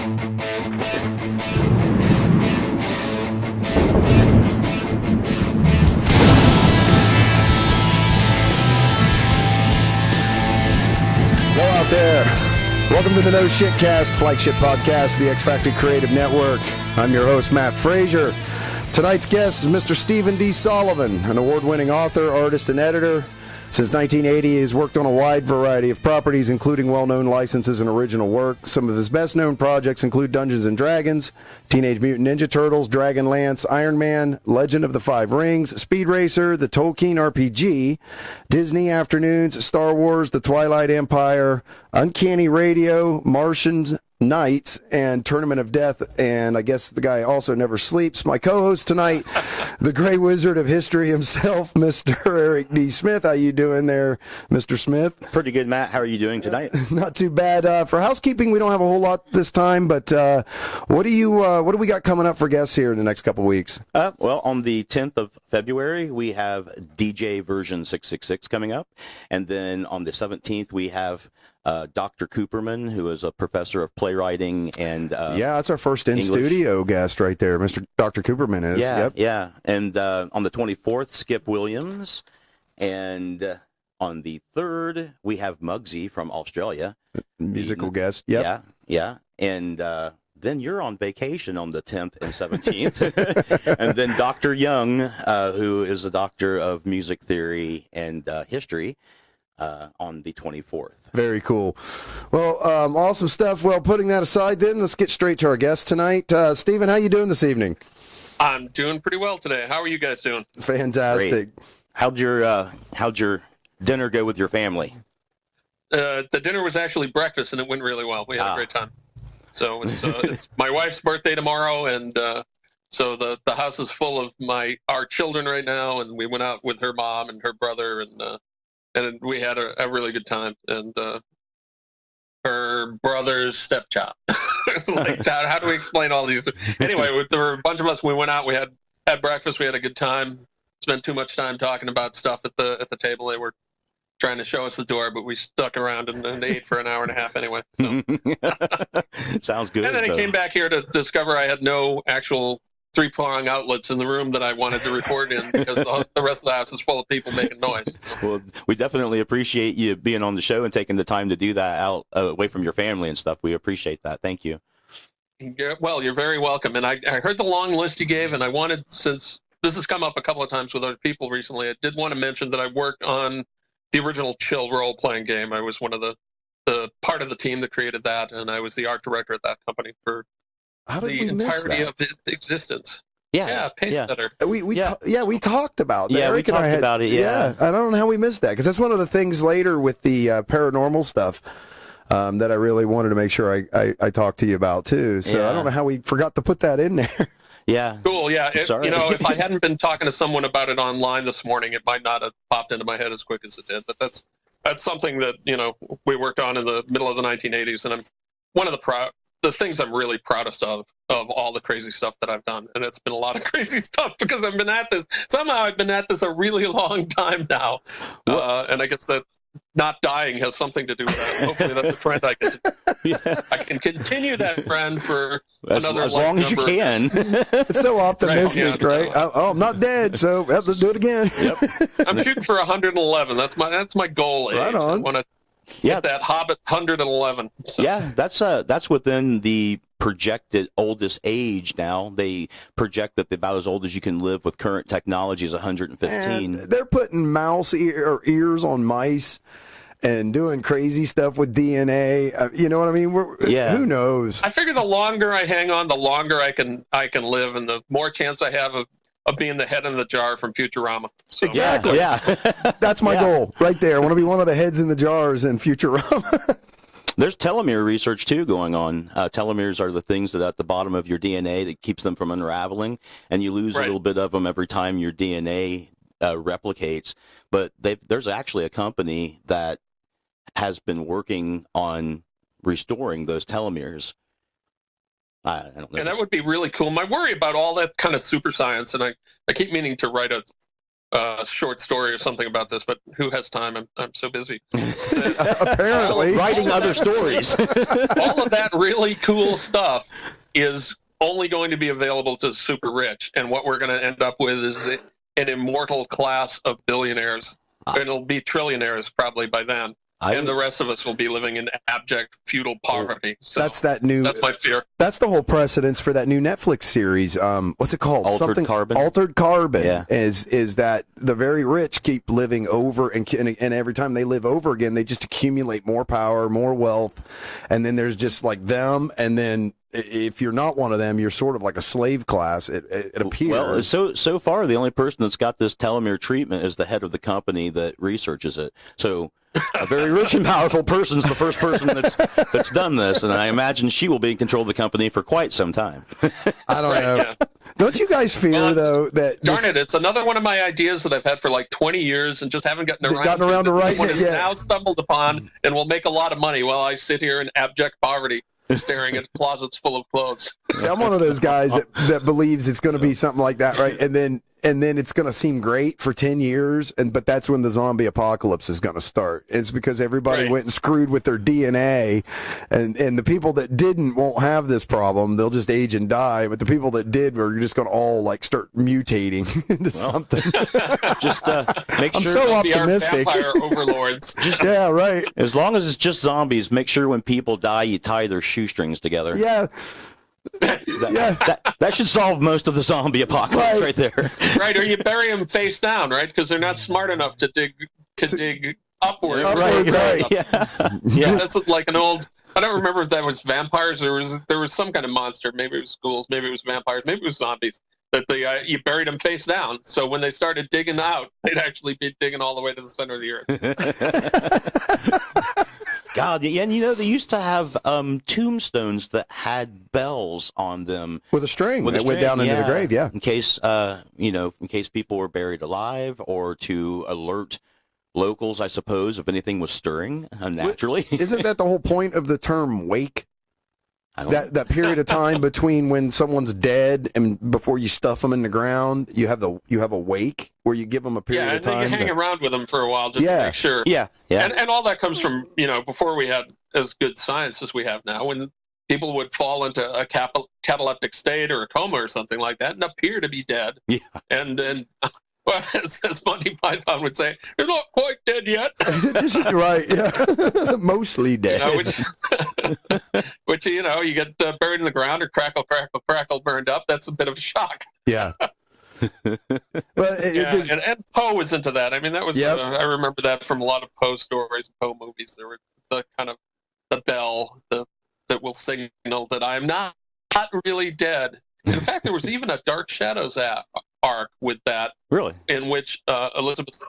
Out there. Welcome to the No Shit Cast, flagship podcast, the X Factor Creative Network. I'm your host, Matt Frazier. Tonight's guest is Mr. Stephen D. Sullivan, an award-winning author, artist, and editor. Since 1980, he has worked on a wide variety of properties, including well-known licenses and original work. Some of his best-known projects include Dungeons & Dragons, Teenage Mutant Ninja Turtles, Dragonlance, Iron Man, Legend of the Five Rings, Speed Racer, the Tolkien RPG, Disney Afternoons, Star Wars, The Twilight Empire, Uncanny Radio, Martians, Nights, and Tournament of Death, and I guess the guy also never sleeps. My co-host tonight, the Grey Wizard of History himself, Mr. Eric D. Smith. How you doing there, Mr. Smith? Pretty good, Matt. How are you doing tonight? Not too bad. For housekeeping, we don't have a whole lot this time, but what do we got coming up for guests here in the next couple weeks? Well, on the 10th of February, we have DJ version 666 coming up, and then on the 17th, we have Dr. Cooperman, who is a professor of playwriting and yeah, that's our first in-studio guest right there. Dr. Cooperman is. Yeah. And on the 24th, Skip Williams, and on the 3rd, we have Muggsy from Australia, musical guest. Yep. Yeah, and then you're on vacation on the 10th and 17th, and then Dr. Young, who is a doctor of music theory and history, on the 24th. Very cool. Well, awesome stuff. Well, putting that aside then, let's get straight to our guest tonight. Stephen, how you doing this evening? I'm doing pretty well today. How are you guys doing? Fantastic. Great. How'd your dinner go with your family? The dinner was actually breakfast, and it went really well. We had a great time. So it's my wife's birthday tomorrow, and so the house is full of our children right now, and we went out with her mom and her brother, and we had a really good time. And her brother's stepchild. It's like, how do we explain all these? Anyway, there were a bunch of us. We went out. We had breakfast. We had a good time. Spent too much time talking about stuff at the table. They were trying to show us the door, but we stuck around and ate for an hour and a half anyway. So. Sounds good. And then I came back here to discover I had no actual three-prong outlets in the room that I wanted to record in because the rest of the house is full of people making noise. So. Well, we definitely appreciate you being on the show and taking the time to do that out away from your family and stuff. We appreciate that. Thank you. Well, you're very welcome. And I heard the long list you gave, and I wanted, since this has come up a couple of times with other people recently, I did want to mention that I worked on the original Chill role-playing game. I was one of the part of the team that created that, and I was the art director at that company for the entirety of its existence. Yeah, Pacesetter. We talked about that. Yeah, we talked about it. Yeah, I don't know how we missed that, because that's one of the things later with the paranormal stuff that I really wanted to make sure I talked to you about too. So I don't know how we forgot to put that in there. Yeah. Cool. Yeah. If I hadn't been talking to someone about it online this morning, it might not have popped into my head as quick as it did. But that's something that we worked on in the middle of the 1980s, and I'm one of the things I'm really proudest of all the crazy stuff that I've done. And it's been a lot of crazy stuff because I've been at this. Somehow I've been at this a really long time now. And I guess that not dying has something to do with that. Hopefully that's a trend I can continue that trend for another as long as you can. It's so optimistic, right? I'm not dead, so let's do it again. Yep. I'm shooting for 111. That's my goal. Right on. I want to get that Hobbit 111. So. Yeah, that's within the projected oldest age now. They project that about as old as you can live with current technology is 115. And they're putting mouse ears on mice and doing crazy stuff with DNA. You know what I mean? Who knows? I figure the longer I hang on, the longer I can live, and the more chance I have of being the head in the jar from Futurama. So. Exactly. Yeah. That's my goal right there. I want to be one of the heads in the jars in Futurama. There's telomere research, too, going on. Telomeres are the things that are at the bottom of your DNA that keeps them from unraveling, and you lose a little bit of them every time your DNA replicates. But there's actually a company that has been working on restoring those telomeres. I don't know. And that would be really cool. My worry about all that kind of super science, and I keep meaning to write a short story or something about this, but who has time? I'm so busy. Apparently. Writing other stories. All of that really cool stuff is only going to be available to super rich. And what we're going to end up with is an immortal class of billionaires. It'll be trillionaires probably by then. And the rest of us will be living in abject feudal poverty. So that's my fear. That's the whole precedence for that new Netflix series. What's it called? Altered Carbon. Altered Carbon. Yeah. Is that the very rich keep living over, and every time they live over again, they just accumulate more power, more wealth, and then there's just like them, and then if you're not one of them, you're sort of like a slave class. It appears. Well, so far, the only person that's got this telomere treatment is the head of the company that researches it. So a very rich and powerful person is the first person that's done this, and I imagine she will be in control of the company for quite some time. I don't know. Yeah. Don't you guys fear though that darn it? It's another one of my ideas that I've had for like 20 years and just haven't gotten around to writing. Someone has now stumbled upon and will make a lot of money while I sit here in abject poverty, staring at closets full of clothes. See, I'm one of those guys that believes it's going to be something like that, right? And then it's going to seem great for 10 years, but that's when the zombie apocalypse is going to start. It's because everybody went and screwed with their DNA, and the people that didn't won't have this problem. They'll just age and die, but the people that did are just going to all like start mutating into something. Just make sure. I'm so optimistic. Be our vampire overlords. Yeah, right. As long as it's just zombies, make sure when people die, you tie their shoestrings together. Yeah. That should solve most of the zombie apocalypse right there. Right, or you bury them face down, right? Because they're not smart enough to dig upward. Right. Yeah. That's like an old. I don't remember if that was vampires or there was some kind of monster. Maybe it was ghouls. Maybe it was vampires. Maybe it was zombies. That you buried them face down. So when they started digging out, they'd actually be digging all the way to the center of the earth. God, and they used to have tombstones that had bells on them with a string that went down into the grave. Yeah, in case in case people were buried alive, or to alert locals, I suppose, if anything was stirring unnaturally. Isn't that the whole point of the term wake? That period of time between when someone's dead and before you stuff them in the ground, you have a wake where you give them a period of time. Yeah, and you hang around with them for a while just to make sure. Yeah. And all that comes from before we had as good science as we have now, when people would fall into a cataleptic state or a coma or something like that and appear to be dead. Yeah. And then. Well, as Monty Python would say, you're not quite dead yet. Right, yeah. Mostly dead. Which, you get buried in the ground or crackle, burned up. That's a bit of a shock. Yeah. But and Poe was into that. I mean, that was, I remember that from a lot of Poe stories and Poe movies. There were the kind of the bell that will signal that I'm not really dead. In fact, there was even a Dark Shadows arc with that, really, in which Elizabeth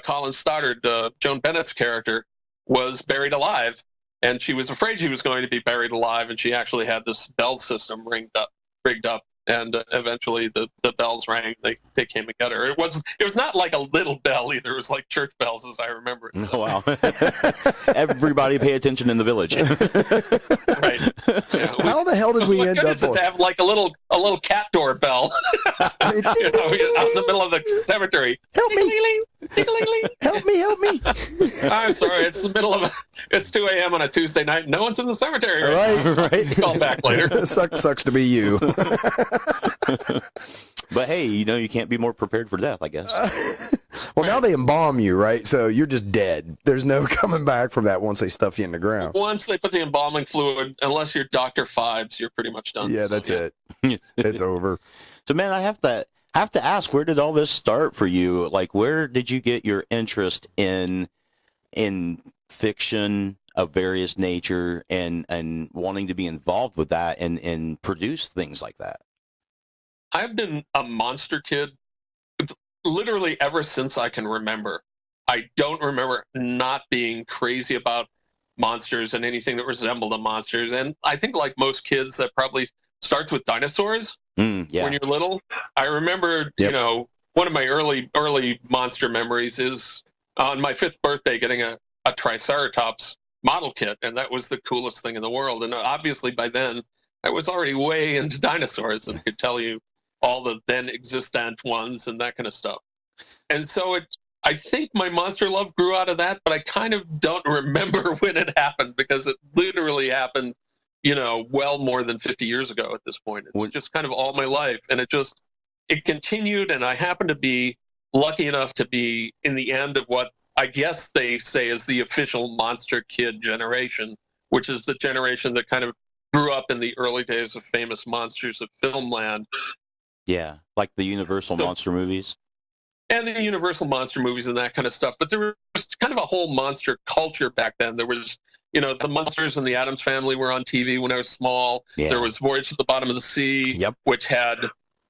Collins Stoddard, Joan Bennett's character, was buried alive, and she was afraid she was going to be buried alive, and she actually had this bell system rigged up, and eventually the bells rang. They came and got her. It was not like a little bell either. It was like church bells, as I remember it. So. Oh, wow! Everybody pay attention in the village. Right. Yeah, how the hell did we end up to have like a little cat door bell out in the middle of the cemetery? Help me! Help me! I'm sorry. It's the middle of it's 2 a.m. on a Tuesday night. No one's in the cemetery. Right. Just call back later. Sucks to be you. But hey, you can't be more prepared for death, I guess. Well, now they embalm you, right? So you're just dead. There's no coming back from that once they stuff you in the ground. Once they put the embalming fluid, unless you're Dr. Phibes, you're pretty much done. Yeah, that's it. It's over. So, man, I have to ask, where did all this start for you? Like, where did you get your interest in fiction of various nature and wanting to be involved with that and produce things like that? I've been a monster kid literally ever since I can remember. I don't remember not being crazy about monsters and anything that resembled a monster. And I think, like most kids, that probably starts with dinosaurs when you're little. I remember, one of my early monster memories is on my 5th birthday getting a Triceratops model kit, and that was the coolest thing in the world. And obviously by then I was already way into dinosaurs and could tell you all the then existent ones and that kind of stuff. And so I think my monster love grew out of that, but I kind of don't remember when it happened because it literally happened, well more than 50 years ago at this point. It's just kind of all my life. And it continued. And I happened to be lucky enough to be in the end of what I guess they say is the official Monster Kid generation, which is the generation that kind of grew up in the early days of famous monsters of filmland. Yeah, like the Universal monster movies. And the Universal monster movies and that kind of stuff. But there was kind of a whole monster culture back then. There was, the Monsters and the Addams Family were on TV when I was small. Yeah. There was Voyage to the Bottom of the Sea, which had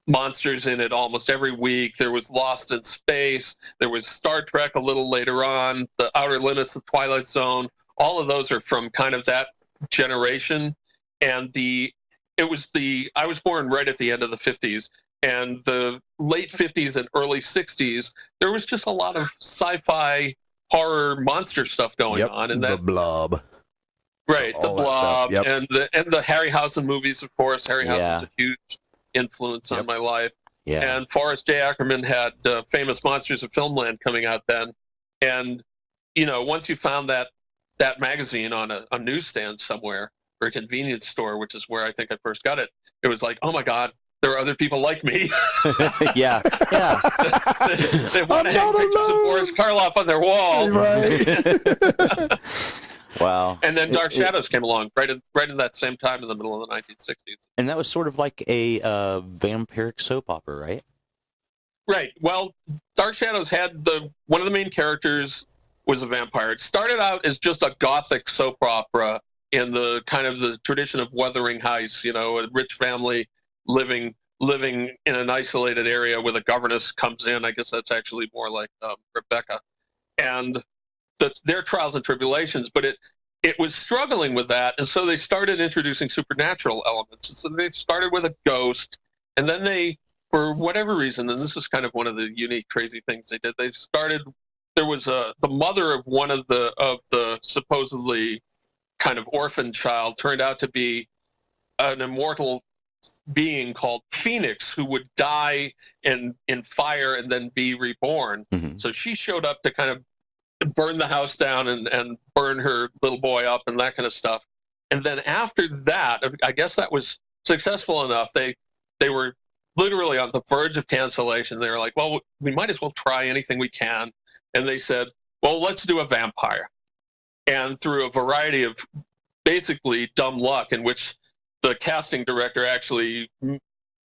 monsters in it almost every week. There was Lost in Space. There was Star Trek a little later on, The Outer Limits, The Twilight Zone. All of those are from kind of that generation. And I was born right at the end of the 50s. And the late 50s and early 60s, there was just a lot of sci-fi horror monster stuff going on. And the Blob. Right, the Blob. And the Harryhausen movies, of course. Harryhausen's a huge influence on my life. Yeah. And Forrest J. Ackerman had famous Monsters of Filmland coming out then. And, once you found that magazine on a newsstand somewhere or a convenience store, which is where I think I first got it, it was like, oh my God, there are other people like me. Yeah. They want to hang pictures of Boris Karloff on their wall. Right. Wow. And then Dark Shadows came along right in that same time in the middle of the 1960s. And that was sort of like a vampiric soap opera, right? Right. Well, Dark Shadows had one of the main characters was a vampire. It started out as just a gothic soap opera in the kind of the tradition of Wuthering Heights, a rich family living in an isolated area where the governess comes in. I guess that's actually more like Rebecca. And their trials and tribulations, but it was struggling with that, and so they started introducing supernatural elements. And so they started with a ghost, and then they, for whatever reason, and this is kind of one of the unique, crazy things they did. There was the mother of one of the supposedly kind of orphan child turned out to be an immortal being called Phoenix, who would die in fire and then be reborn. Mm-hmm. So she showed up to kind of burn the house down and burn her little boy up and that kind of stuff. And then after that, I guess that was successful enough. They were literally on the verge of cancellation. They were like, well, we might as well try anything we can. And they said, well, let's do a vampire. And through a variety of basically dumb luck, in which the casting director actually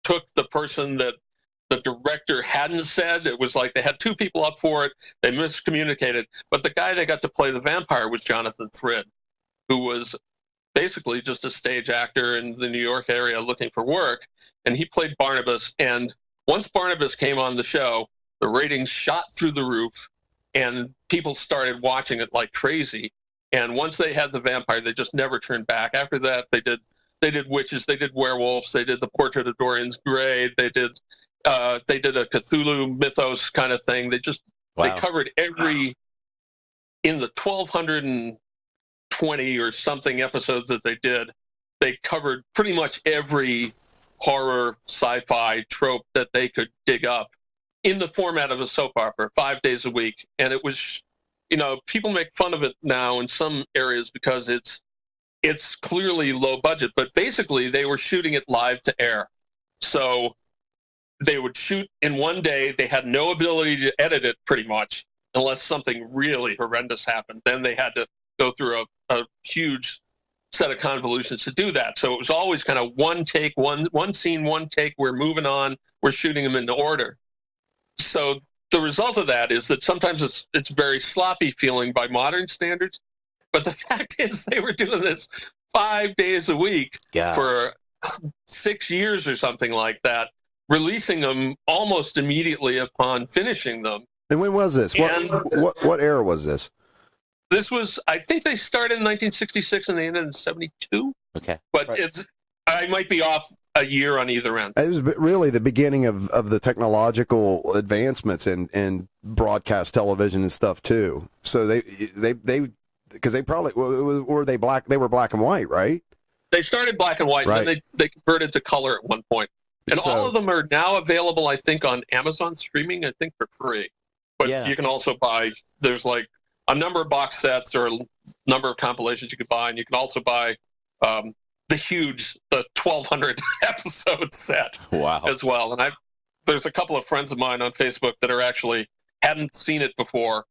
took the person that the director hadn't said. It was like they had two people up for it. They miscommunicated. But the guy they got to play the vampire was Jonathan Thrid, who was basically just a stage actor in the New York area looking for work. And he played Barnabas. And once Barnabas came on the show, the ratings shot through the roof, and people started watching it like crazy. And once they had the vampire, they just never turned back. After that, they did witches, they did werewolves, they did the Portrait of Dorian Gray, they did a Cthulhu mythos kind of thing. They covered every, in the 1,220 or something episodes that they did, they covered pretty much every horror sci-fi trope that they could dig up in the format of a soap opera, 5 days a week. And it was, people make fun of it now in some areas because it's clearly low budget, but basically they were shooting it live to air. So they would shoot in one day. They had no ability to edit it pretty much unless something really horrendous happened. Then they had to go through a huge set of convolutions to do that. So it was always kind of one take, one scene, one take. We're moving on. We're shooting them in order. So the result of that is that sometimes it's very sloppy feeling by modern standards. But the fact is they were doing this 5 days a week for 6 years or something like that, releasing them almost immediately upon finishing them. And when was this? What era was this? This was, I think they started in 1966 and they ended in 72. Okay. But I might be off a year on either end. It was really the beginning of the technological advancements in broadcast television and stuff too. So they because they probably were they black? They were black and white, right? They started black and white, right. And then they converted to color at one point. And all of them are now available, I think, on Amazon streaming, I think for free. But you can also buy, there's like a number of box sets or a number of compilations you could buy. And you can also buy the 1,200 episode set as well. And there's a couple of friends of mine on Facebook that are actually hadn't seen it before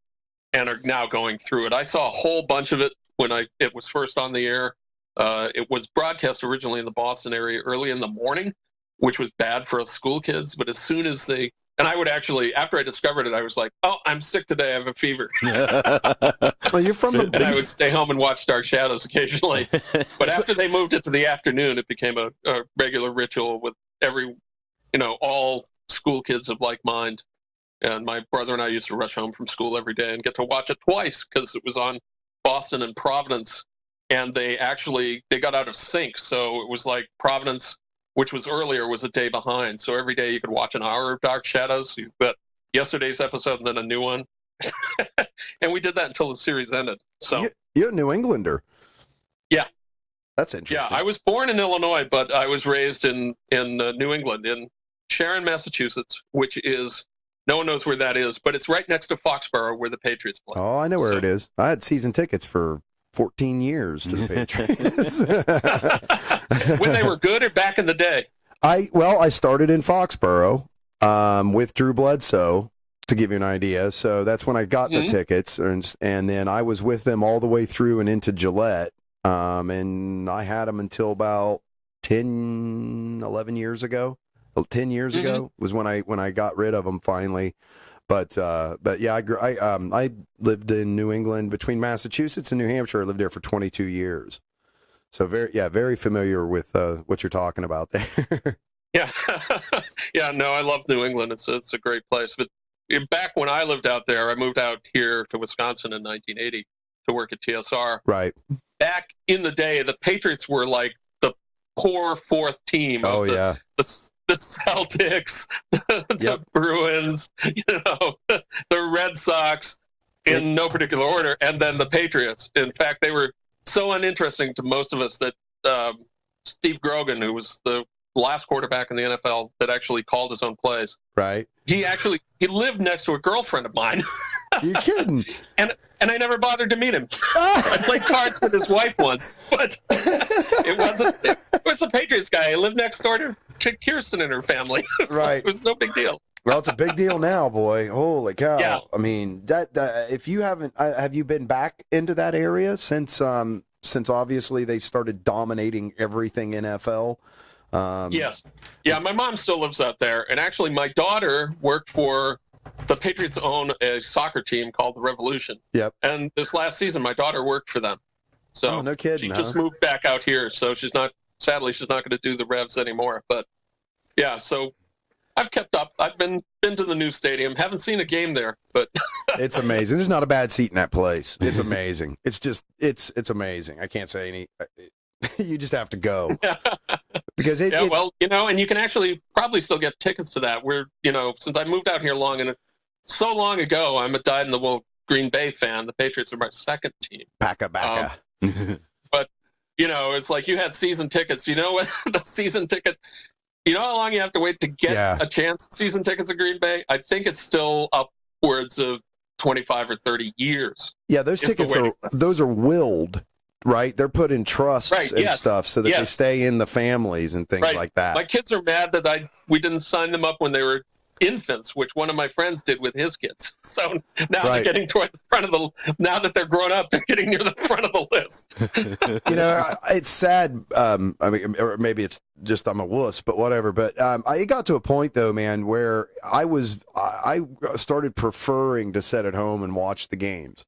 and are now going through it. I saw a whole bunch of it when it was first on the air. It was broadcast originally in the Boston area early in the morning, which was bad for us school kids. But as soon as and I would actually, after I discovered it, I was like, oh, I'm sick today. I have a fever. Well, you're from and I would stay home and watch Dark Shadows occasionally. But after they moved it to the afternoon, it became a regular ritual with all school kids of like mind. And my brother and I used to rush home from school every day and get to watch it twice because it was on Boston and Providence. And they got out of sync. So it was like Providence, which was earlier, was a day behind. So every day you could watch an hour of Dark Shadows. You got yesterday's episode and then a new one. And we did that until the series ended. So you're a New Englander. Yeah. That's interesting. Yeah, I was born in Illinois, but I was raised in New England, in Sharon, Massachusetts, which is, no one knows where that is, but it's right next to Foxborough where the Patriots play. Oh, I know where it is. I had season tickets for 14 years to the Patriots. When they were good or back in the day? I started in Foxborough with Drew Bledsoe, to give you an idea. So that's when I got the tickets, and then I was with them all the way through and into Gillette, and I had them until about 11 years ago. 10 years ago was when I got rid of them finally. But yeah, I lived in New England between Massachusetts and New Hampshire. I lived there for 22 years. So very familiar with what you're talking about there. Yeah. Yeah, no, I love New England. It's a great place. But back when I lived out there, I moved out here to Wisconsin in 1980 to work at TSR. Right. Back in the day, the Patriots were like the poor fourth team. The Celtics, the Bruins, the Red Sox, in no particular order, and then the Patriots. In fact, they were so uninteresting to most of us that Steve Grogan, who was the last quarterback in the NFL that actually called his own plays, right? He lived next to a girlfriend of mine. You kidding? And I never bothered to meet him. I played cards with his wife once, but it was a Patriots guy. I lived next door to Kirsten and her family. It was no big deal. Well, it's a big deal now, boy. Holy cow. Yeah. I mean, that if you haven't, have you been back into that area since obviously they started dominating everything NFL? Yes. Yeah, my mom still lives out there. And actually, my daughter worked for the Patriots own a soccer team called the Revolution. Yep. And this last season, my daughter worked for them. So no kidding, she just moved back out here. So sadly, she's not going to do the Revs anymore. But yeah, so I've kept up. I've been to the new stadium. Haven't seen a game there, but it's amazing. There's not a bad seat in that place. It's amazing. It's just, it's amazing. I can't say any. You just have to go because and you can actually probably still get tickets to that. Since I moved out here so long ago, I'm a dyed-in-the-wool Green Bay fan. The Patriots are my second team. Backa. But it's like you had season tickets. You know what? The season ticket. You know how long you have to wait to get a chance at season tickets at Green Bay? I think it's still upwards of 25 or 30 years. Yeah, those tickets are willed. Right, they're put in trusts and stuff so that they stay in the families and things like that. My kids are mad that we didn't sign them up when they were infants, which one of my friends did with his kids. So now they're getting toward the front of now that they're grown up, they're getting near the front of the list. It's sad. I mean, or maybe it's just I'm a wuss, but whatever. But it got to a point though, man, where I started preferring to sit at home and watch the games.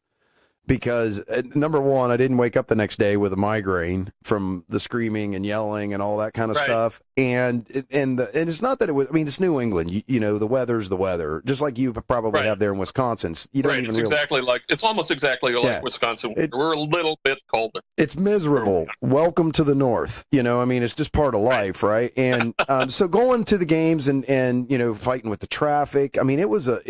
Because number one, I didn't wake up the next day with a migraine from the screaming and yelling and all that kind of stuff. And it's not that it was. I mean, it's New England. The weather's the weather, just like you probably have there in Wisconsin. You don't even it's almost exactly like Wisconsin. We're a little bit colder. It's miserable. Welcome to the North. It's just part of life, right? And so going to the games and fighting with the traffic. I mean, it was a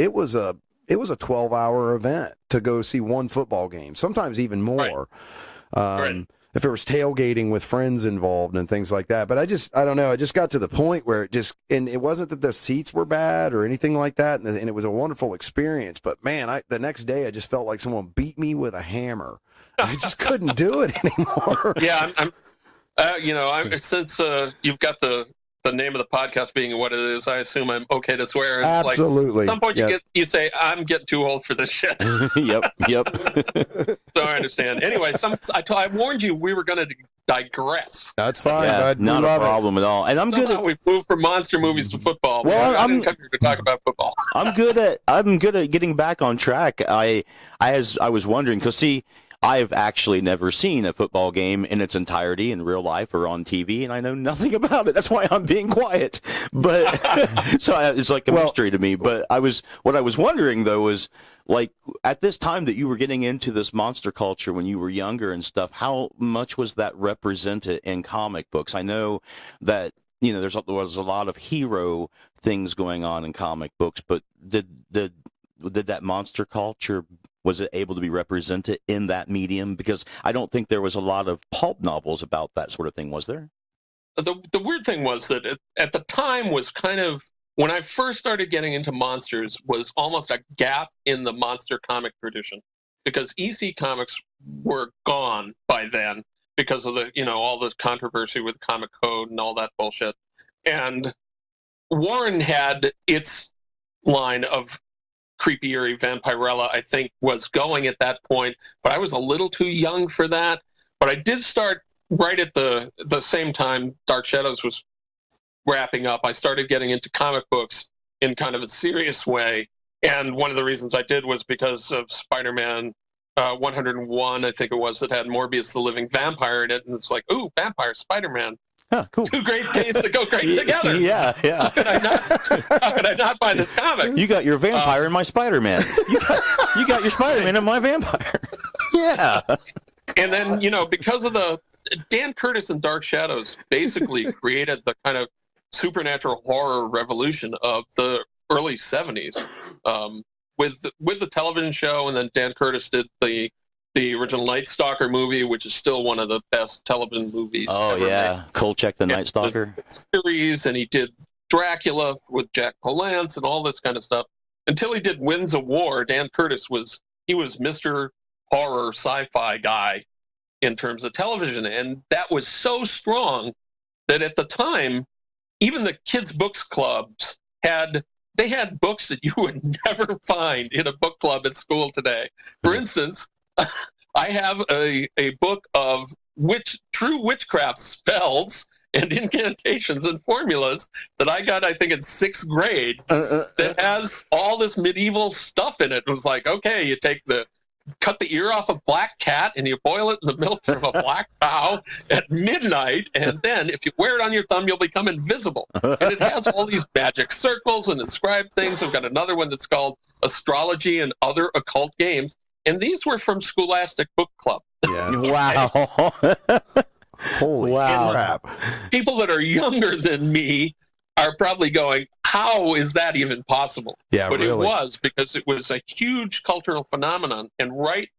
12-hour event to go see one football game, sometimes even more. if there was tailgating with friends involved and things like that. But I don't know. I just got to the point where and it wasn't that the seats were bad or anything like that. And it was a wonderful experience. But man, the next day I just felt like someone beat me with a hammer. I just couldn't do it anymore. Yeah. Since you've got the name of the podcast being what it is, I assume I'm okay to swear. It's absolutely. Like, at some point you say, I'm getting too old for this shit. Yep. So I understand. Anyway, I warned you we were going to digress. That's fine. Yeah, not a problem at all. And I'm good at. We moved from monster movies to football. Well, I didn't come here to talk about football. I'm good at getting back on track. I was wondering because I've actually never seen a football game in its entirety in real life or on TV, and I know nothing about it. That's why I'm being quiet. But so it's like a mystery to me. But what I was wondering though was like at this time that you were getting into this monster culture when you were younger and stuff. How much was that represented in comic books? I know that there was a lot of hero things going on in comic books, but did that monster culture? Was it able to be represented in that medium? Because I don't think there was a lot of pulp novels about that sort of thing, was there? The weird thing was that at the time was kind of, when I first started getting into monsters, was almost a gap in the monster comic tradition. Because EC comics were gone by then because of all the controversy with comic code and all that bullshit. And Warren had its line of creepy, eerie Vampirella, I think, was going at that point, but I was a little too young for that. But I did start right at the same time Dark Shadows was wrapping up. I started getting into comic books in kind of a serious way, and one of the reasons I did was because of Spider-Man 101, I think it was, that had Morbius the Living Vampire in it, and it's like, ooh, vampire, Spider-Man. Huh, cool. Two great tastes that go great together. Yeah. How could I not buy this comic? You got your vampire and my Spider-Man. You got your Spider-Man and my vampire. Yeah. And then, because of Dan Curtis and Dark Shadows basically created the kind of supernatural horror revolution of the early 70s with the television show, and then Dan Curtis did the original Night Stalker movie, which is still one of the best television movies. Oh yeah, Kolchak the Night Stalker series, and he did Dracula with Jack Palance and all this kind of stuff. Until he did Winds of War, Dan Curtis was Mr. Horror sci-fi guy in terms of television, and that was so strong that at the time, even the kids' books clubs had books that you would never find in a book club at school today. For instance, I have a book of true witchcraft spells and incantations and formulas that I got, I think, in 6th grade that has all this medieval stuff in it. It was like, okay, you cut the ear off a black cat and you boil it in the milk from a black cow at midnight, and then if you wear it on your thumb, you'll become invisible. And it has all these magic circles and inscribed things. I've got another one that's called Astrology and Other Occult Games. And these were from Scholastic Book Club. Yeah. Wow. Holy crap. People that are younger than me are probably going, how is that even possible? Yeah, but really. It was, because it was a huge cultural phenomenon. And right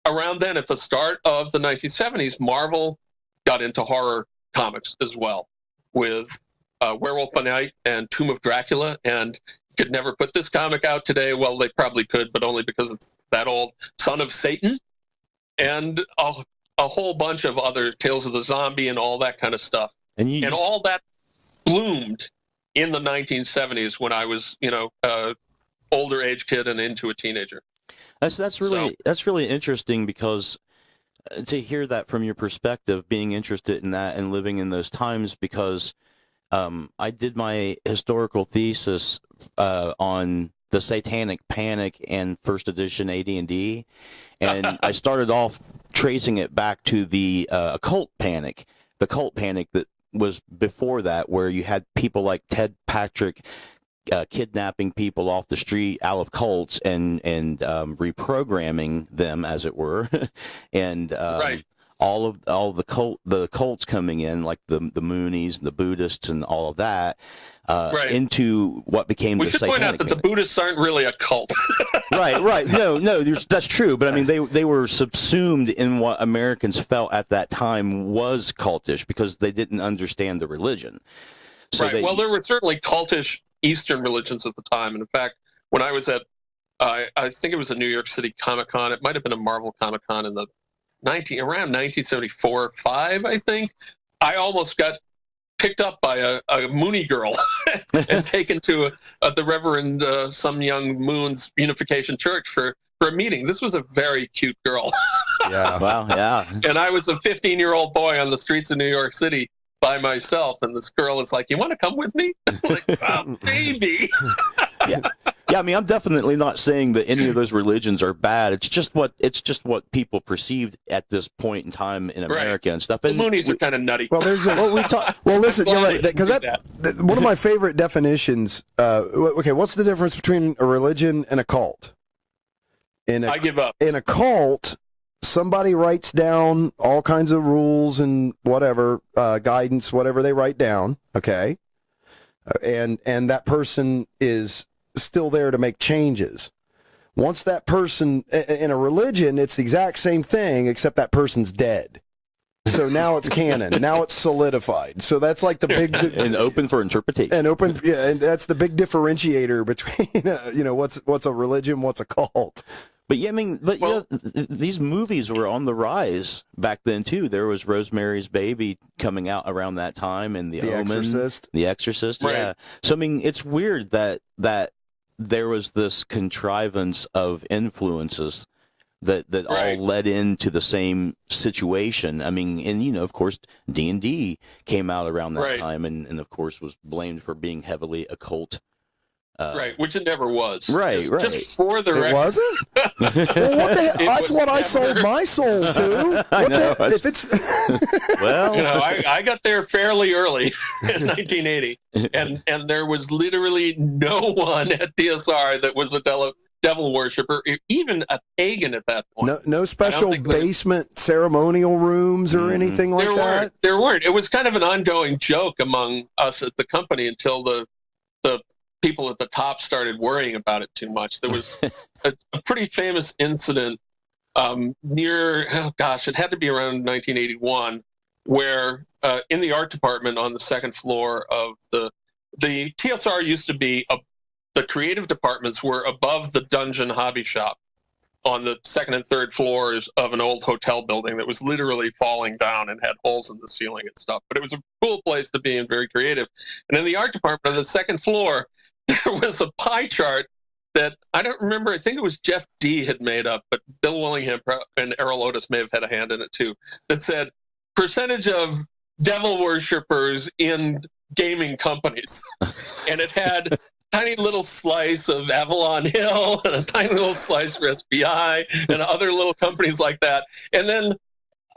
around then, at the start of the 1970s, Marvel got into horror comics as well, with Werewolf by Night and Tomb of Dracula, and could never put this comic out today. Well, they probably could, but only because it's that old. Son of Satan, and a whole bunch of other Tales of the Zombie and all that kind of stuff. And all that bloomed in the 1970s when I was, older age kid and into a teenager. That's really interesting, because to hear that from your perspective, being interested in that and living in those times, because I did my historical thesis on the Satanic Panic and first edition AD&D, and I started off tracing it back to the occult panic, the cult panic that was before that, where you had people like Ted Patrick kidnapping people off the street out of cults and reprogramming them, as it were, and right. all the cults coming in, like the Moonies, the Buddhists, and all of that, into what became the Satanic. We should point out that the Buddhists aren't really a cult. Right. No, that's true. But I mean, they were subsumed in what Americans felt at that time was cultish because they didn't understand the religion. So well, there were certainly cultish Eastern religions at the time. And in fact, when I was at, I think it was a New York City Comic-Con, it might have been a Marvel Comic-Con in the around 1974 or 5, I think, I almost got picked up by a Mooney girl and taken to the Reverend Some Young Moon's Unification Church for a meeting. This was a very cute girl. Yeah, wow, yeah. And I was a 15-year-old boy on the streets of New York City by myself, and this girl is like, "You want to come with me?" I'm like, "Oh, baby." Yeah, I mean, I'm definitely not saying that any of those religions are bad. It's just what people perceived at this point in time in America and stuff. And the Moonies are kind of nutty. Well, there's listen, you're right, because one of my favorite definitions. Okay, what's the difference between a religion and a cult? I give up. In a cult, somebody writes down all kinds of rules and whatever guidance, whatever they write down. Okay, and that person is still there to make changes. Once that person in a religion, it's the exact same thing except that person's dead. So now it's canon. Now it's solidified. So that's like the big and open for interpretation. And that's the big differentiator between what's a religion, what's a cult. But yeah, I mean, these movies were on the rise back then too. There was Rosemary's Baby coming out around that time, and The Omen, The Exorcist. Right. Yeah. So I mean, it's weird that there was this contrivance of influences that all led into the same situation. I mean, and of course, D&D came out around that time, and of course was blamed for being heavily occult. Which it never was. Right. Just for the record. It wasn't? Well, what the hell? That's what I sold my soul to. If it's well, I got there fairly early in 1980, and there was literally no one at DSR that was a devil worshiper, even a pagan at that point. No special basement ceremonial rooms or anything like that? There weren't. It was kind of an ongoing joke among us at the company until the people at the top started worrying about it too much. There was a pretty famous incident near, it had to be around 1981, where in the art department on the second floor of the TSR used to be, the creative departments were above the dungeon hobby shop on the second and third floors of an old hotel building that was literally falling down and had holes in the ceiling and stuff. But it was a cool place to be and very creative. And in the art department on the second floor, there was a pie chart that I don't remember. I think it was Jeff D. had made up, but Bill Willingham and Errol Otis may have had a hand in it too, that said percentage of devil worshippers in gaming companies. And it had a tiny little slice of Avalon Hill and a tiny little slice for SBI and other little companies like that. And then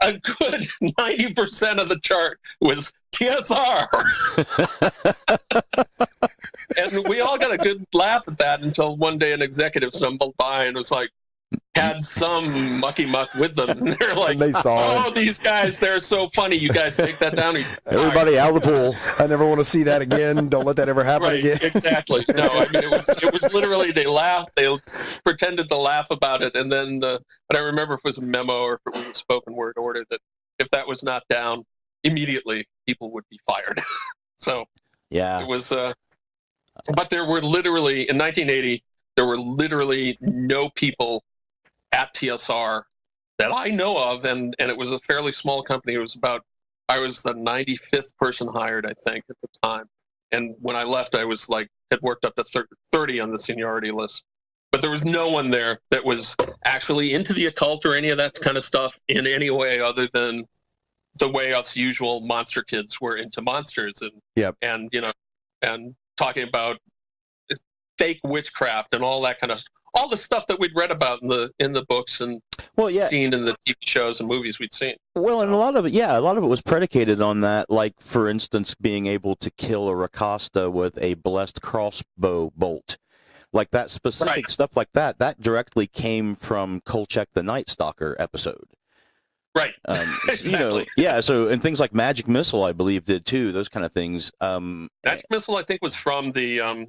a good 90% of the chart was TSR. And we all got a good laugh at that until one day an executive stumbled by and was like, had some mucky muck with them. And they're like, these guys, they're so funny. You guys take that down. Everybody out of the pool. I never want to see that again. Don't let that ever happen again. Exactly. No, I mean, it was literally, they laughed. They pretended to laugh about it. And then, but I remember if it was a memo or if it was a spoken word order that if that was not down, immediately people would be fired. So yeah, it was, but there were literally, in 1980, there were literally no people at TSR that I know of, and it was a fairly small company. It was I was the 95th person hired, I think, at the time. And when I left, I was had worked up to 30 on the seniority list. But there was no one there that was actually into the occult or any of that kind of stuff in any way other than the way us usual monster kids were into monsters and talking about fake witchcraft and all that kind of all the stuff that we'd read about in the books and seen in the TV shows and movies we'd seen. Well, and a lot of it was predicated on that. Like, for instance, being able to kill a Rakasta with a blessed crossbow bolt, like that specific stuff like that. That directly came from Kolchak the Night Stalker episode. Right. Exactly. So and things like Magic Missile, I believe, did too. Those kind of things. Magic Missile, I think, was from the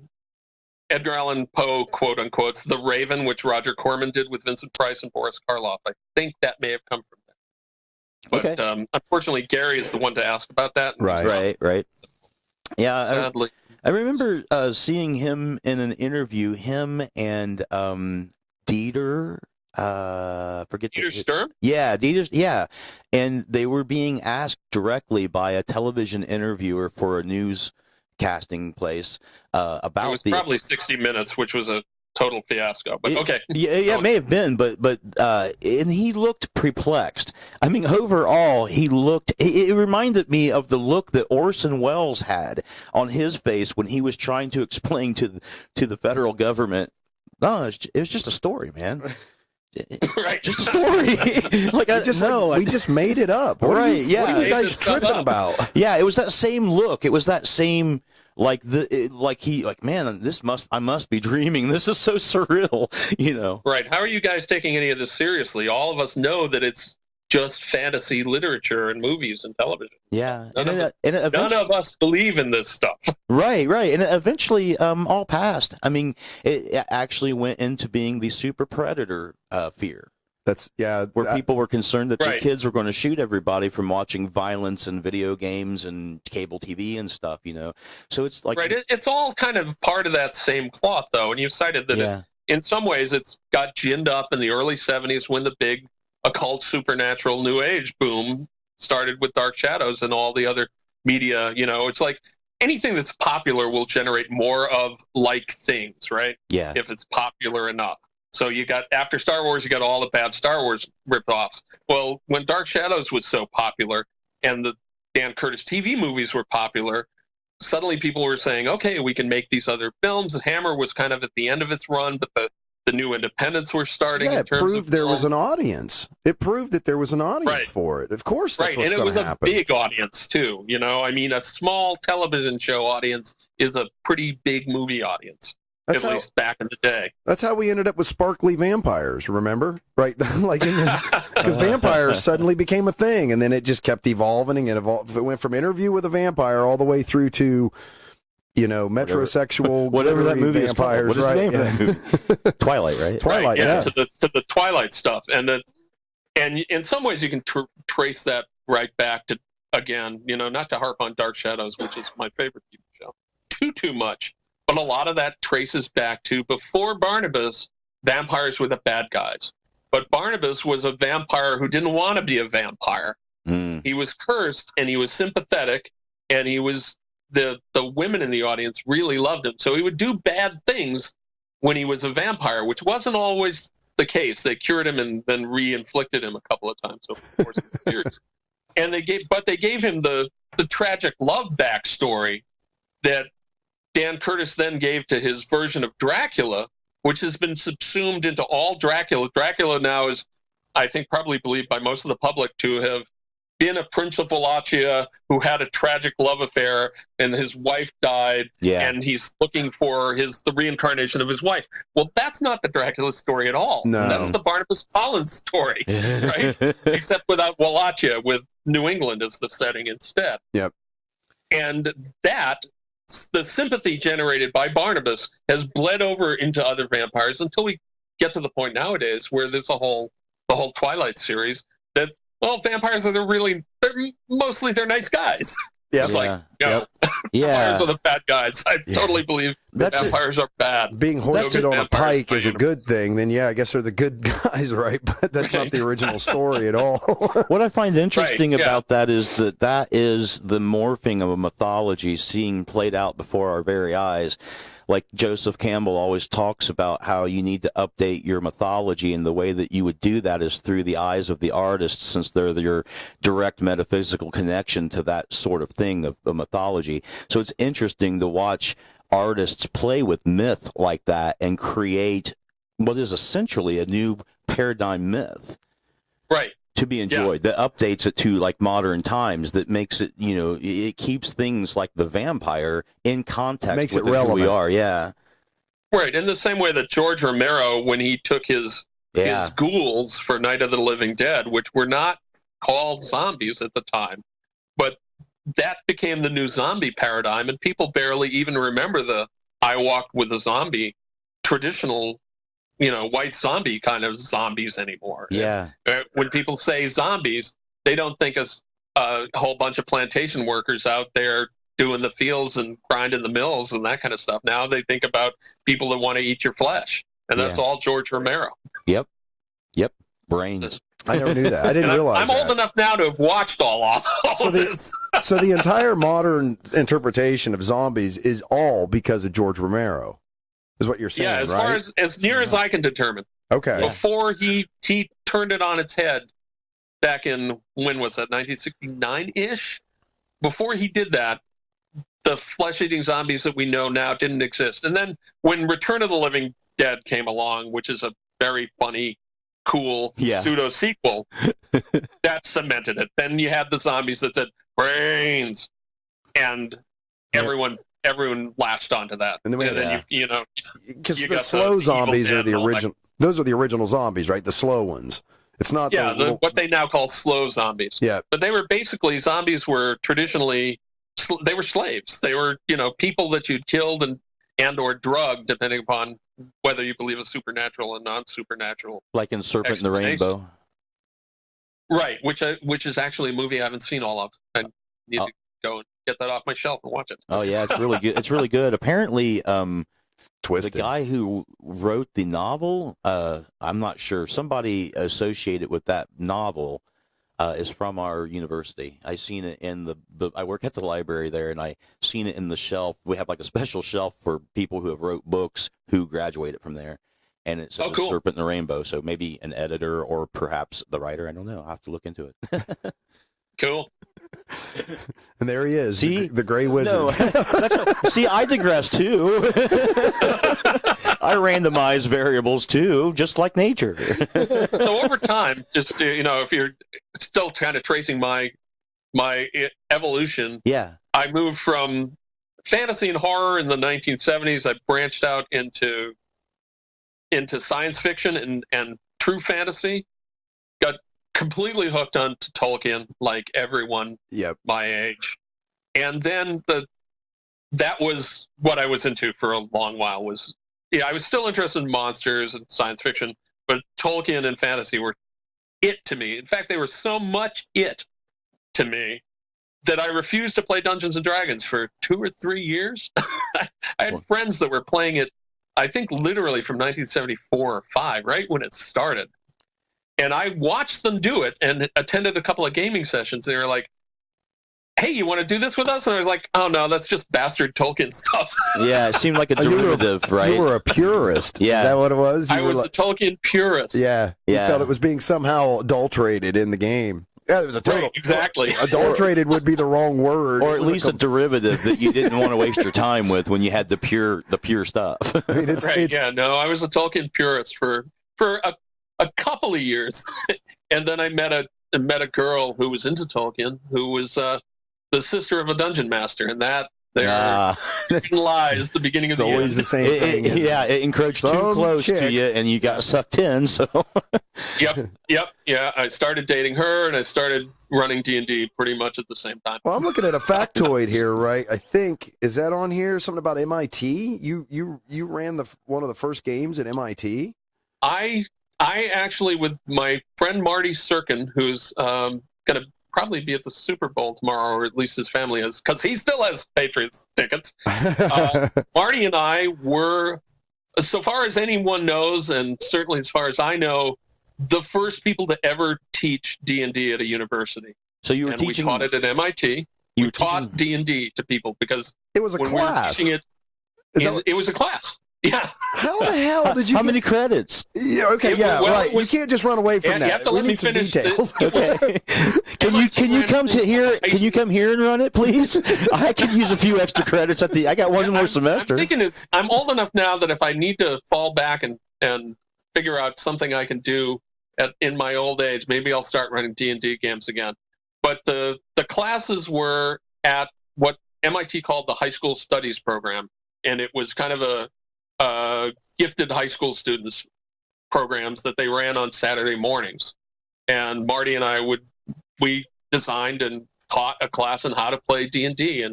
Edgar Allan Poe, quote unquote, The Raven, which Roger Corman did with Vincent Price and Boris Karloff. I think that may have come from there. But unfortunately, Gary is the one to ask about that. Right. Yeah, sadly. I remember seeing him in an interview. Him and Dieter. Dieter Sturm? Yeah, Dieter. Yeah, and they were being asked directly by a television interviewer for a newscasting place about. It was probably 60 Minutes, which was a total fiasco. But okay, it may have been, but and he looked perplexed. I mean, overall, he looked. It reminded me of the look that Orson Welles had on his face when he was trying to explain to the federal government. No, it was just a story, man. Right. Just a story. We just made it up. What are you guys tripping about? Yeah, it was that same look. It was that same man, I must be dreaming. This is so surreal, Right. How are you guys taking any of this seriously? All of us know that it's just fantasy literature and movies and television. Yeah. None of us believe in this stuff. Right. And it eventually all passed. I mean, it actually went into being the super predator fear. Where people were concerned that their kids were going to shoot everybody from watching violence and video games and cable TV and stuff, So it's like... Right. It's all kind of part of that same cloth, though. And you cited that in some ways it's got ginned up in the early 70s when the big occult supernatural new age boom started with Dark Shadows and all the other media. It's like anything that's popular will generate more of like things, right? Yeah. If it's popular enough. So you got, after Star Wars, you got all the bad Star Wars ripoffs. Well, when Dark Shadows was so popular and the Dan Curtis TV movies were popular, suddenly people were saying, okay, we can make these other films. And Hammer was kind of at the end of its run, but the new independents were starting. Yeah, it proved there was an audience. It proved that there was an audience for it. Of course, that's what's going to happen. And it was a big audience too. I mean, a small television show audience is a pretty big movie audience. At least back in the day. That's how we ended up with sparkly vampires. Remember, right? Because vampires suddenly became a thing, and then it just kept evolving and evolved. It went from Interview with a Vampire all the way through to metrosexual, whatever that movie vampires, is called. What is the name of that movie? Twilight, right? Twilight, yeah. To the Twilight stuff, and in some ways you can trace that right back to, again, not to harp on Dark Shadows, which is my favorite TV show, too much, but a lot of that traces back to before Barnabas, vampires were the bad guys, but Barnabas was a vampire who didn't want to be a vampire. He was cursed, and he was sympathetic, and he was. The women in the audience really loved him. So he would do bad things when he was a vampire, which wasn't always the case. They cured him and then re-inflicted him a couple of times over the course of the series. And they gave him the tragic love backstory that Dan Curtis then gave to his version of Dracula, which has been subsumed into all Dracula. Dracula now is, I think, probably believed by most of the public to have been a prince of Wallachia who had a tragic love affair and his wife died, and he's looking for the reincarnation of his wife. Well, that's not the Dracula story at all. No. That's the Barnabas Collins story, right? Except without Wallachia, with New England as the setting instead. Yep. And the sympathy generated by Barnabas has bled over into other vampires until we get to the point nowadays where there's the whole Twilight series that, well, vampires mostly they're nice guys. Yeah, vampires are the bad guys. I totally believe vampires are bad. Being hoisted on a pike is a good thing. Then I guess they're the good guys, right? But that's not the original story at all. What I find interesting about that is that is the morphing of a mythology being played out before our very eyes. Like Joseph Campbell always talks about how you need to update your mythology, and the way that you would do that is through the eyes of the artist, since they're your direct metaphysical connection to that sort of thing of mythology. So it's interesting to watch artists play with myth like that and create what is essentially a new paradigm myth. Right. To be enjoyed, that updates it to like modern times, that makes it, it keeps things like the vampire in context, makes with it relevant. Who we are, right. In the same way that George Romero, when he took his ghouls for Night of the Living Dead, which were not called zombies at the time, but that became the new zombie paradigm, and people barely even remember the I walked with a zombie traditional, white zombie kind of zombies anymore. Yeah. When people say zombies, they don't think of a whole bunch of plantation workers out there doing the fields and grinding the mills and that kind of stuff. Now they think about people that want to eat your flesh, and that's all George Romero. Yep. Brains. I never knew that. I didn't realize I'm old enough now to have watched all of this. So the entire modern interpretation of zombies is all because of George Romero, is what you're saying, yeah, right? far as near as I can determine. Okay. Before he turned it on its head back in, when was that, 1969-ish? Before he did that, the flesh-eating zombies that we know now didn't exist. And then when Return of the Living Dead came along, which is a very funny, cool pseudo sequel, that cemented it. Then you had the zombies that said brains, and everyone latched onto that. And then we had, because the slow zombies are the original. Those are the original zombies, right? The slow ones. It's not what they now call slow zombies. Yeah, but they were basically, zombies were traditionally, they were slaves. They were people that you'd killed and or drugged, depending upon whether you believe a supernatural and non-supernatural. Like in Serpent in the Rainbow. Right, which is actually a movie I haven't seen all of. I need to go and get that off my shelf and watch it. Oh yeah, it's really good. It's really good. Apparently, Twisted. The guy who wrote the novel, I'm not sure. Somebody associated with that novel is from our university. I seen it in the I work at the library there, and I seen it in the shelf. We have like a special shelf for people who have wrote books who graduated from there, and it says cool. Serpent in the Rainbow. So maybe an editor or perhaps the writer. I don't know. I'll have to look into it. Cool. And there he is, see? the gray wizard. No, see, I digress too. I randomize variables too, just like nature. So over time, just if you're still kind of tracing my evolution, I moved from fantasy and horror in the 1970s. I branched out into science fiction and true fantasy. Got completely hooked on to Tolkien, like everyone my age. And then that was what I was into for a long while. I was still interested in monsters and science fiction, but Tolkien and fantasy were it to me. In fact, they were so much it to me that I refused to play Dungeons and Dragons for 2 or 3 years. I had friends that were playing it, I think literally from 1974 or 5, right when it started. And I watched them do it and attended a couple of gaming sessions. They were like, hey, you want to do this with us? And I was like, oh, no, that's just bastard Tolkien stuff. Yeah, it seemed like a derivative, right? You were a purist. Yeah. Is that what it was? I was a Tolkien purist. Yeah. You felt it was being somehow adulterated in the game. Yeah, it was a total. Right, exactly. Adulterated would be the wrong word. Or at least a derivative that you didn't want to waste your time with when you had the pure stuff. I mean, I was a Tolkien purist for a couple of years. And then I met a girl who was into Tolkien, who was the sister of a dungeon master, and that lies the beginning of the end. It's always the same thing. It encroached too close to you, and you got sucked in. So. Yep. Yeah, I started dating her, and I started running D&D pretty much at the same time. Well, I'm looking at a factoid here, right? I think, is that on here? Something about MIT? You ran one of the first games at MIT? I actually, with my friend Marty Serkin, who's going to probably be at the Super Bowl tomorrow, or at least his family is, because he still has Patriots tickets. Marty and I were, so far as anyone knows, and certainly as far as I know, the first people to ever teach D&D at a university. So you were teaching. We taught it at MIT. We taught D&D to people because it was a class. We were teaching it, it was a class. Yeah. How the hell did you? How many credits? Yeah. Okay. Right. You can't just run away from that. You have to let me finish. Okay. Can you come to here? Can you come here and run it, please? I could use a few extra credits at the. I got one more semester. I'm thinking I'm old enough now that if I need to fall back and figure out something I can do in my old age, maybe I'll start running D&D games again. But the classes were at what MIT called the High School Studies program, and it was kind of a gifted high school students programs that they ran on Saturday mornings. And Marty and I would we designed and taught a class on how to play D&D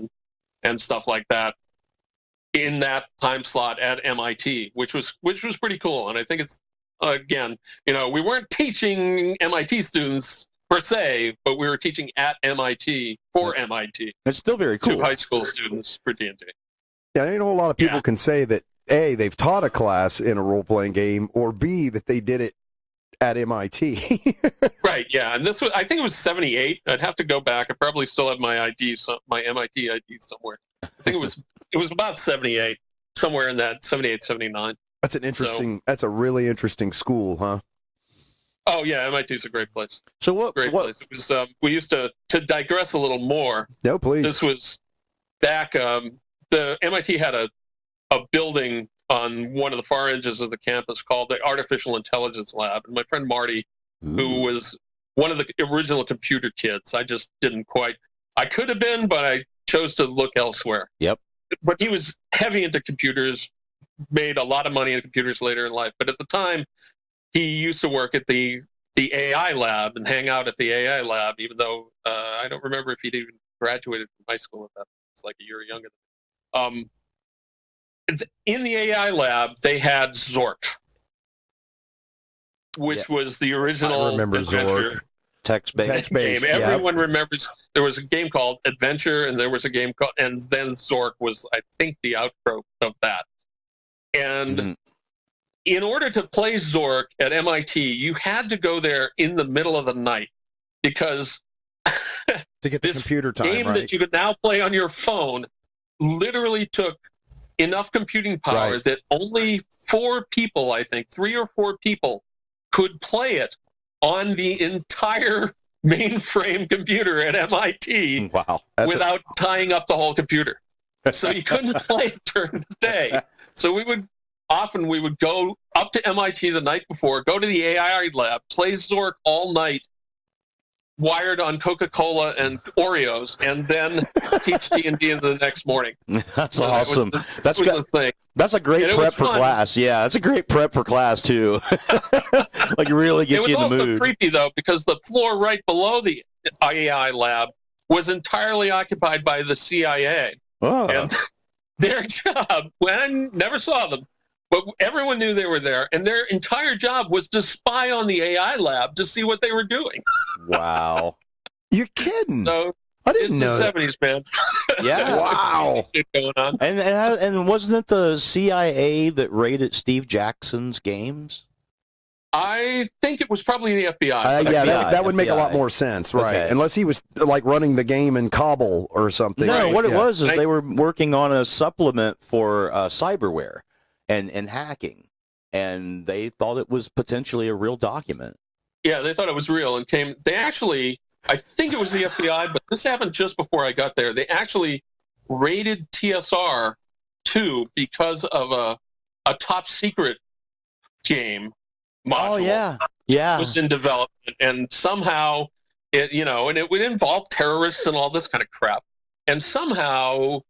and stuff like that in that time slot at MIT, which was pretty cool. And I think it's, again, we weren't teaching MIT students per se, but we were teaching at MIT for MIT. It's still very cool. To high school students for D&D. Yeah, I know a lot of people can say that A, they've taught a class in a role-playing game, or B, that they did it at MIT. Right, yeah. And I think it was 78. I'd have to go back. I probably still have my ID, my MIT ID somewhere. I think it was about 78, somewhere in that 78, 79. That's a really interesting school, huh? Oh yeah, MIT is a great place. So great place. It was. We used to digress a little more. No, please. This was back. The MIT had a building on one of the far edges of the campus called the Artificial Intelligence Lab, and my friend Marty, who was one of the original computer kids, I just didn't quite. I could have been, but I chose to look elsewhere. Yep. But he was heavy into computers, made a lot of money in computers later in life. But at the time, he used to work at the AI lab and hang out at the AI lab, even though I don't remember if he'd even graduated from high school at that. It's like a year younger. In the AI lab, they had Zork, which was the original I remember adventure. Zork. Text-based game. Everyone remembers there was a game called Adventure, and there was a game called, and then Zork was, I think, the outgrowth of that. And in order to play Zork at MIT, you had to go there in the middle of the night because to get the computer time, game right? that you could now play on your phone literally took enough computing power that only 4 people, I think, 3 or 4 people could play it on the entire mainframe computer at MIT without tying up the whole computer. So you couldn't play it during the day. So we would go up to MIT the night before, go to the AI lab, play Zork all night, wired on Coca-Cola and Oreos, and then teach D&D the next morning. That's awesome. That's the thing. That's a great prep for class. Yeah, that's a great prep for class, too. Like, really gets you in the mood. It was also creepy, though, because the floor right below the AI lab was entirely occupied by the CIA. Oh. And their job, when I never saw them, but everyone knew they were there, and their entire job was to spy on the AI lab to see what they were doing. Wow. You're kidding. So I didn't know the 70s, man. Yeah. Wow. Shit going on. And wasn't it the CIA that raided Steve Jackson's games? I think it was probably the FBI. Yeah, FBI, that would make a lot more sense, right? Okay. Unless he was like running the game in Kabul or something. No, what it was is Right. they were working on a supplement for cyberware and hacking, and they thought it was potentially a real document. Yeah, they thought it was real and came. They actually, I think it was the FBI, but this happened just before I got there. They actually raided TSR 2 because of a top secret game module. Oh yeah. Was in development, and somehow it, and it would involve terrorists and all this kind of crap. And somehow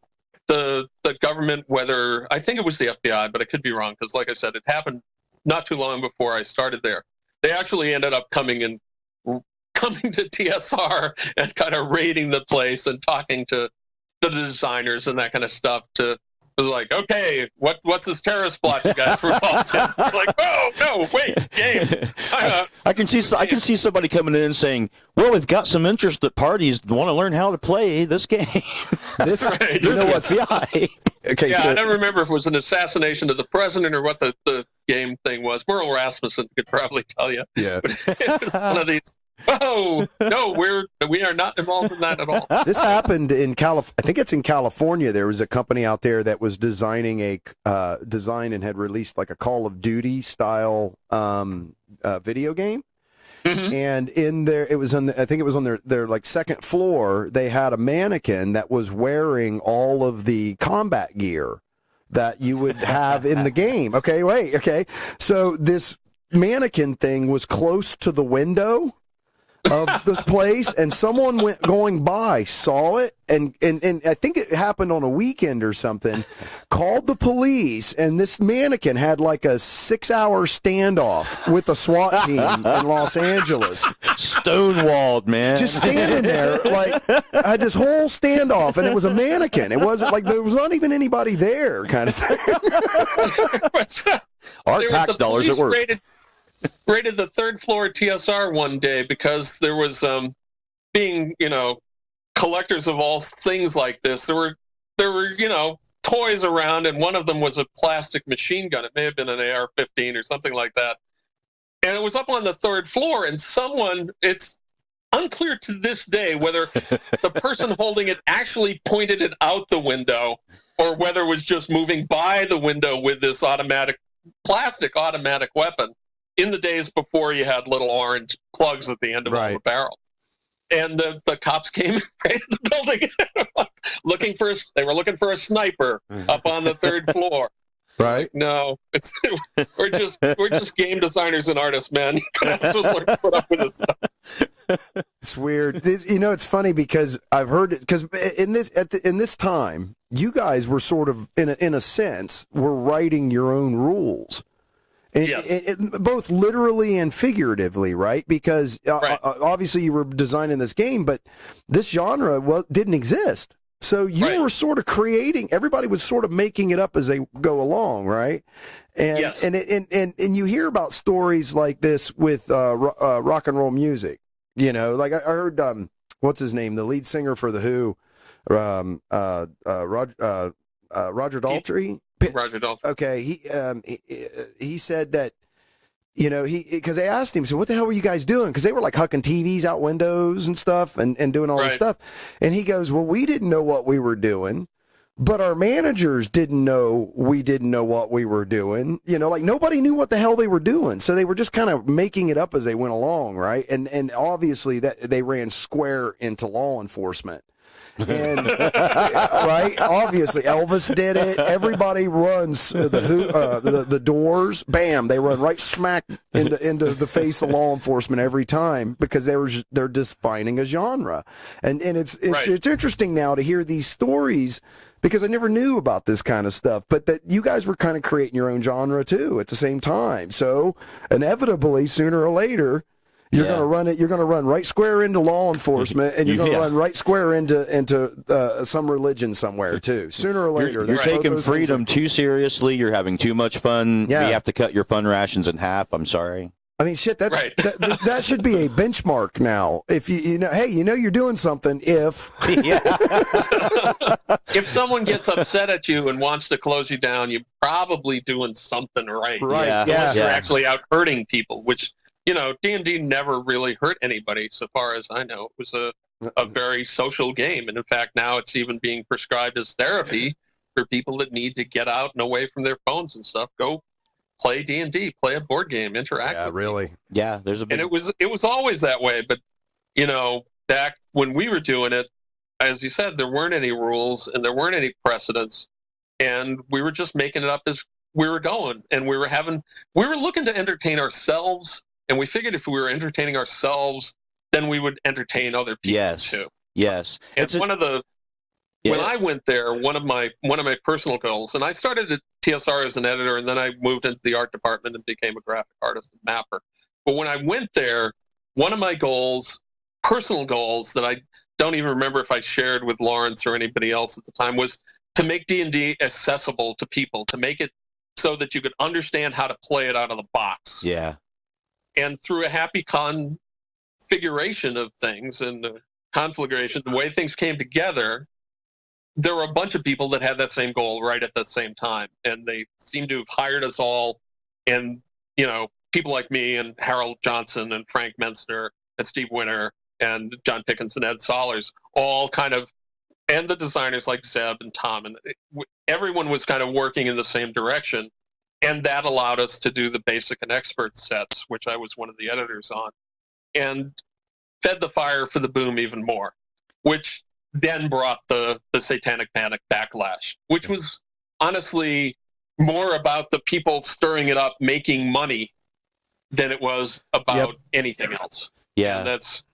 the government, whether I think it was the FBI, but I could be wrong because, like I said, it happened not too long before I started there. They actually ended up coming to TSR and kind of raiding the place and talking to the designers and that kind of stuff. It was like, okay, what's this terrorist plot you guys were involved in? We're like, oh no, wait, game, time out. I can see somebody coming in and saying, "Well, we've got some interested parties that want to learn how to play this game." Right. You know what's Okay, yeah, so I don't remember if it was an assassination of the president or what the game thing was. Merle Rasmussen could probably tell you. yeah, But it was one of these. Oh no, we are not involved in that at all. this happened in I think it's in California. There was a company out there that was designing and had released like a Call of Duty style video game. Mm-hmm. And in there, it was I think it was on their like second floor. They had a mannequin that was wearing all of the combat gear that you would have in the game. Okay. So this mannequin thing was close to the window of this place, and someone going by saw it, and I think it happened on a weekend or something, called the police, and this mannequin had like a 6-hour standoff with the SWAT team in Los Angeles. Stonewalled, man. Just standing there, like, I had this whole standoff, and it was a mannequin. It wasn't like there was not even anybody there, kind of thing. Our tax dollars at work. Raided the third floor TSR one day because there was being collectors of all things like this. There were toys around, and one of them was a plastic machine gun. It may have been an AR-15 or something like that, and it was up on the third floor. And it's unclear to this day whether the person holding it actually pointed it out the window or whether it was just moving by the window with this plastic automatic weapon. In the days before you had little orange plugs at the end of all the barrel. And the cops came and raided the building they were looking for a sniper up on the third floor. Right. No, we're just game designers and artists, man. You have to learn to put up with this stuff. It's weird. It's funny because I've heard it, because in this time, you guys were sort of in a sense were writing your own rules. Yes. Both literally and figuratively, right? Because obviously you were designing this game, but this genre didn't exist. So you were sort of creating. Everybody was sort of making it up as they go along, right? And yes. and you hear about stories like this with rock and roll music. Like I heard what's his name, the lead singer for the Who, Roger Daltrey. Roger Daltrey. Okay, he said that, because they asked him, so what the hell were you guys doing? Because they were like hucking TVs out windows and stuff and doing all this stuff. And he goes, well, we didn't know what we were doing, but our managers didn't know we didn't know what we were doing. Like nobody knew what the hell they were doing. So they were just kind of making it up as they went along, right? And obviously that they ran square into law enforcement. And right, obviously Elvis did it. Everybody runs the Doors. Bam, they run right smack into the face of law enforcement every time because they're defining a genre. And it's interesting now to hear these stories because I never knew about this kind of stuff. But that you guys were kind of creating your own genre too at the same time. So inevitably, sooner or later, you're going to run it. You're going to run right square into law enforcement, and you're going to run right square into some religion somewhere too. Sooner or later, you're taking freedom too seriously. You're having too much fun. Yeah. You have to cut your fun rations in half. I'm sorry. I mean, shit. That should be a benchmark now. If hey, you're doing something. If if someone gets upset at you and wants to close you down, you're probably doing something right. Right. Yeah. Unless you're actually out hurting people, which. D&D never really hurt anybody, so far as I know. It was a very social game, and in fact, now it's even being prescribed as therapy for people that need to get out and away from their phones and stuff. Go play D&D, play a board game, interact. Yeah, with really. people. Yeah, there's a big... And it was always that way, but back when we were doing it, as you said, there weren't any rules and there weren't any precedents, and we were just making it up as we were going, and we were looking to entertain ourselves. And we figured if we were entertaining ourselves, then we would entertain other people too. Yes. And when I went there, one of my personal goals, and I started at TSR as an editor, and then I moved into the art department and became a graphic artist and mapper. But when I went there, one of my personal goals that I don't even remember if I shared with Lawrence or anybody else at the time, was to make D&D accessible to people, to make it so that you could understand how to play it out of the box. Yeah. And through a happy configuration of things and the conflagration, the way things came together, there were a bunch of people that had that same goal right at the same time. And they seem to have hired us all. And, people like me and Harold Johnson and Frank Mensner and Steve Winter and John Pickens and Ed Sollers, all kind of, and the designers like Zeb and Tom, and everyone was kind of working in the same direction. And that allowed us to do the basic and expert sets, which I was one of the editors on, and fed the fire for the boom even more, which then brought the Satanic Panic backlash, which was honestly more about the people stirring it up, making money, than it was about anything else. Yeah. And that's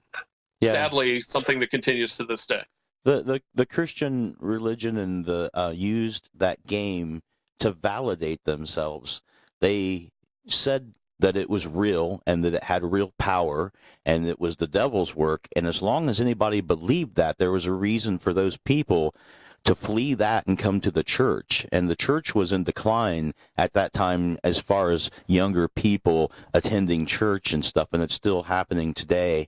sadly something that continues to this day. The Christian religion and the used that game to validate themselves. They said that it was real and that it had real power and it was the devil's work. And as long as anybody believed that, there was a reason for those people to flee that and come to the church. And the church was in decline at that time as far as younger people attending church and stuff, and it's still happening today.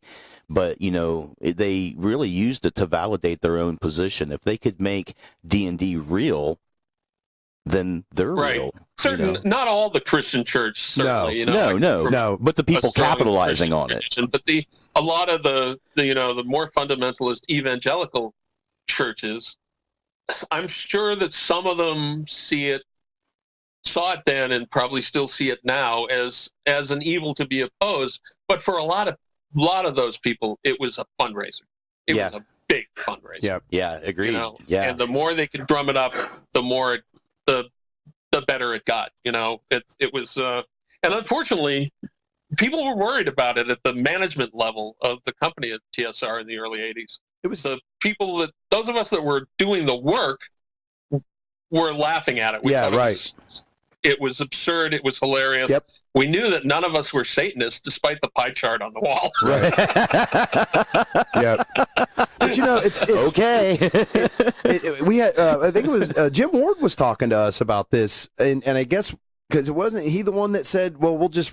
But, they really used it to validate their own position. If they could make D&D real, then they're real. Not all the Christian church, certainly. No. But the people capitalizing on it. But a lot of the more fundamentalist evangelical churches, I'm sure that some of them saw it then and probably still see it now as an evil to be opposed. But for a lot of those people, it was a fundraiser. It was a big fundraiser. Yeah, agreed. And the more they could drum it up, the more the better it got. It was, and unfortunately, people were worried about it at the management level of the company at TSR in the early '80s. It was the people those of us that were doing the work were laughing at it. It was absurd. It was hilarious. Yep. We knew that none of us were Satanists, despite the pie chart on the wall. Right. Yeah. But it's okay. We had, I think it was Jim Ward was talking to us about this, and I guess because it wasn't he the one that said, "Well, we'll just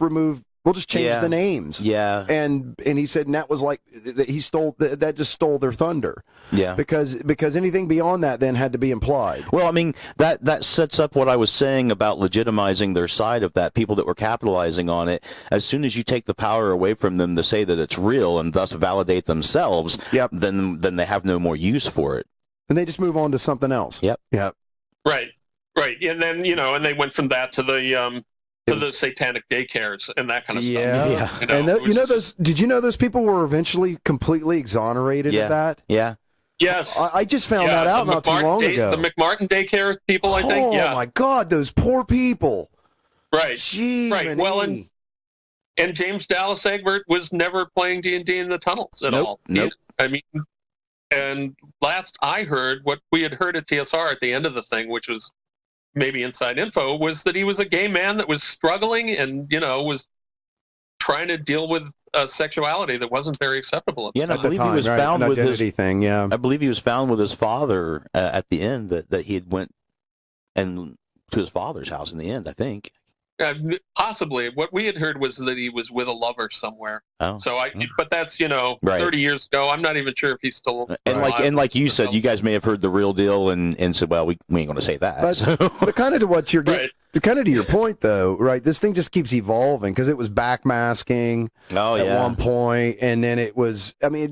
change the names." Yeah. And he said, and that was like that just stole their thunder. Yeah. Because anything beyond that then had to be implied. Well, I mean, that sets up what I was saying about legitimizing their side of that, people that were capitalizing on it. As soon as you take the power away from them to say that it's real and thus validate themselves, then they have no more use for it. And they just move on to something else. Yep. Right. And then, and they went from that to the satanic daycares and that kind of stuff. And did you know those people were eventually completely exonerated of that? Yeah. Yes. I just found that out not too long ago. The McMartin daycare people, I think. Oh my God, those poor people. Right. Gee, right. Well, and James Dallas Egbert was never playing D&D in the tunnels at all. Nope. I mean, and last I heard, what we had heard at TSR at the end of the thing, which was maybe inside info, was that he was a gay man that was struggling and was trying to deal with a sexuality that wasn't very acceptable at the time. I believe he was found with his thing. Yeah, I believe he was found with his father at the end. That he had went and to his father's house in the end. I think. Possibly. What we had heard was that he was with a lover somewhere. Oh. So but that's 30 years ago. I'm not even sure if he's still. And like you said, you guys may have heard the real deal and said, well, we ain't going to say that. But kind of to what you're getting. Kind of to your point, though, right? This thing just keeps evolving because it was backmasking at one point, and then it was. I mean,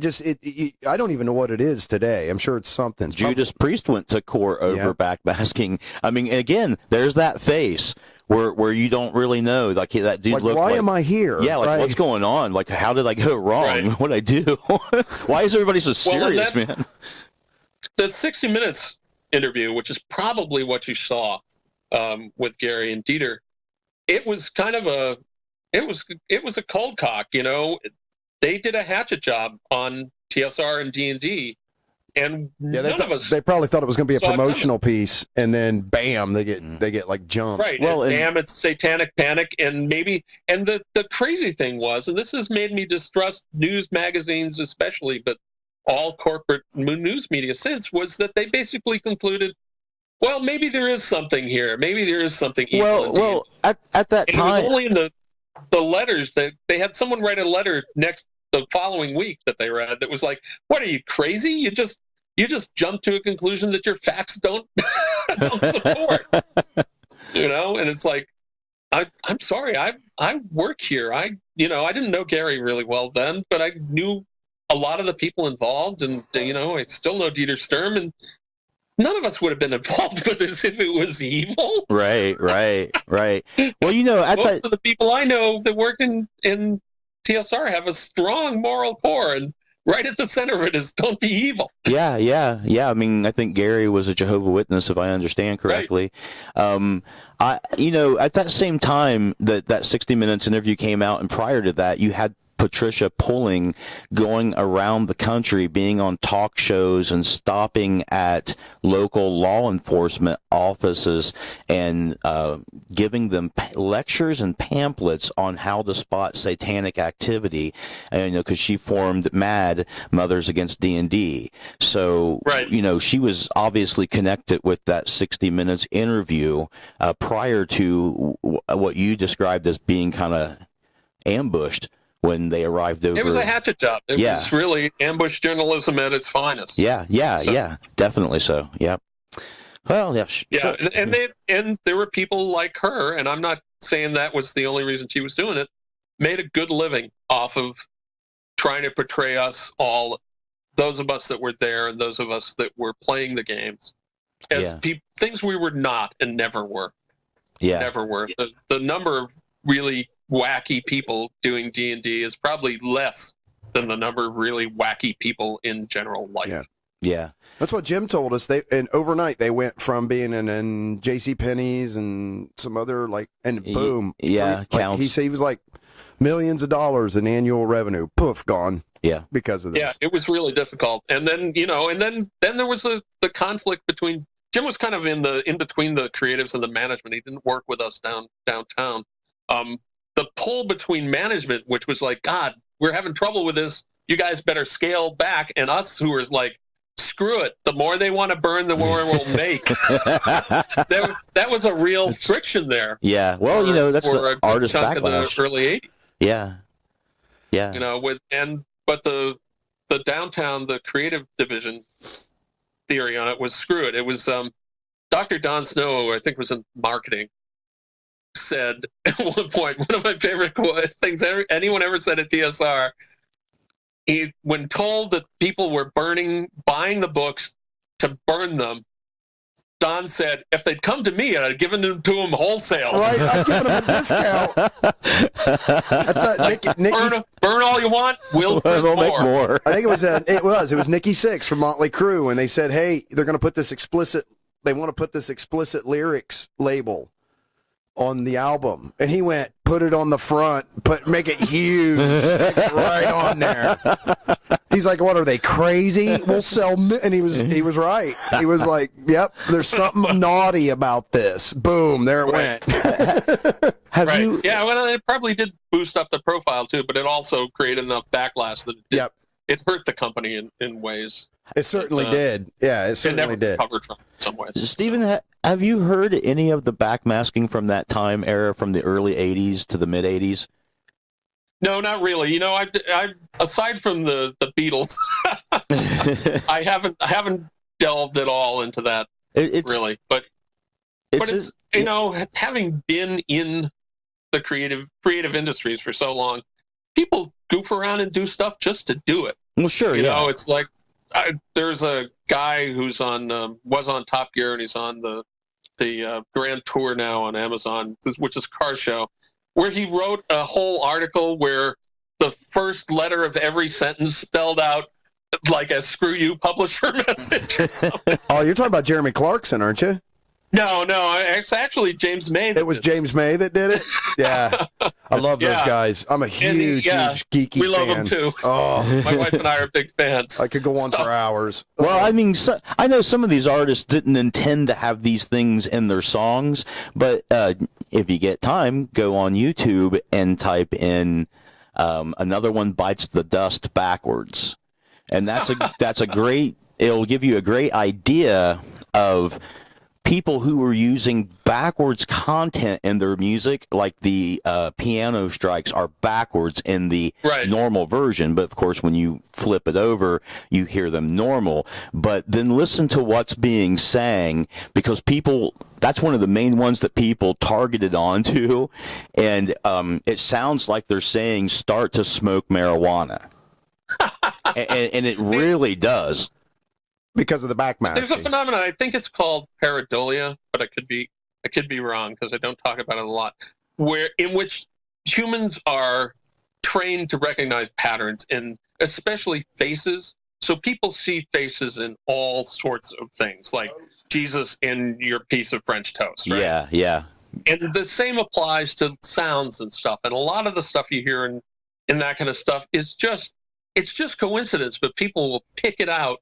I don't even know what it is today. I'm sure it's something. Judas Priest went to court over backmasking. I mean, again, there's that face where you don't really know. Like that dude looked why am I here? Yeah, like what's going on? Like how did I go wrong? Right. What'd I do? Why is everybody so serious, man? The 60 Minutes interview, which is probably what you saw with Gary and Dieter, it was kind of it was a cold cock. They did a hatchet job on TSR and D&D. And none of us. They probably thought it was going to be a promotional piece, and then bam, they get like jumped. Right. Well, bam, it's satanic panic, and the crazy thing was, and this has made me distrust news magazines especially, but all corporate news media since, was that they basically concluded, well, maybe there is something here. Maybe there is something evil. Well, at that time, it was only in the letters that they had someone write a letter the following week that they read that was like, "What are you, crazy? You just jump to a conclusion that your facts don't support." And it's like, I'm sorry, I work here. I didn't know Gary really well then, but I knew a lot of the people involved, and I still know Dieter Sturm, and none of us would have been involved with this if it was evil. Right. Well, most of the people I know that worked in TSR have a strong moral core, and right at the center of it is don't be evil. Yeah. I mean, I think Gary was a Jehovah's Witness, if I understand correctly. Right. At that same time that 60 Minutes interview came out, and prior to that, you had Patricia Pulling going around the country, being on talk shows and stopping at local law enforcement offices and giving them lectures and pamphlets on how to spot satanic activity. And, because she formed MAD, Mothers Against D&D. So, she was obviously connected with that 60 Minutes interview prior to what you described as being kind of ambushed when they arrived over. It was a hatchet job. It was really ambush journalism at its finest. Yeah, definitely so. Yep. Well, and there were people like her, and I'm not saying that was the only reason she was doing it, made a good living off of trying to portray us all, those of us that were there and those of us that were playing the games, as things we were not and never were. Yeah. Never were. The number of really wacky people doing D&D is probably less than the number of really wacky people in general life. Yeah. That's what Jim told us. Overnight they went from being in JCPenney's and some other boom. Yeah, counts. He was like millions of dollars in annual revenue. Poof, gone. Yeah. Because of this. Yeah, it was really difficult. And then, then there was the conflict between Jim was kind of in between the creatives and the management. He didn't work with us downtown. The pull between management, which was like, God, we're having trouble with this. You guys better scale back. And us who was like, screw it. The more they want to burn, the more we'll make. that was a real friction there. Yeah. Well, that's the artist backlash. Of the early 80s. Yeah. Yeah. But the downtown, the creative division theory on it was screw it. It was Dr. Don Snow, who I think was in marketing, said at one point, one of my favorite things anyone ever said at TSR, when told that people were buying the books to burn them, Don said, if they'd come to me, I'd given them to them wholesale. Right, I'd given them a discount. That's burn all you want, we'll make more. I think it was Nikki Sixx from Motley Crue, and they said, hey, they want to put this explicit lyrics label on the album, and he went, put it on the front, make it huge, stick it right on there. He's like, what are they, crazy? We'll sell, and he was right. He was like, yep, there's something naughty about this. Boom, there it went. Yeah, well, it probably did boost up the profile too, but it also created enough backlash that it hurt the company in ways. It certainly did. Yeah, it certainly did. Covered from some ways. Stephen, have you heard any of the backmasking from that time era, from the early 80s to the mid 80s? No, not really. I aside from the Beatles, I haven't delved at all into that really. But it's having been in the creative industries for so long, people goof around and do stuff just to do it. Well, sure. It's like there's a guy who's was on Top Gear, and he's on the Grand Tour now on Amazon, which is Car Show, where he wrote a whole article where the first letter of every sentence spelled out like a "screw you" publisher message or something. Oh, you're talking about Jeremy Clarkson, aren't you? No, it's actually James May. It was James May that did it? Yeah. I love those guys. I'm a huge geeky fan. We love them too. Oh. My wife and I are big fans. I could go on for hours. Well, I mean, I know some of these artists didn't intend to have these things in their songs, but if you get time, go on YouTube and type in Another One Bites the Dust Backwards. And that's a great, it'll give you a great idea of people who were using backwards content in their music, like the piano strikes are backwards in the normal version. But of course, when you flip it over, you hear them normal. But then listen to what's being sang, because that's one of the main ones that people targeted onto. And it sounds like they're saying, start to smoke marijuana. and it really does. Because of the backmasking. There's a phenomenon, I think it's called pareidolia, but I could be wrong because I don't talk about it a lot, in which humans are trained to recognize patterns, and especially faces. So people see faces in all sorts of things, like Jesus in your piece of French toast, right? Yeah. And the same applies to sounds and stuff. And a lot of the stuff you hear in that kind of stuff is just, it's just coincidence, but people will pick it out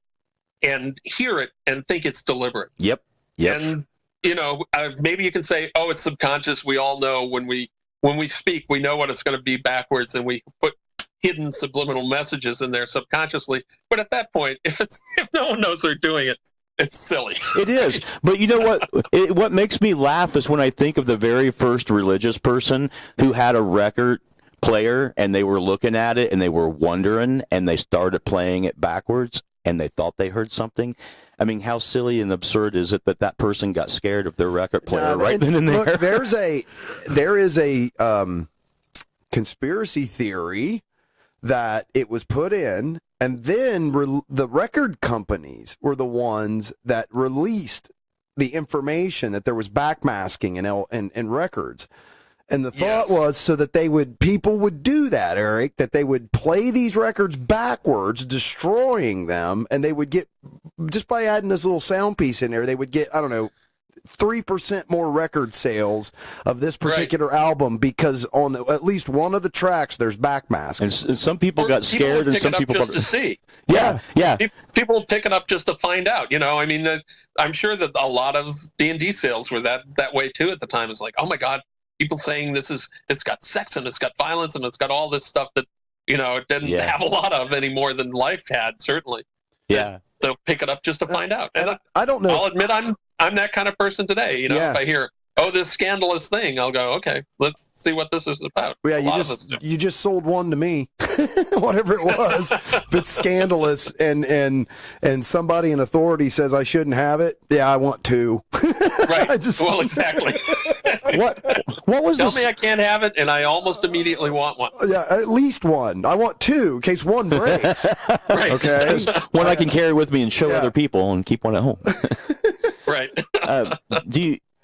and hear it and think it's deliberate. Yep. And, maybe you can say, oh, it's subconscious. We all know when we speak, we know what it's going to be backwards, and we put hidden subliminal messages in there subconsciously. But at that point, if no one knows they're doing it, it's silly. It is. But you know what? What makes me laugh is when I think of the very first religious person who had a record player and they were looking at it and they were wondering and they started playing it backwards and they thought they heard something. I mean, how silly and absurd is it that person got scared of their record player right then and there? Look, there is a conspiracy theory that it was put in, and then the record companies were the ones that released the information that there was backmasking in records. And the thought was so that people would do that, Eric, that they would play these records backwards, destroying them, and they would get, just by adding this little sound piece in there, they would get, 3% more record sales of this particular album because on at least one of the tracks there's backmasking. And some people got scared, and some people just to see. Yeah. People pick it up just to find out. I'm sure that a lot of D&D sales were that way too at the time. It's like, oh my God. People saying it's got sex and it's got violence and it's got all this stuff that, it didn't have a lot of any more than life had, certainly. Yeah. They'll pick it up just to find out. And I don't know. I'll admit I'm that kind of person today. If I hear, oh, this scandalous thing, I'll go, okay, let's see what this is about. Yeah, you just sold one to me, whatever it was. If it's scandalous and somebody in authority says I shouldn't have it, yeah, I want two. Right. Well, exactly. What was Tell me I can't have it, and I almost immediately want one. Yeah, at least one. I want two in case one breaks. Right. Okay. One I can carry with me and show other people and keep one at home. Right.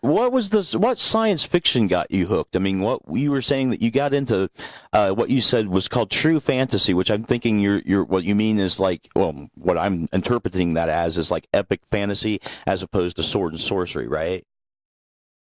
What science fiction got you hooked? I mean, what you were saying that you got into, what you said was called true fantasy, which I'm thinking what you mean is like, well, what I'm interpreting that as is like epic fantasy as opposed to sword and sorcery, right?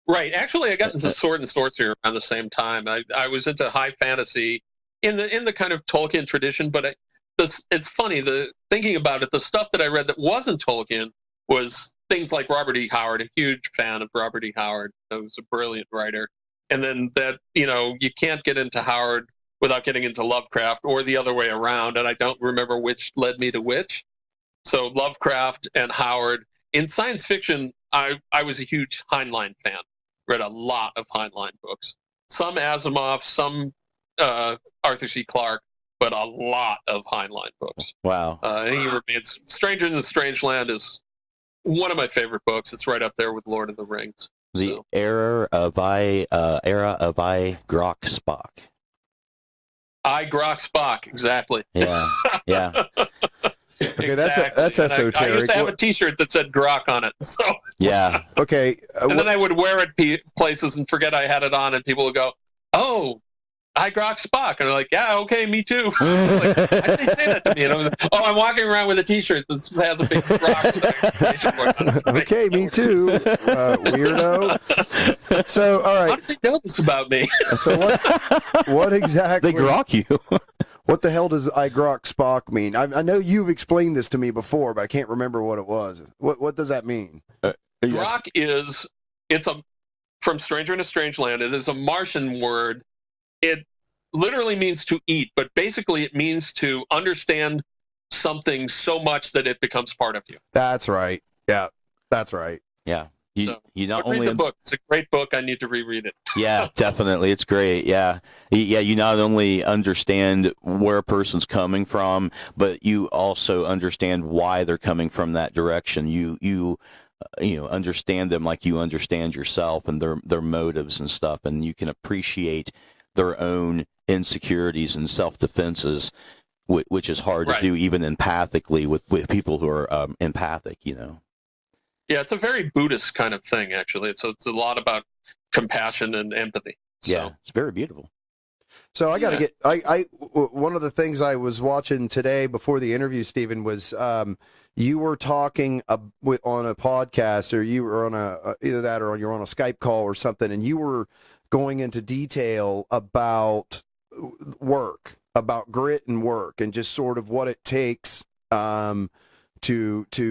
Right. Actually, I got into sword and sorcery around the same time. I was into high fantasy in the kind of Tolkien tradition, but it's funny, thinking about it, the stuff that I read that wasn't Tolkien was things like Robert E. Howard, a huge fan of Robert E. Howard. He was a brilliant writer. And then that, you can't get into Howard without getting into Lovecraft, or the other way around. And I don't remember which led me to which. So Lovecraft and Howard. In science fiction, I was a huge Heinlein fan. Read a lot of Heinlein books. Some Asimov, some Arthur C. Clarke, but a lot of Heinlein books. Wow. And he remains. Stranger in the Strange Land is one of my favorite books. It's right up there with Lord of the Rings. The era of I Grok Spock. I Grok Spock, exactly. Yeah. Okay, exactly. that's esoteric. I used to have a T-shirt that said Grok on it. So yeah. Okay. And then I would wear it places and forget I had it on, and people would go, "Oh, I Grok Spock," and I'm like, "Yeah, okay, me too." Like, why did they say that to me? And I was like, "Oh, I'm walking around with a T-shirt that has a big Grok with an exclamation point on it." Okay, me too, weirdo. So, all right. How did they know this about me? So what exactly? They grok you. What the hell does I Grok Spock mean? I know you've explained this to me before, but I can't remember what it was. What does that mean? Grok it's from Stranger in a Strange Land. It is a Martian word. It literally means to eat, but basically it means to understand something so much that it becomes part of you. That's right. Yeah, that's right. Yeah. You not read only the book. It's a great book. I need to reread it. Yeah, definitely. It's great. Yeah. You not only understand where a person's coming from, but you also understand why they're coming from that direction. You understand them like you understand yourself and their motives and stuff, and you can appreciate their own insecurities and self-defenses, which is hard to do even empathically with people who are empathic, Yeah, it's a very Buddhist kind of thing, actually. So it's a lot about compassion and empathy. So. Yeah, it's very beautiful. So I got to get. One of the things I was watching today before the interview, Stephen, was you were talking on a podcast, or you were on either that or you're on a Skype call or something, and you were going into detail about work, about grit and work, and just sort of what it takes to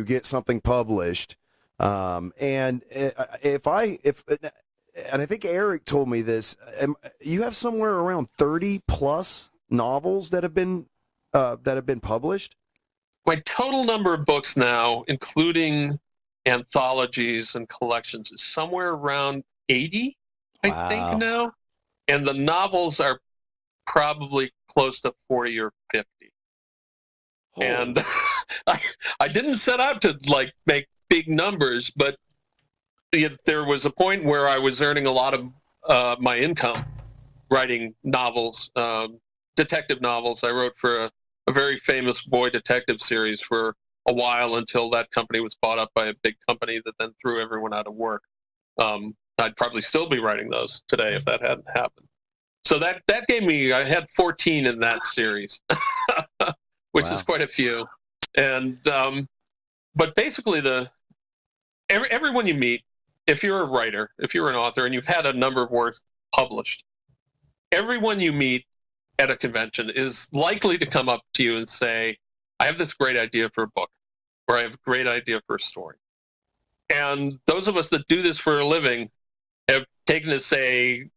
get something published. And I think Eric told me this, you have somewhere around 30 plus novels that have been published. My total number of books now, including anthologies and collections, is somewhere around 80, I think now. And the novels are probably close to 40 or 50. Oh. And I didn't set out to like make big numbers, but there was a point where I was earning a lot of my income writing novels, detective novels. I wrote for a very famous boy detective series for a while until that company was bought up by a big company that then threw everyone out of work. I'd probably still be writing those today if that hadn't happened. So that gave me, I had 14 in that series, which is quite a few. And but basically everyone you meet, if you're a writer, if you're an author, and you've had a number of works published, everyone you meet at a convention is likely to come up to you and say, I have this great idea for a book, or I have a great idea for a story. And those of us that do this for a living have taken to saying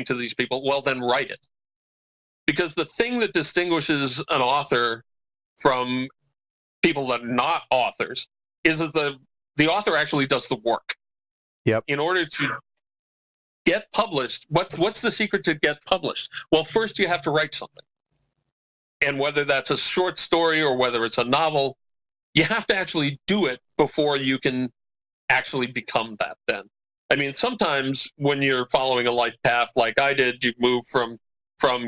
to these people, well, then write it. Because the thing that distinguishes an author from people that are not authors is that the author actually does the work. Yep. In order to get published, what's the secret to get published? Well, first you have to write something. And whether that's a short story or whether it's a novel, you have to actually do it before you can actually become that then. I mean, sometimes when you're following a life path like I did, you move from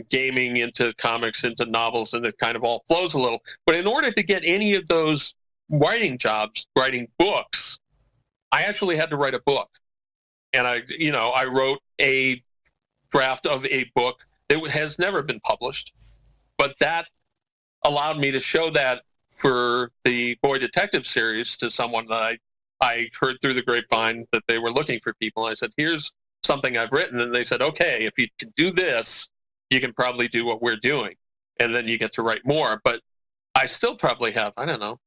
gaming into comics into novels, and it kind of all flows a little. But in order to get any of those writing jobs, writing books, I actually had to write a book. And I wrote a draft of a book that has never been published, but that allowed me to show that for the Boy Detective series to someone that I heard through the grapevine that they were looking for people. I said, here's something I've written. And they said, okay, if you can do this, you can probably do what we're doing. And then you get to write more. But I still probably have, I don't know.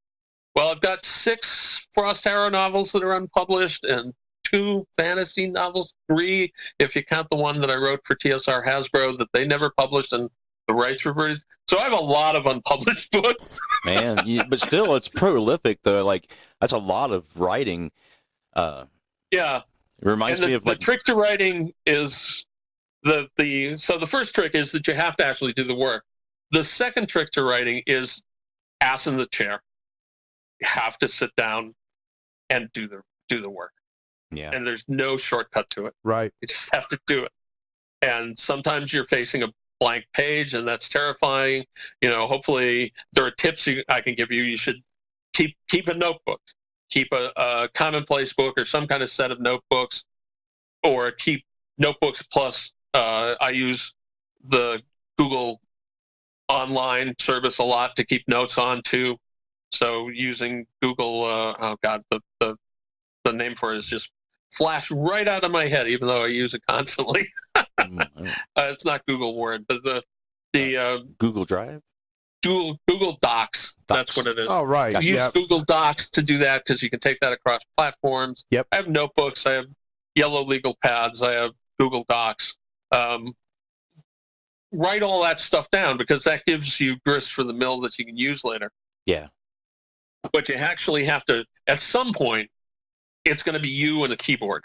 Well, I've got 6 Frost Arrow novels that are unpublished and 2 fantasy novels, 3 if you count the one that I wrote for TSR Hasbro that they never published and the rights reverted. So I have a lot of unpublished books. Man, but still, it's prolific though. Like that's a lot of writing. Yeah, it reminds me of the trick to writing is so the first trick is that you have to actually do the work. The second trick to writing is ass in the chair. You have to sit down and do the work. Yeah. And there's no shortcut to it. Right. You just have to do it. And sometimes you're facing a blank page, and that's terrifying. Hopefully there are tips I can give you. You should keep a notebook. Keep a commonplace book or some kind of set of notebooks, or keep notebooks plus I use the Google online service a lot to keep notes on too. So using Google, the name for it is just flashed right out of my head, even though I use it constantly. It's not Google Word, but the Google Drive? Google Docs. That's what it is. Oh, right. Use Google Docs to do that because you can take that across platforms. Yep. I have notebooks. I have yellow legal pads. I have Google Docs. Write all that stuff down because that gives you grist for the mill that you can use later. Yeah. But you actually have to, at some point, it's going to be you and a keyboard,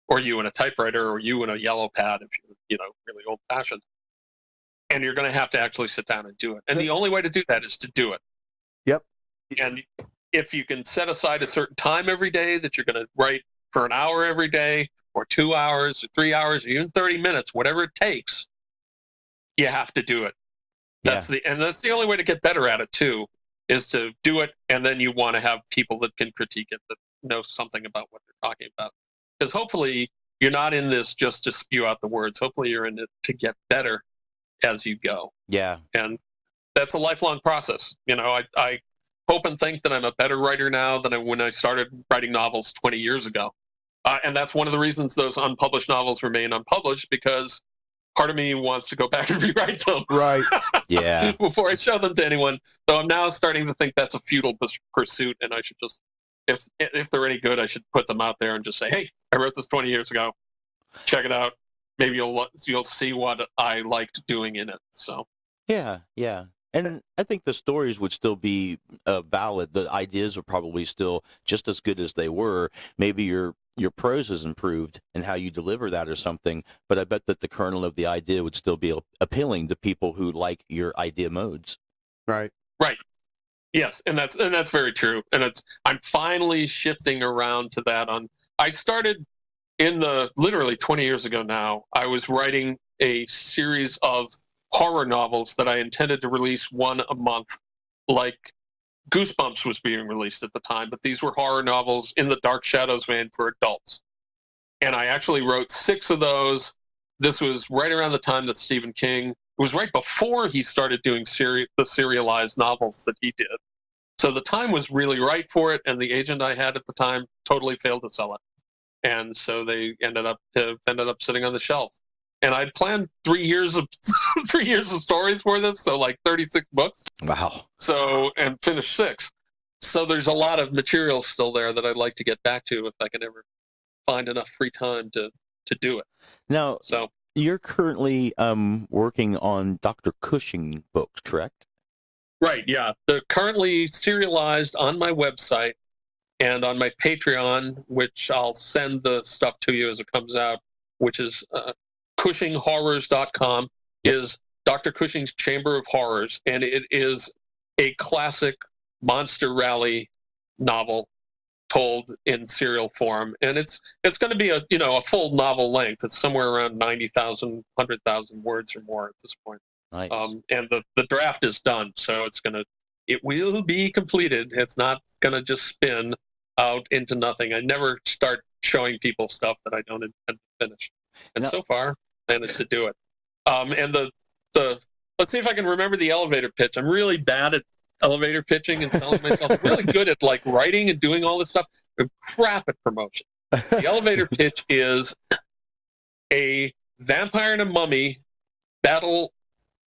or you and a typewriter, or you and a yellow pad if you're, really old-fashioned. And you're going to have to actually sit down and do it. And the only way to do that is to do it. Yep. And if you can set aside a certain time every day that you're going to write for an hour every day, or 2 hours, or 3 hours, or even 30 minutes, whatever it takes, you have to do it. That's the only way to get better at it too, is to do it, and then you want to have people that can critique it, that know something about what they're talking about. Because hopefully you're not in this just to spew out the words. Hopefully you're in it to get better as you go. Yeah. And that's a lifelong process. I hope and think that I'm a better writer now than when I started writing novels 20 years ago. And that's one of the reasons those unpublished novels remain unpublished, because part of me wants to go back and rewrite them. Right. Yeah. Before I show them to anyone. So I'm now starting to think that's a futile pursuit, and I should just, if they're any good, I should put them out there and just say, hey, I wrote this 20 years ago. Check it out. Maybe you'll see what I liked doing in it. So. Yeah. And I think the stories would still be valid. The ideas are probably still just as good as they were. Maybe your prose has improved and how you deliver that or something, but I bet that the kernel of the idea would still be appealing to people who like your idea modes. Right. Yes, and that's very true. And I'm finally shifting around to that. I started literally 20 years ago now. I was writing a series of horror novels that I intended to release one a month, like Goosebumps was being released at the time, but these were horror novels in the Dark Shadows vein for adults. And I actually wrote 6 of those. This was right around the time that Stephen King, it was right before he started doing the serialized novels that he did. So the time was really right for it, and the agent I had at the time totally failed to sell it. And so they ended up sitting on the shelf. And I'd planned 3 years of 3 years of stories for this, so like 36 books. Wow. So, and finished 6. So there's a lot of material still there that I'd like to get back to if I can ever find enough free time to do it. Now, so you're currently working on Dr. Cushing books, correct? Right, yeah. They're currently serialized on my website and on my Patreon, which I'll send the stuff to you as it comes out, which is CushingHorrors.com, is Dr. Cushing's Chamber of Horrors, and it is a classic monster rally novel told in serial form, and it's going to be a full novel length. It's somewhere around 90,000, 100,000 words or more at this point. Nice. And the draft is done, so it will be completed. It's not going to just spin out into nothing. I never start showing people stuff that I don't intend to finish, and so far managed to do it. And the let's see if I can remember the elevator pitch. I'm really bad at elevator pitching and selling myself. I'm really good at like writing and doing all this stuff. I'm crap at promotion. The elevator pitch is a vampire and a mummy battle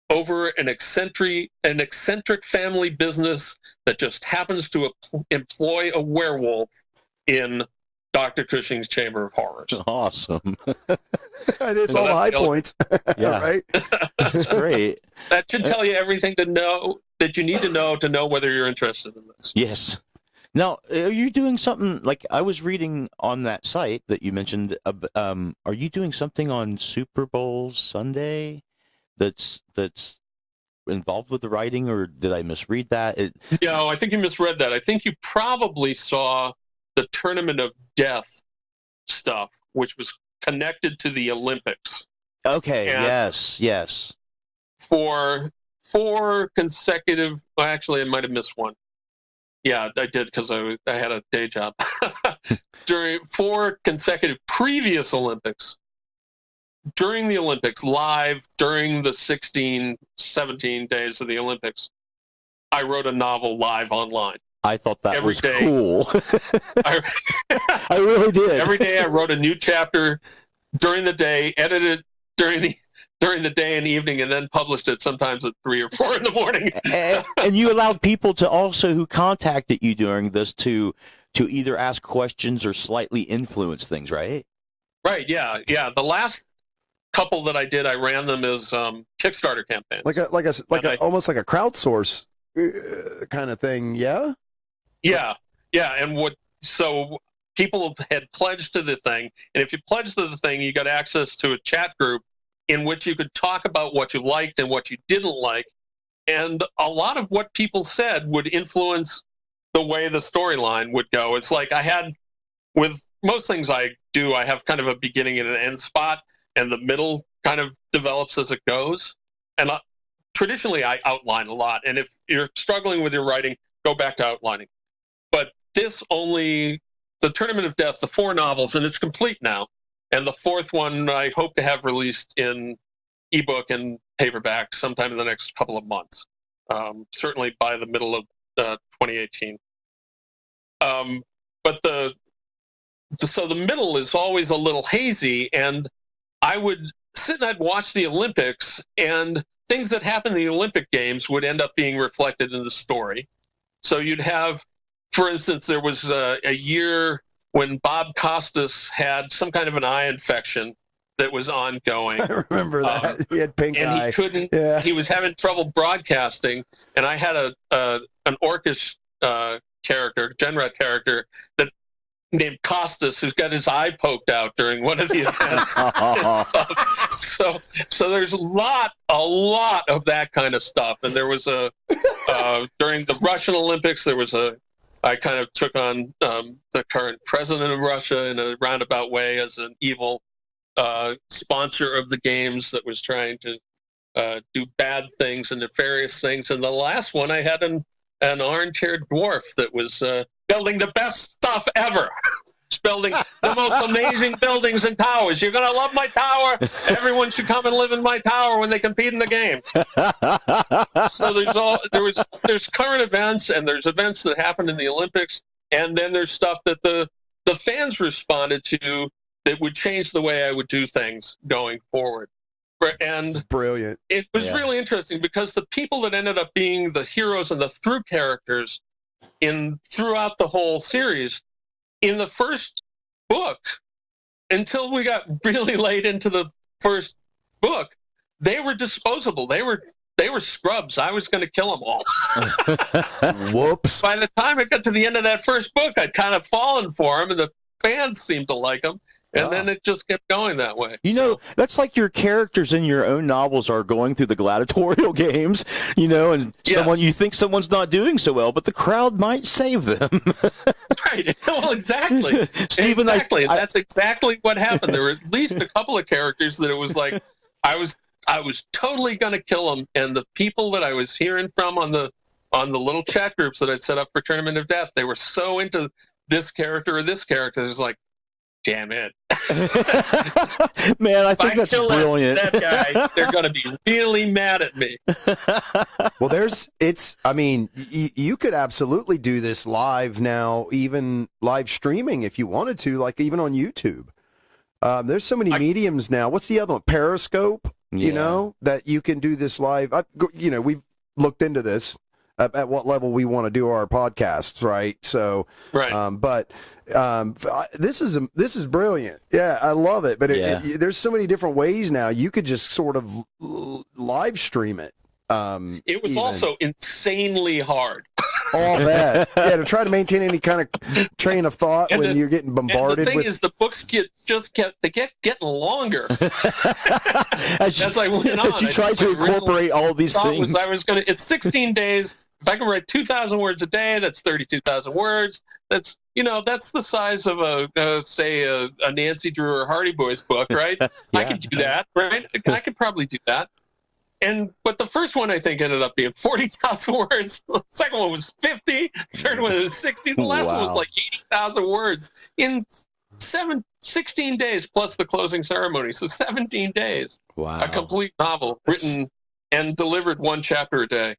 over an eccentric family business that just happens to employ a werewolf in Dr. Cushing's Chamber of Horrors. Awesome. And it's all high points. Yeah. Right? That's great. That should tell you everything that you need to know whether you're interested in this. Yes. Now, are you doing something, like I was reading on that site that you mentioned, are you doing something on Super Bowl Sunday that's involved with the writing, or did I misread that? No, I think you misread that. I think you probably saw the Tournament of Death stuff, which was connected to the Olympics. Okay, and yes. For 4 consecutive, well, actually, I might have missed one. Yeah, I did, because I had a day job. During 4 consecutive previous Olympics, during the Olympics, live during the 16, 17 days of the Olympics, I wrote a novel live online. I thought that was day, cool. I really did. Every day I wrote a new chapter during the day, edited during the day and evening, and then published it sometimes at 3 or 4 in the morning. and you allowed people to also, who contacted you during this, to either ask questions or slightly influence things, right? Right, yeah. The last couple that I did, I ran them as Kickstarter campaigns. Almost like a crowdsource kind of thing, yeah? Yeah. And so people had pledged to the thing, and if you pledged to the thing, you got access to a chat group in which you could talk about what you liked and what you didn't like, and a lot of what people said would influence the way the storyline would go. It's like with most things I do, I have kind of a beginning and an end spot, and the middle kind of develops as it goes. And traditionally, I outline a lot, and if you're struggling with your writing, go back to outlining. But the Tournament of Death, the 4 novels, and it's complete now. And the 4th one I hope to have released in ebook and paperback sometime in the next couple of months, certainly by the middle of 2018. But so the middle is always a little hazy, and I would sit and I'd watch the Olympics, and things that happened in the Olympic Games would end up being reflected in the story. So you'd have, for instance, there was a year when Bob Costas had some kind of an eye infection that was ongoing. I remember that. He had pink eye. And he couldn't, he was having trouble broadcasting. And I had an Orcish character, Genret character, that named Costas, who's got his eye poked out during one of the events. So there's a lot of that kind of stuff. And there was during the Russian Olympics, I kind of took on the current president of Russia in a roundabout way as an evil sponsor of the games that was trying to do bad things and nefarious things. And the last one, I had an orange-haired dwarf that was building the best stuff ever. Building the most amazing buildings and towers. You're gonna love my tower. Everyone should come and live in my tower when they compete in the games. So there's current events, and there's events that happened in the Olympics, and then there's stuff that the fans responded to that would change the way I would do things going forward. And brilliant. It was really interesting because the people that ended up being the heroes and the through characters throughout the whole series, in the first book, until we got really late into the first book, they were disposable. They were scrubs. I was going to kill them all. Whoops. By the time I got to the end of that first book, I'd kind of fallen for them, and the fans seemed to like them. And then it just kept going that way. You know, that's like your characters in your own novels are going through the gladiatorial games, and you think someone's not doing so well, but the crowd might save them. Right. Well, exactly. Stephen, exactly. That's exactly what happened. There were at least a couple of characters that it was like, I was totally going to kill them. And the people that I was hearing from on the little chat groups that I'd set up for Tournament of Death, they were so into this character or this character. It was like, damn it. Man, I think that's brilliant. That guy, they're going to be really mad at me. Well, you could absolutely do this live now, even live streaming if you wanted to, like even on YouTube. There's so many mediums now. What's the other one? Periscope, that you can do this live. We've looked into this. At what level we want to do our podcasts, right? So, right. This is brilliant. Yeah, I love it. But there's so many different ways now. You could just sort of live stream it. It was also insanely hard. All that, to try to maintain any kind of train of thought when you're getting bombarded. And the thing is, the books get getting longer as I went on. As you try to incorporate all these things. It's 16 days. If I can write 2,000 words a day, that's 32,000 words. That's the size of a Nancy Drew or Hardy Boys book, right? I could do that, right? I could probably do that. But the first one I think ended up being 40,000 words. The second one was 50. The third one was 60. The last one was like 80,000 words in 16 days plus the closing ceremony. So 17 days. Wow. A complete novel written and delivered one chapter a day.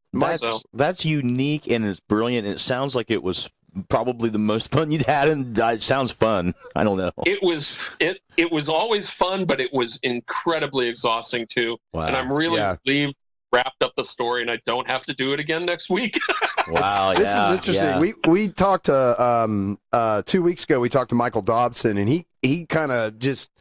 That's unique and it's brilliant. And it sounds like it was probably the most fun you'd had, and it sounds fun. I don't know. It was always fun, but it was incredibly exhausting too. Wow. And I'm really relieved wrapped up the story and I don't have to do it again next week. Wow. This is interesting. Yeah. We talked to 2 weeks ago, we talked to Michael Dobson, and he kind of just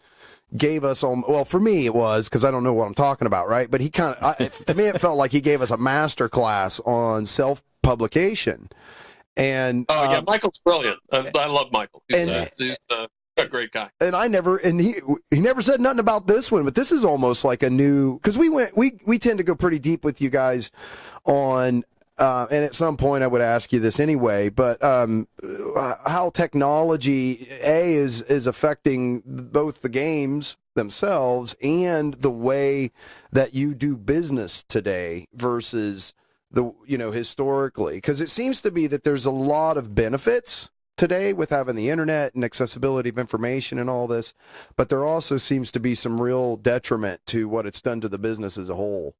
gave us for me it was, because I don't know what I'm talking about, right? But he kind of, to me it felt like he gave us a master class on self-publication. And Michael's brilliant. I love Michael. He's a great guy. And he never said nothing about this one, but this is almost like a new, because we tend to go pretty deep with you guys on and at some point I would ask you this anyway, but how technology is affecting both the games themselves and the way that you do business today versus historically, because it seems to be that there's a lot of benefits today with having the internet and accessibility of information and all this, but there also seems to be some real detriment to what it's done to the business as a whole.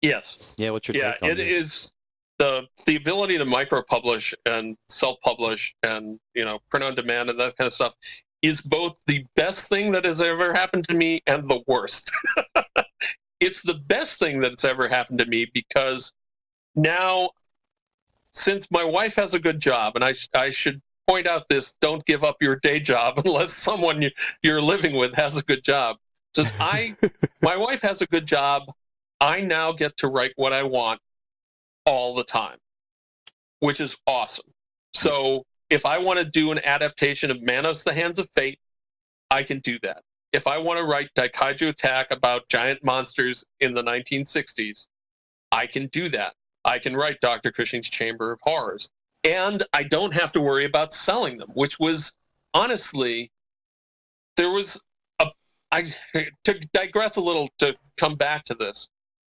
Yes. Yeah. What's your take on it is the ability to micro publish and self publish and print on demand and that kind of stuff is both the best thing that has ever happened to me and the worst. It's the best thing that's ever happened to me because now, since my wife has a good job, and I should point out this, don't give up your day job unless someone you're living with has a good job. Since my wife has a good job, I now get to write what I want all the time, which is awesome. So if I want to do an adaptation of Manos, The Hands of Fate, I can do that. If I want to write Daikaiju Attack about giant monsters in the 1960s, I can do that. I can write Dr. Cushing's Chamber of Horrors. And I don't have to worry about selling them, which was, honestly, to digress a little to come back to this,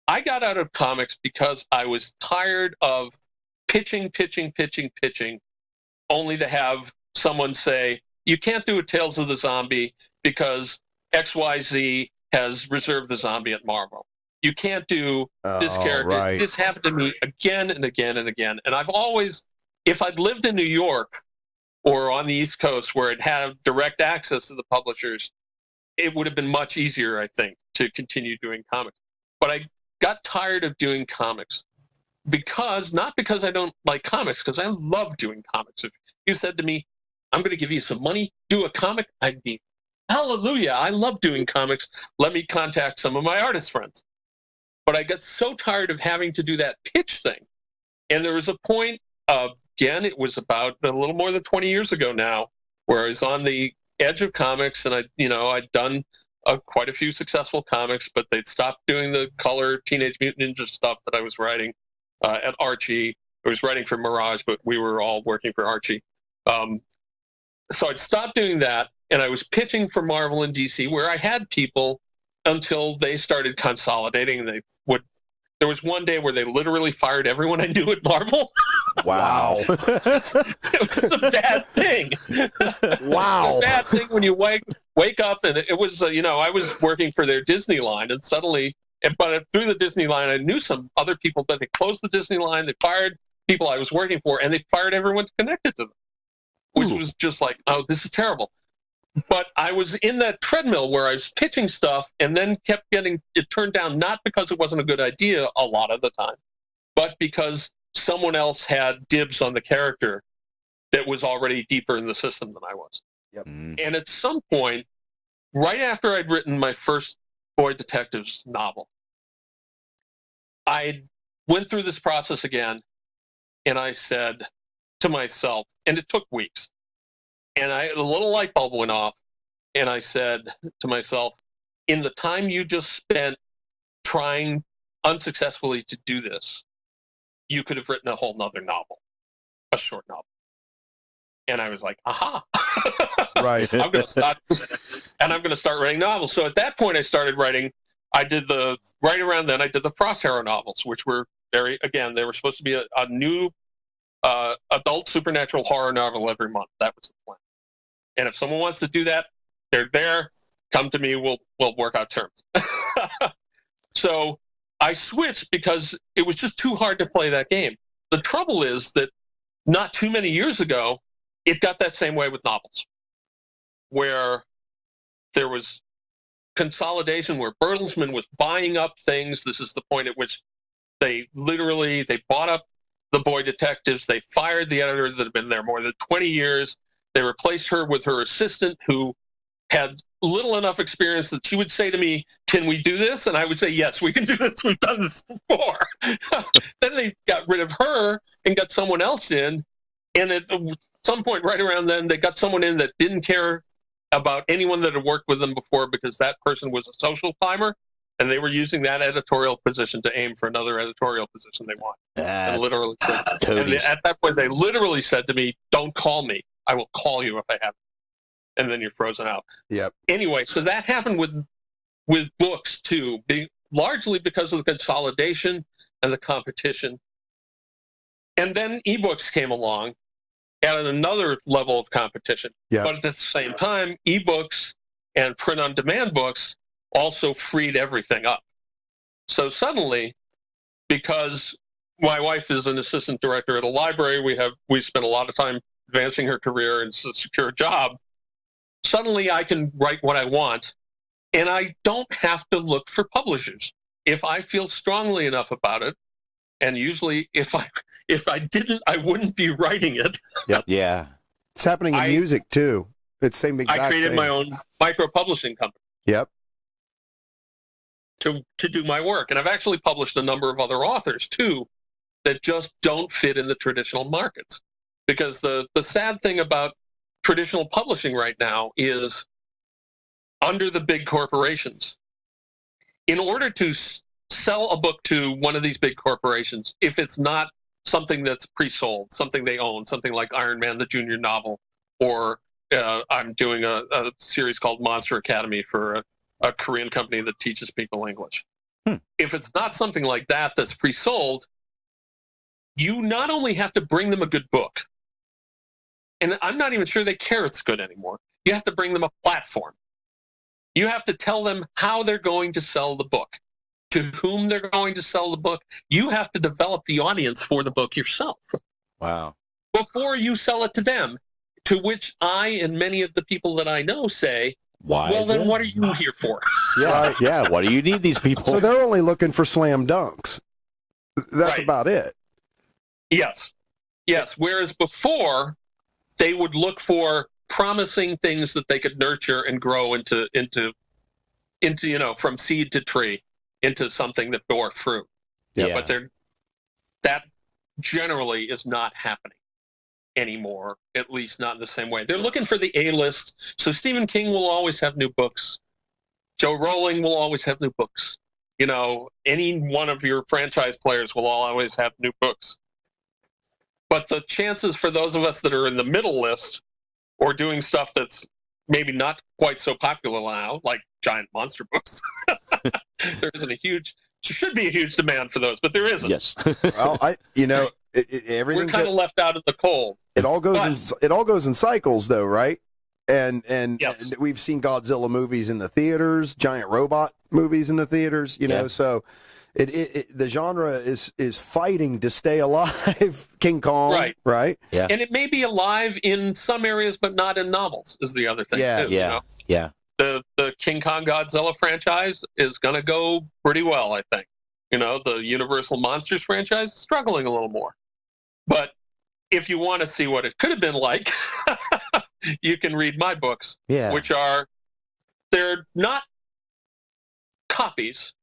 I got out of comics because I was tired of pitching, only to have someone say, you can't do a Tales of the Zombie because XYZ has reserved the zombie at Marvel. You can't do this character. Right. This happened to me again and again and again. And I've always, if I'd lived in New York or on the East Coast where it had direct access to the publishers, it would have been much easier, I think, to continue doing comics. But I got tired of doing comics not because I don't like comics, because I love doing comics. If you said to me, I'm going to give you some money, do a comic, I'd be, hallelujah, I love doing comics. Let me contact some of my artist friends. But I got so tired of having to do that pitch thing. And there was a point, again, it was about a little more than 20 years ago now, where I was on the edge of comics, and I'd done quite a few successful comics, but they'd stopped doing the color Teenage Mutant Ninja stuff that I was writing at Archie. I was writing for Mirage, but we were all working for Archie. So I'd stopped doing that, and I was pitching for Marvel and DC, where I had people until they started consolidating. And there was one day where they literally fired everyone I knew at Marvel. Wow. It was a bad thing. Wow. It's a bad thing when you wake up, and it was, I was working for their Disney line, and suddenly, but through the Disney line, I knew some other people, but they closed the Disney line, they fired people I was working for, and they fired everyone connected to them, which was just like, oh, this is terrible. But I was in that treadmill where I was pitching stuff and then kept getting it turned down, not because it wasn't a good idea a lot of the time, but because someone else had dibs on the character that was already deeper in the system than I was. Yep. And at some point, right after I'd written my first Boy Detectives novel, I went through this process again, and I said to myself, and it took weeks, and a little light bulb went off, and I said to myself, in the time you just spent trying unsuccessfully to do this, you could have written a whole nother novel, a short novel. And I was like, aha. Right. I'm going to stop, and I'm going to start writing novels. So at that point, I started writing. Right around then, I did the Frost Harrow novels, which were they were supposed to be a new adult supernatural horror novel every month. That was the plan. And if someone wants to do that, they're there. Come to me. We'll work out terms. So I switched because it was just too hard to play that game. The trouble is that not too many years ago, it got that same way with novels, where there was consolidation, where Bertelsmann was buying up things. This is the point at which they bought up the Boy Detectives. They fired the editor that had been there more than 20 years. They replaced her with her assistant, who had little enough experience that she would say to me, can we do this? And I would say, yes, we can do this. We've done this before. Then they got rid of her and got someone else in. And at some point right around then, they got someone in that didn't care about anyone that had worked with them before, because that person was a social climber, and they were using that editorial position to aim for another editorial position they want. And literally said, at that point, they literally said to me, don't call me. I will call you if I have it. And then you're frozen out. Yep. Anyway, so that happened with books too, largely because of the consolidation and the competition. And then ebooks came along at another level of competition. Yep. But at the same time, ebooks and print-on-demand books also freed everything up. So suddenly, because my wife is an assistant director at a library, we spent a lot of time advancing her career and it's a secure job. suddenly I can write what I want, and I don't have to look for publishers. If I feel strongly enough about it, and usually if I didn't, I wouldn't be writing it. Yep. Yeah. It's happening in music too. It's same exact I created thing. my own micro publishing company. Yep. To do my work, and I've actually published a number of other authors too that just don't fit in the traditional markets. Because the sad thing about traditional publishing right now is, under the big corporations, in order to sell a book to one of these big corporations, if it's not something that's pre-sold, something they own, something like Iron Man, the junior novel, or I'm doing a series called Monster Academy for a Korean company that teaches people English. If it's not something like that that's pre-sold, you not only have to bring them a good book, and I'm not even sure they care it's good anymore. You have to bring them a platform. You have to tell them how they're going to sell the book, to whom they're going to sell the book. You have to develop the audience for the book yourself. Wow. Before you sell it to them, to which I and many of the people that I know say, why? Well, then what are you here for? Yeah, yeah. Why do you need these people? So they're only looking for slam dunks. That's Right. about it. Yes. Whereas before, they would look for promising things that they could nurture and grow into from seed to tree into something that bore fruit. Yeah. But that generally is not happening anymore, at least not in the same way. They're looking for the A-list. So Stephen King will always have new books. Joe Rowling will always have new books. Any one of your franchise players will always have new books. But the chances for those of us that are in the middle list or doing stuff that's maybe not quite so popular now, like giant monster books, there should be a huge demand for those, but there isn't. Yes. Well, everything We're kind of left out in the cold. It all goes in cycles, though, right? And Yes. and we've seen Godzilla movies in the theaters, giant robot movies in the theaters. So the genre is fighting to stay alive. King Kong, right? Yeah. And it may be alive in some areas, but not in novels. Is the other thing. Yeah. Too, Yeah. The King Kong Godzilla franchise is going to go pretty well, I think. The Universal Monsters franchise is struggling a little more. But if you want to see what it could have been like, you can read my books, which they're not copies,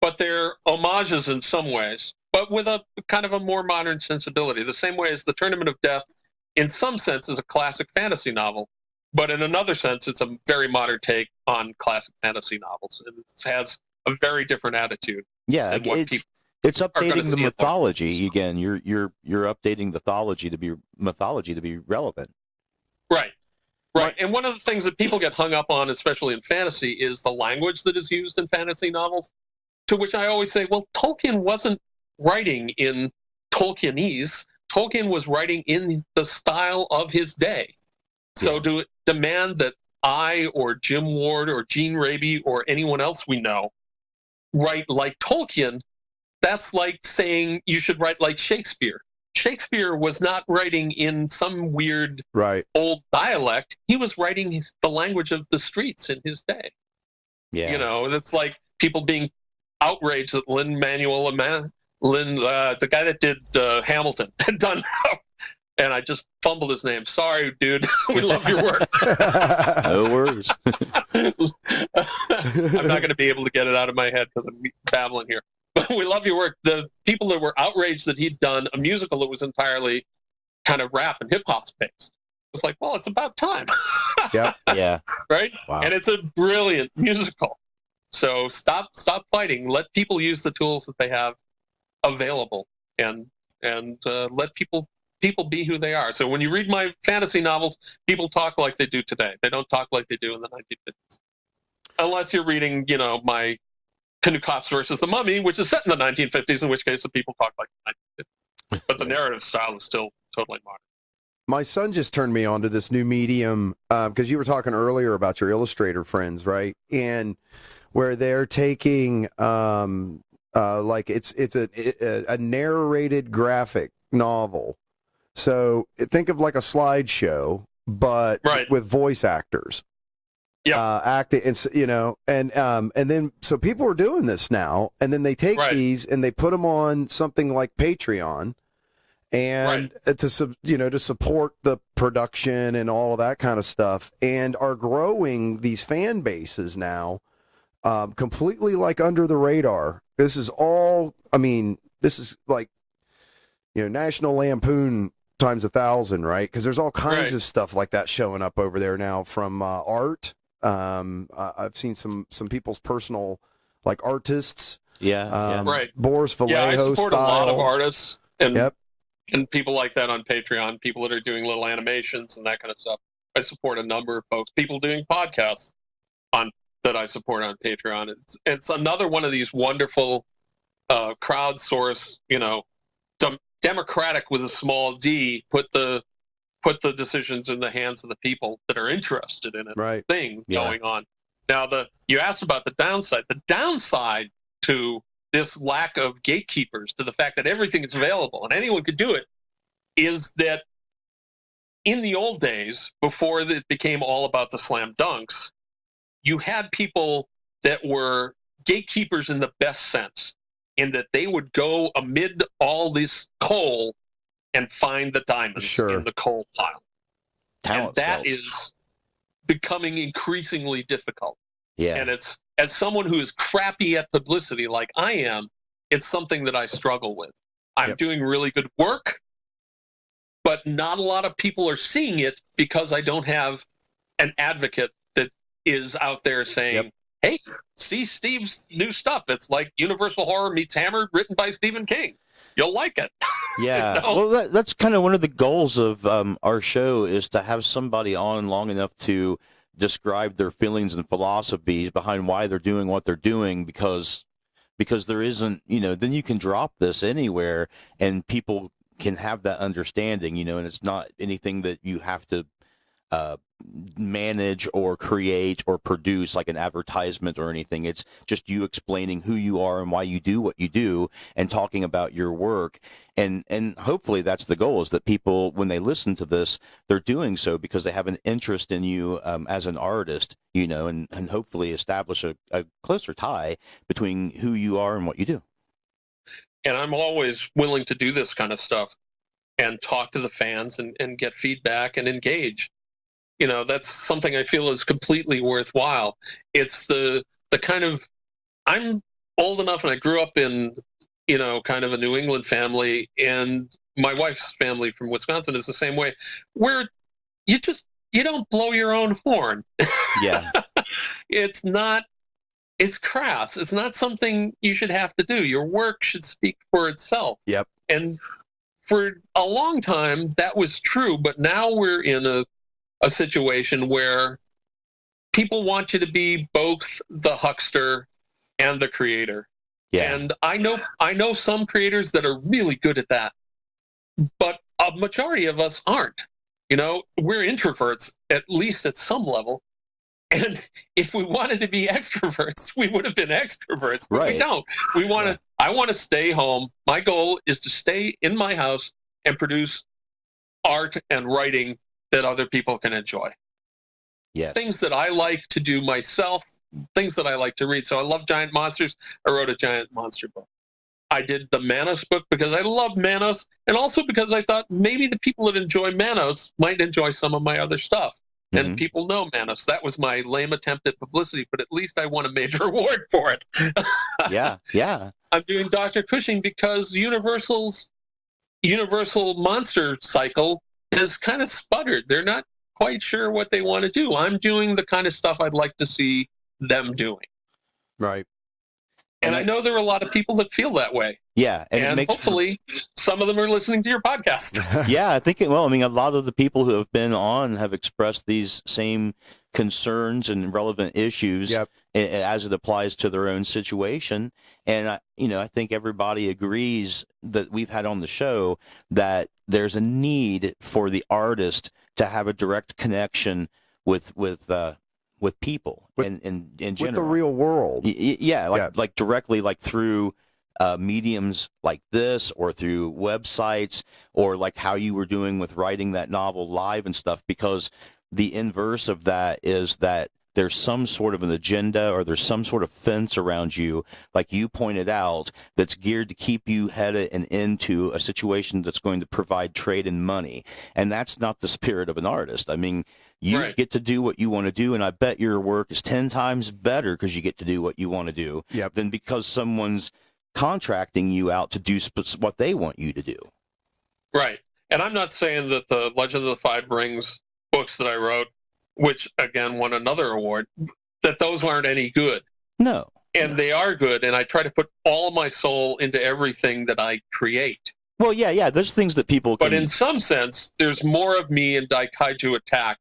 but they're homages in some ways, but with a kind of a more modern sensibility. The same way as The Tournament of Death, in some sense, is a classic fantasy novel, but in another sense, it's a very modern take on classic fantasy novels. And it has a very different attitude. Yeah, it's updating the mythology again. You're updating the mythology to be relevant. Right. And one of the things that people get hung up on, especially in fantasy, is the language that is used in fantasy novels. To which I always say, well, Tolkien wasn't writing in Tolkienese. Tolkien was writing in the style of his day. So to demand that I or Jim Ward or Gene Raby or anyone else we know write like Tolkien, that's like saying you should write like Shakespeare. Shakespeare was not writing in some weird old dialect. He was writing the language of the streets in his day. Yeah. It's like people being outraged that Lin-Manuel the guy that did Hamilton, had done. And I just fumbled his name. Sorry, dude. We love your work. No worries. I'm not going to be able to get it out of my head because I'm babbling here. But we love your work. The people that were outraged that he'd done a musical that was entirely kind of rap and hip-hop based. It's like, well, it's about time. Yeah. Right? Wow. And it's a brilliant musical. So stop fighting. Let people use the tools that they have available, and let people be who they are. So when you read my fantasy novels, people talk like they do today. They don't talk like they do in the 1950s. Unless you're reading, my Canoe Cops versus the Mummy, which is set in the 1950s, in which case the people talk like the 1950s. But the narrative style is still totally modern. My son just turned me on to this new medium because you were talking earlier about your illustrator friends, right? And where they're taking like it's a narrated graphic novel. So think of like a slideshow, but with voice actors. acting, and and then so people are doing this now, and then they take these and they put them on something like Patreon, and to support the production and all of that kind of stuff, and are growing these fan bases now, completely like under the radar. This is all, this is like, National Lampoon times 1,000, right? Because there's all kinds of stuff like that showing up over there now, from art. I've seen some people's personal, like, artists. Boris Vallejo I support style. a lot of artists and people like that on Patreon, people that are doing little animations and that kind of stuff. I support a number of folks, people doing podcasts that I support on Patreon. It's another one of these wonderful crowdsource, democratic with a small d, put the decisions in the hands of the people that are interested in it thing going on. Now, you asked about the downside. The downside to this lack of gatekeepers, to the fact that everything is available and anyone could do it, is that in the old days, before it became all about the slam dunks, you had people that were gatekeepers in the best sense, in that they would go amid all this coal and find the diamonds in the coal pile. And that is becoming increasingly difficult. Yeah. And it's, as someone who is crappy at publicity like I am, it's something that I struggle with. I'm doing really good work, but not a lot of people are seeing it because I don't have an advocate that is out there saying, hey, see Steve's new stuff. It's like Universal Horror meets Hammered, written by Stephen King. You'll like it. Yeah. Well, that's kind of one of the goals of our show, is to have somebody on long enough to describe their feelings and philosophies behind why they're doing what they're doing, because there isn't, then you can drop this anywhere and people can have that understanding, and it's not anything that you have to manage or create or produce like an advertisement or anything. It's just you explaining who you are and why you do what you do and talking about your work. And hopefully that's the goal, is that people, when they listen to this, they're doing so because they have an interest in you as an artist, and hopefully establish a closer tie between who you are and what you do. And I'm always willing to do this kind of stuff and talk to the fans and get feedback and engage. That's something I feel is completely worthwhile. It's the kind of, I'm old enough and I grew up in, kind of a New England family, and my wife's family from Wisconsin is the same way, where you don't blow your own horn. Yeah. It's crass. It's not something you should have to do. Your work should speak for itself. Yep. And for a long time that was true, but now we're in a situation where people want you to be both the huckster and the creator. Yeah. And I know some creators that are really good at that, but a majority of us aren't. We're introverts, at least at some level. And if we wanted to be extroverts, we would have been extroverts, but we don't. I want to stay home. My goal is to stay in my house and produce art and writing that other people can enjoy. Yes. Things that I like to do myself, things that I like to read. So I love giant monsters. I wrote a giant monster book. I did the Manos book because I love Manos, and also because I thought maybe the people that enjoy Manos might enjoy some of my other stuff. And people know Manos. That was my lame attempt at publicity, but at least I won a major award for it. Yeah. I'm doing Dr. Cushing because Universal monster cycle has kind of sputtered. They're not quite sure what they want to do. I'm doing the kind of stuff I'd like to see them doing. Right. And I know there are a lot of people that feel that way. Yeah. And hopefully some of them are listening to your podcast. Yeah, I think, a lot of the people who have been on have expressed these same concerns and relevant issues as it applies to their own situation. And, I think everybody agrees that we've had on the show that there's a need for the artist to have a direct connection with people in general. With the real world. Like directly, like through mediums like this, or through websites, or like how you were doing with writing that novel live and stuff, because the inverse of that is that there's some sort of an agenda or there's some sort of fence around you, like you pointed out, that's geared to keep you headed and into a situation that's going to provide trade and money. And that's not the spirit of an artist. I mean, you get to do what you want to do, and I bet your work is 10 times better because you get to do what you want to do than because someone's contracting you out to do what they want you to do. Right. And I'm not saying that the Legend of the Five Rings books that I wrote, which again won another award, that those aren't any good. No. And they are good, and I try to put all my soul into everything that I create. Well, yeah, there's things that people can... But in some sense, there's more of me in Daikaiju Attack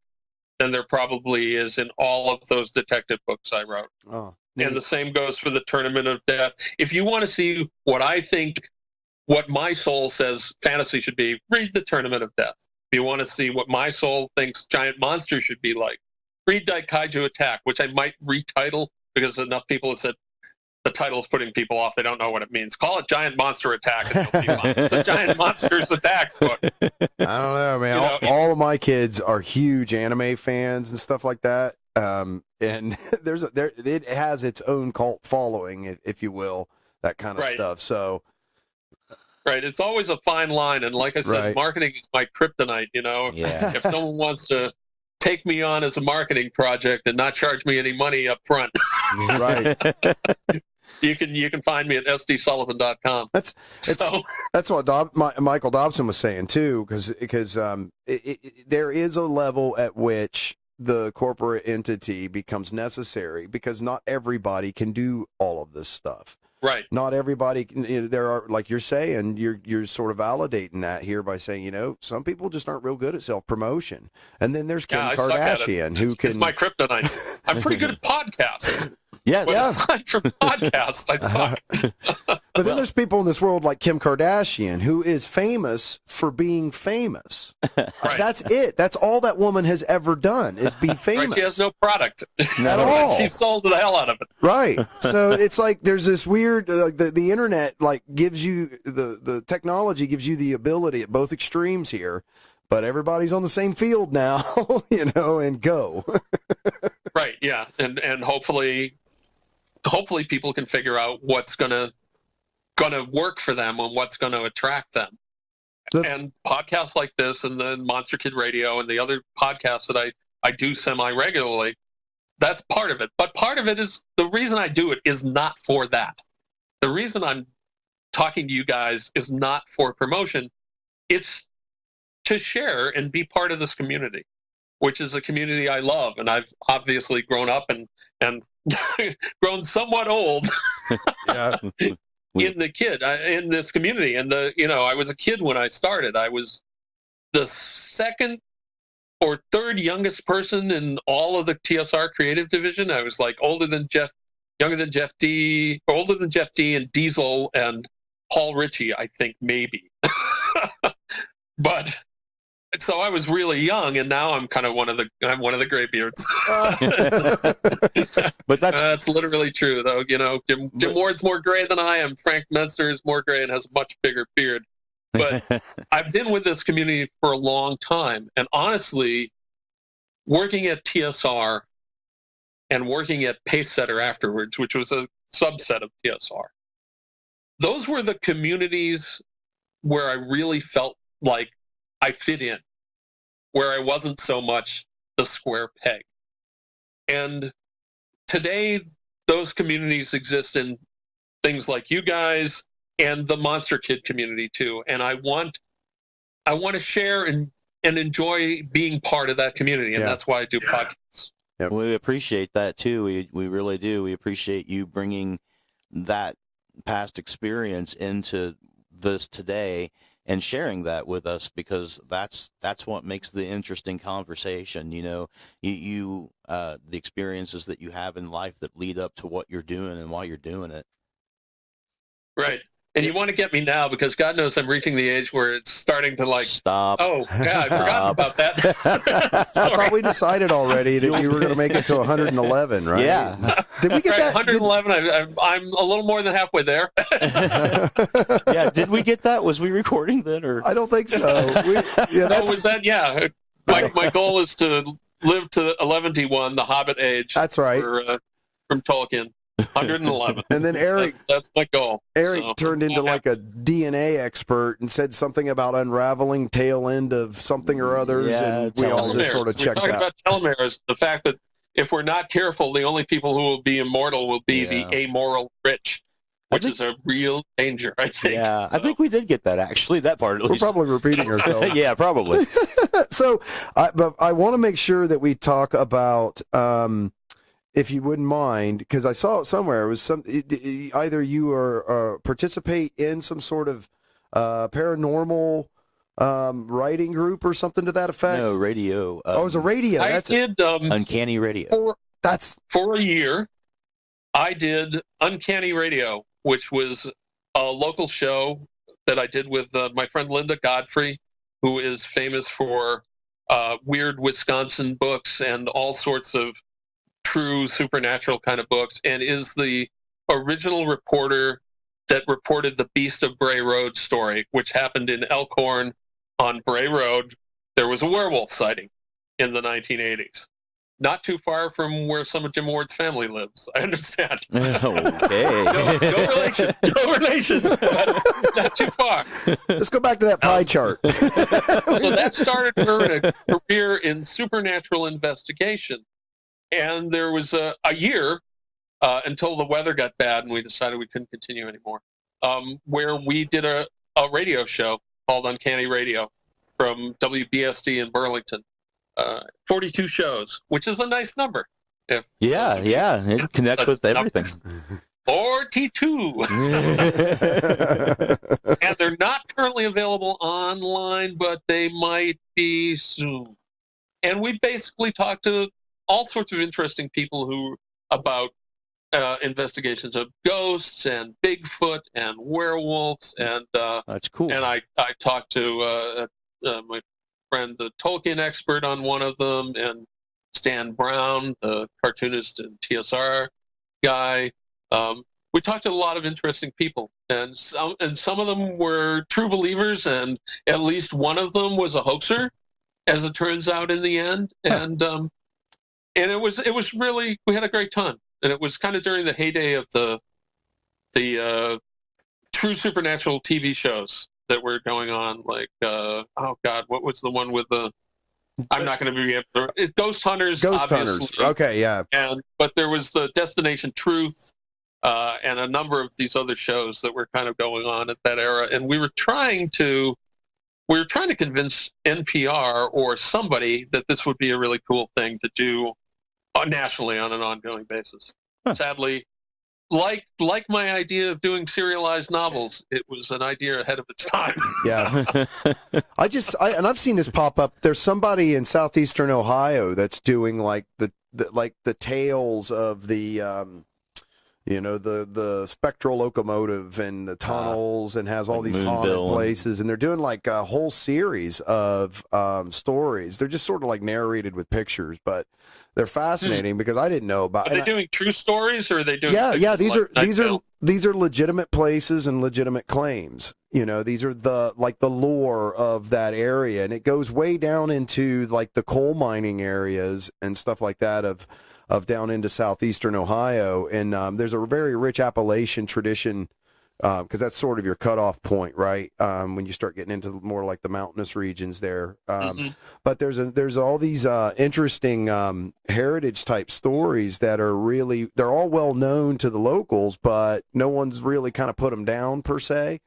than there probably is in all of those detective books I wrote. Oh. And the same goes for the Tournament of Death. If you want to see what I think, what my soul says fantasy should be, read the Tournament of Death. If you want to see what my soul thinks giant monsters should be like, read Daikaiju Attack, which I might retitle because enough people have said the title is putting people off. They don't know what it means. Call it Giant Monster Attack and it'll be fine. It's a Giant Monsters Attack book. I don't know, man. All of my kids are huge anime fans and stuff like that. And it has its own cult following, if you will, that kind of stuff. So, right, it's always a fine line, and like I said, marketing is my kryptonite. You know, if someone wants to take me on as a marketing project and not charge me any money up front, you can find me at sdsullivan.com. That's what Michael Dobson was saying too, because there is a level at which the corporate entity becomes necessary, because not everybody can do all of this stuff. Right. Not everybody can, there are, like you're saying, you're sort of validating that here by saying, some people just aren't real good at self-promotion. And then there's Kim Kardashian, who can... It's my kryptonite. I'm pretty good at podcasts. But aside from podcasts, I suck. But then there's people in this world like Kim Kardashian, who is famous for being famous. That's it. That's all that woman has ever done, is be famous. She has no product at all. She sold the hell out of it. Right. So it's like there's this weird, the internet gives you, the technology gives you the ability at both extremes here, but everybody's on the same field now, and go. Right. Yeah. And hopefully people can figure out what's gonna work for them and what's gonna attract them. And podcasts like this, and then Monster Kid Radio, and the other podcasts that I do semi-regularly, that's part of it. But part of it is, the reason I do it is not for that. The reason I'm talking to you guys is not for promotion. It's to share and be part of this community, which is a community I love. And I've obviously grown up and grown somewhat old in this community. And I was a kid when I started. I was the second or third youngest person in all of the TSR creative division. I was older than Jeff D and Diesel and Paul Ritchie, I think, maybe. But so I was really young, and now I'm kind of one of the graybeards. But that's literally true, though. Jim Ward's more gray than I am. Frank Menster is more gray and has a much bigger beard. But I've been with this community for a long time, and honestly, working at TSR and working at Pacesetter afterwards, which was a subset of TSR, those were the communities where I really felt like I fit in, where I wasn't so much the square peg. And today, those communities exist in things like you guys and the Monster Kid community too. And I want to share and enjoy being part of that community, and that's why I do podcasts. Yep. We appreciate that too. We really do. We appreciate you bringing that past experience into this today and sharing that with us, because that's what makes the interesting conversation. The experiences that you have in life that lead up to what you're doing and why you're doing it. Right. And you want to get me now, because God knows I'm reaching the age where it's starting to stop. Oh, yeah, I forgot about that. I thought we decided already that you were going to make it to 111, right? Yeah. Did we get that? 111. I'm a little more than halfway there. Yeah. Did we get that? Was we recording then, or? I don't think so. Was that? Yeah. My goal is to live to 11D1, the Hobbit age. That's right. From Tolkien. 111. And then Eric, that's my goal. Eric turned into like a DNA expert and said something about unraveling tail end of something or others, and we all just sort of checked out. About telomeres, the fact that if we're not careful, the only people who will be immortal will be the amoral rich, which is a real danger, I think. Yeah, so. I think we did get that, actually, that part at least. We're probably repeating ourselves. Yeah, probably. So, but I want to make sure that we talk about... if you wouldn't mind, because I saw it somewhere, it was either you or participate in some sort of paranormal writing group or something to that effect. No, radio. It was a radio. I did Uncanny Radio. For a year. I did Uncanny Radio, which was a local show that I did with my friend Linda Godfrey, who is famous for weird Wisconsin books and all sorts of true supernatural kind of books, and is the original reporter that reported the Beast of Bray Road story, which happened in Elkhorn on Bray Road. There was a werewolf sighting in the 1980s. Not too far from where some of Jim Ward's family lives, I understand. Okay. No relation, but not too far. Let's go back to that pie chart. So that started her in a career in supernatural investigation. And there was a year until the weather got bad and we decided we couldn't continue anymore, where we did a radio show called Uncanny Radio from WBSD in Burlington. 42 shows, which is a nice number. It connects with everything. 42. And they're not currently available online, but they might be soon. And we basically talked to all sorts of interesting people about investigations of ghosts and Bigfoot and werewolves, and that's cool. And I talked to my friend, the Tolkien expert, on one of them, and Stan Brown, the cartoonist and TSR guy. We talked to a lot of interesting people, and some of them were true believers, and at least one of them was a hoaxer, as it turns out in the end. And it was really, we had a great time, and it was kind of during the heyday of the true supernatural TV shows that were going on, like what was the one with the? I'm not going to be able to. Ghost Hunters. Ghost Hunters. Okay, yeah. But there was the Destination Truth, and a number of these other shows that were kind of going on at that era, and we were trying to convince NPR or somebody that this would be a really cool thing to do nationally on an ongoing basis. Huh. Sadly, like my idea of doing serialized novels, it was an idea ahead of its time. Yeah. I've seen this pop up. There's somebody in southeastern Ohio that's doing like the tales of the the spectral locomotive and the tunnels, and has all these haunted places, and they're doing like a whole series of stories. They're just sort of like narrated with pictures, but they're fascinating because I didn't know about. Are they doing true stories, or are they doing? Yeah. These are legitimate places and legitimate claims. These are the lore of that area, and it goes way down into like the coal mining areas and stuff like that of down into southeastern Ohio. And there's a very rich Appalachian tradition, because that's sort of your cutoff point, right? When you start getting into more like the mountainous regions there. But there's all these interesting heritage type stories that are they're all well known to the locals, but no one's really kind of put them down per se.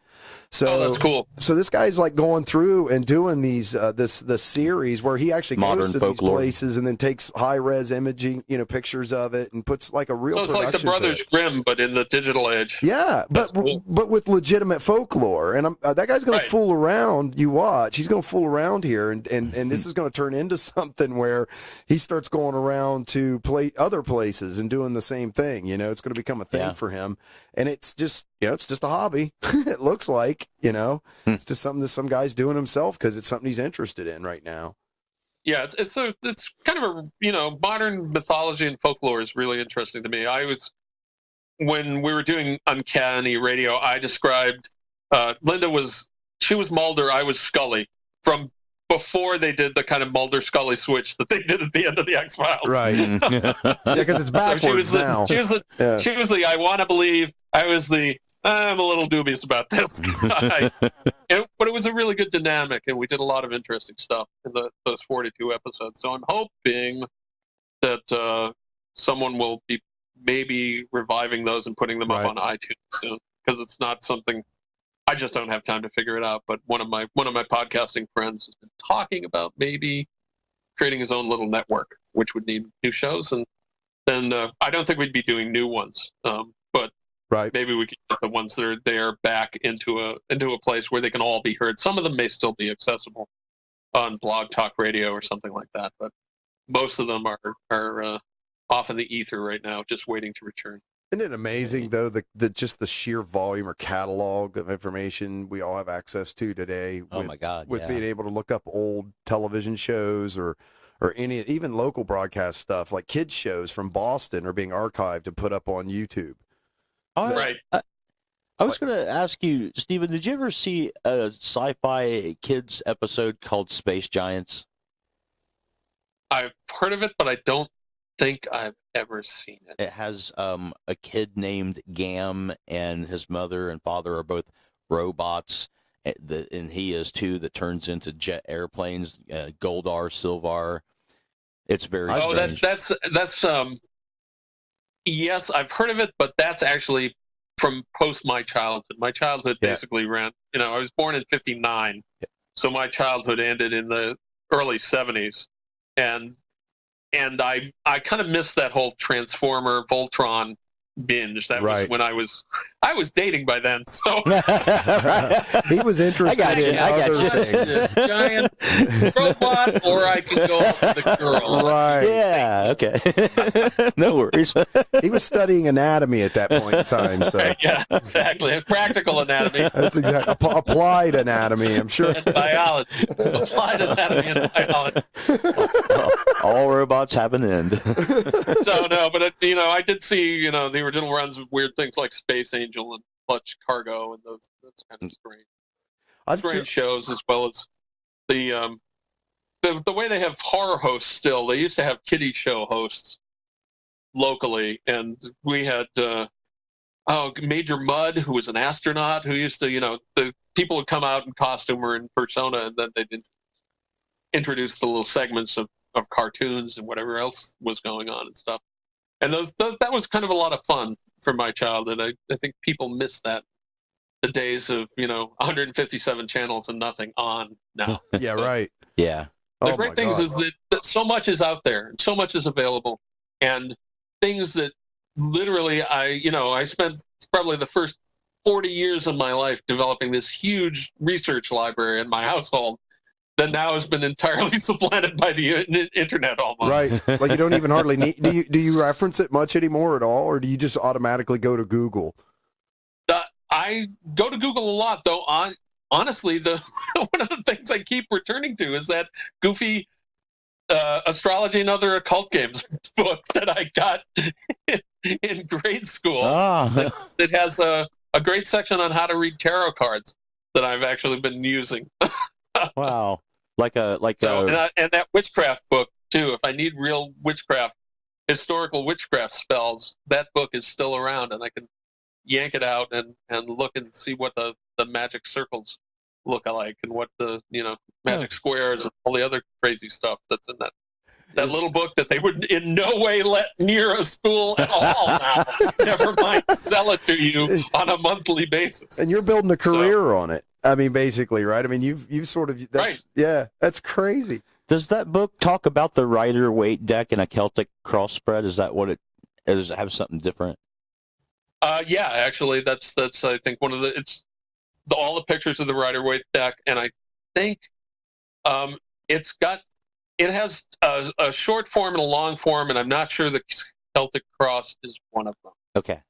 So that's cool. So this guy's like going through and doing these this series where he actually goes to these places and then takes high res imaging, pictures of it, and puts like a real. So it's like the Brothers Grimm, but in the digital age. Yeah, but with legitimate folklore, and that guy's going to fool around. You watch, he's going to fool around here, and this is going to turn into something where he starts going around to other places and doing the same thing. It's going to become a thing for him, and it's just it's just a hobby. It looks like. It's just something that some guy's doing himself because it's something he's interested in right now. Yeah, it's kind of a modern mythology and folklore is really interesting to me. When we were doing Uncanny Radio, I described Linda was Mulder, I was Scully, from before they did the kind of Mulder Scully switch that they did at the end of the X-Files. Right. Yeah, because it's backwards so now. She was the I want to believe. I was the I'm a little dubious about this guy. But it was a really good dynamic, and we did a lot of interesting stuff in those 42 episodes. So I'm hoping that someone will be maybe reviving those and putting them up on iTunes soon, because it's not something I just don't have time to figure it out. But one of my podcasting friends has been talking about maybe creating his own little network, which would need new shows, and then I don't think we'd be doing new ones, but maybe we could get the ones that are there back into a place where they can all be heard. Some of them may still be accessible on Blog Talk Radio or something like that, but most of them are off in the ether right now, just waiting to return. Isn't it amazing, though, just the sheer volume or catalog of information we all have access to today? With being able to look up old television shows or any, even local broadcast stuff, like kids shows from Boston are being archived and put up on YouTube. Right. I was going to ask you, Stephen, did you ever see a sci-fi kids episode called Space Giants? I've heard of it, but I don't think I've ever seen it. It has a kid named Gam, and his mother and father are both robots, and he is too, that turns into jet airplanes, Goldar, Silvar. It's very strange. that's yes, I've heard of it, but that's actually from post my childhood. My childhood basically ran, I was born in 59, so my childhood ended in the early 70s, and I kind of missed that whole Transformer Voltron binge. That was when I was dating by then, so he was interested in other things. Giant robot, or I can go out with the girl. Right. Yeah. Okay. No worries. He was studying anatomy at that point in time. So yeah, exactly. Practical anatomy. That's exactly applied anatomy. I'm sure. And biology. Applied anatomy and biology. All robots have an end. So no, but I did see the original runs of weird things like Space Angel and Clutch Cargo and those kind of strange shows, as well as the way they have horror hosts still. They used to have kiddie show hosts locally, and we had Major Mudd, who was an astronaut, who used to the people would come out in costume or in persona, and then they'd introduce the little segments of cartoons and whatever else was going on and stuff. And that was kind of a lot of fun for my childhood. I think people miss that. The days of, 157 channels and nothing on now. Yeah, right. Yeah. The great thing is that so much is out there and so much is available, and things that literally I spent probably the first 40 years of my life developing this huge research library in my household that now has been entirely supplanted by the internet almost. Right. Like you don't even hardly need, do you reference it much anymore at all, or do you just automatically go to Google? I go to Google a lot, though. Honestly, one of the things I keep returning to is that goofy astrology and other occult games book that I got in grade school. It has a great section on how to read tarot cards that I've actually been using. Wow. And that witchcraft book too. If I need real historical witchcraft spells, that book is still around, and I can yank it out and look and see what the magic circles look like, and what the magic squares and all the other crazy stuff that's in that little book that they would in no way let near a school at all now. Never mind sell it to you on a monthly basis. And you're building a career on it. I mean, basically, right? I mean, you've sort of, that's crazy. Does that book talk about the Rider-Waite deck and a Celtic cross spread? Is that what it does? It have something different? Yeah, actually, that's I think one of all the pictures of the Rider-Waite deck, and I think it has a short form and a long form, and I'm not sure the Celtic cross is one of them. Okay.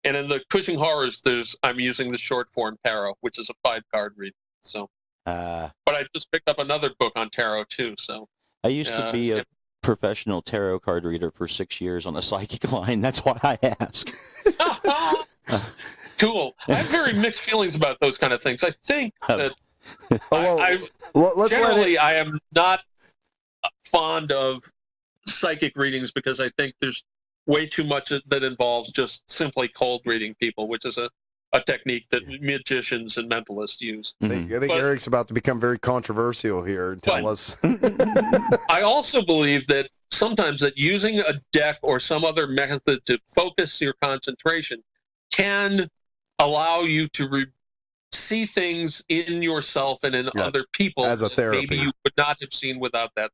And in the Cushing Horrors, I'm using the short form tarot, which is a 5-card read. So, but I just picked up another book on tarot too. So I used to be a professional tarot card reader for 6 years on a psychic line. That's why I ask. Cool. I have very mixed feelings about those kind of things. I think that I am not fond of psychic readings because I think there's way too much that involves just simply cold reading people, which is a technique that magicians and mentalists use. I think Eric's about to become very controversial here and tell us. I also believe that sometimes that using a deck or some other method to focus your concentration can allow you to see things in yourself and in other people as a therapy. Maybe you would not have seen without that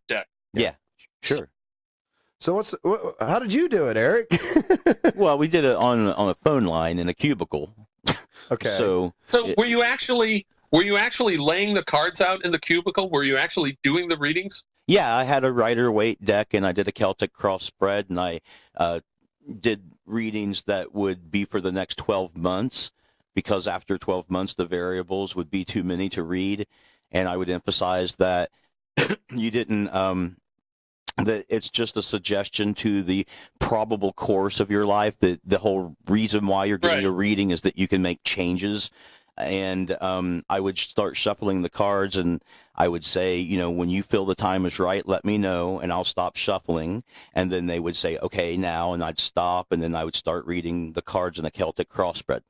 deck. Yeah, sure. So how did you do it, Eric? Well, we did it on a phone line in a cubicle. Okay. So were you actually laying the cards out in the cubicle? Were you actually doing the readings? Yeah, I had a Rider-Waite deck, and I did a Celtic cross spread, and I did readings that would be for the next 12 months, because after 12 months, the variables would be too many to read, and I would emphasize that you didn't that it's just a suggestion to the probable course of your life. That the whole reason why you're getting a reading is that you can make changes. And I would start shuffling the cards, and I would say, when you feel the time is right, let me know, and I'll stop shuffling. And then they would say, okay, now, and I'd stop, and then I would start reading the cards in a Celtic cross spread.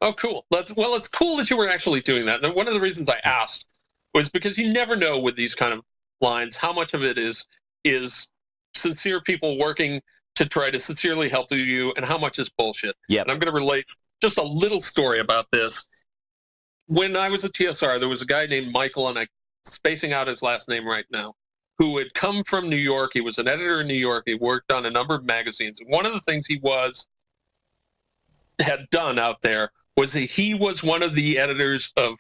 Oh, cool. It's cool that you were actually doing that. And one of the reasons I asked was because you never know with these kind of lines how much of it is sincere people working to try to sincerely help you, and how much is bullshit. Yeah. And I'm going to relate just a little story about this. When I was at TSR, there was a guy named Michael, and I'm spacing out his last name right now, who had come from New York. He was an editor in New York. He worked on a number of magazines. And one of the things he had done out there was he was one of the editors of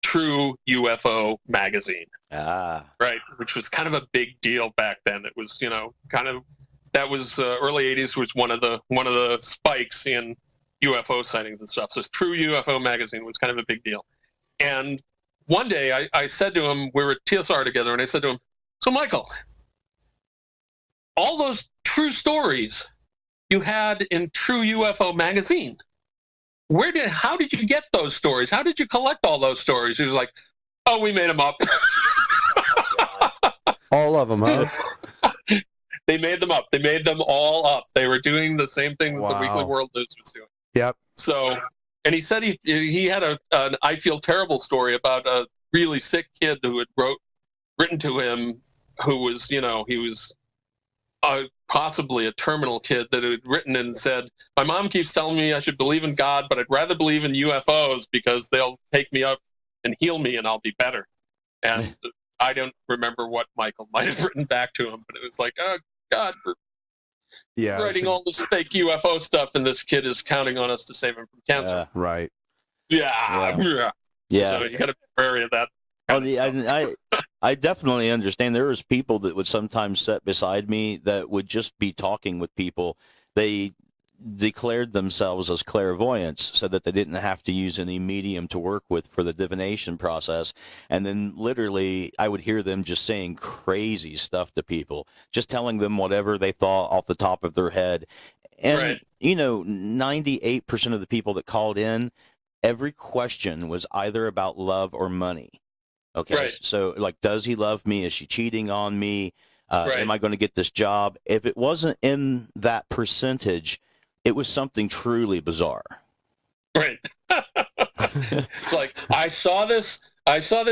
True UFO magazine. Right, which was kind of a big deal back then. It was, that was early 80s, was one of the spikes in UFO sightings and stuff. So True UFO magazine was kind of a big deal. And one day I said to him, we were at TSR together, and I said to him, so Michael, all those true stories you had in True UFO magazine, how did you get those stories? How did you collect all those stories? He was like, oh, we made them up. All of them, huh? They made them up. They made them all up. They were doing the same thing that the Weekly World News was doing. Yep. So, and he said he had an I Feel Terrible story about a really sick kid who had written to him, who was, he was possibly a terminal kid that had written and said, my mom keeps telling me I should believe in God, but I'd rather believe in UFOs because they'll take me up and heal me and I'll be better. And I don't remember what Michael might have written back to him, but it was like, oh, God, we're writing all this fake UFO stuff, and this kid is counting on us to save him from cancer. Right. Yeah. So you got to be wary of that. I definitely understand. There was people that would sometimes sit beside me that would just be talking with people. They declared themselves as clairvoyants so that they didn't have to use any medium to work with for the divination process. And then literally I would hear them just saying crazy stuff to people, just telling them whatever they thought off the top of their head. And, 98% of the people that called in, every question was either about love or money. Okay. Right. So like, does he love me? Is she cheating on me? Am I going to get this job? If it wasn't in that percentage, it was something truly bizarre. Right. It's like, I saw this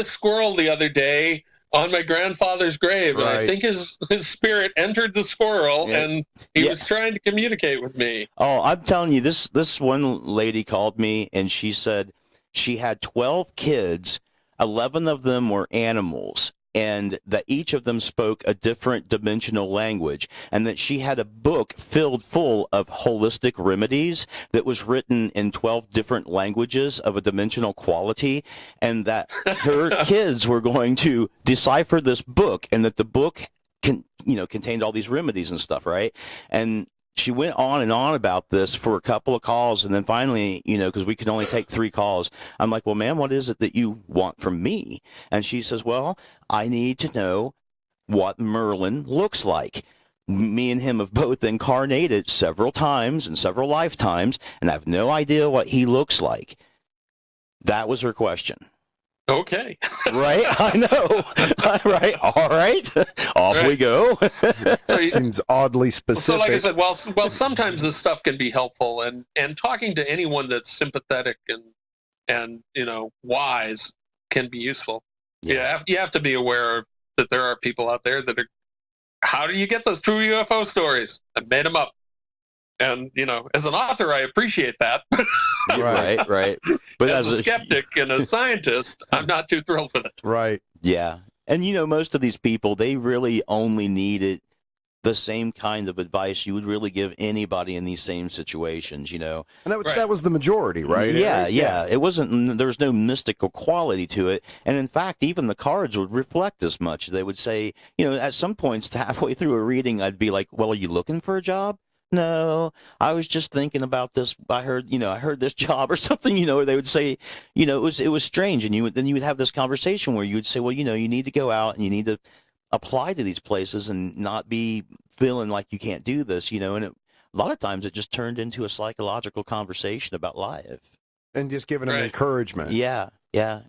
squirrel the other day on my grandfather's grave, and I think his spirit entered the squirrel, and he was trying to communicate with me. Oh, I'm telling you, this one lady called me, and she said she had 12 kids, 11 of them were animals, and that each of them spoke a different dimensional language, and that she had a book filled full of holistic remedies that was written in 12 different languages of a dimensional quality, and that her kids were going to decipher this book, and that the book contained all these remedies and stuff, right? And she went on and on about this for a couple of calls, and then finally, because we could only take 3 calls, I'm like, well, ma'am, what is it that you want from me? And she says, well, I need to know what Merlin looks like. Me and him have both incarnated several times in several lifetimes, and I have no idea what he looks like. That was her question. Okay. Right? I know. Right? All right. Off we go. Seems oddly specific. So like I said, well, sometimes this stuff can be helpful, and talking to anyone that's sympathetic and wise can be useful. Yeah. You have to be aware that there are people out there that are, how do you get those true UFO stories? I made them up. And, as an author, I appreciate that. Right. But as a skeptic and a scientist, I'm not too thrilled with it. Right. Yeah. And, most of these people, they really only needed the same kind of advice you would really give anybody in these same situations, And that was the majority, right? Yeah. It wasn't, there was no mystical quality to it. And in fact, even the cards would reflect as much. They would say, at some points halfway through a reading, I'd be like, well, are you looking for a job? No, I was just thinking about this. I heard this job or something, or they would say, it was strange. And then you would have this conversation where you would say, well, you need to go out and you need to apply to these places and not be feeling like you can't do this, and a lot of times it just turned into a psychological conversation about life. And just giving them encouragement. Yeah.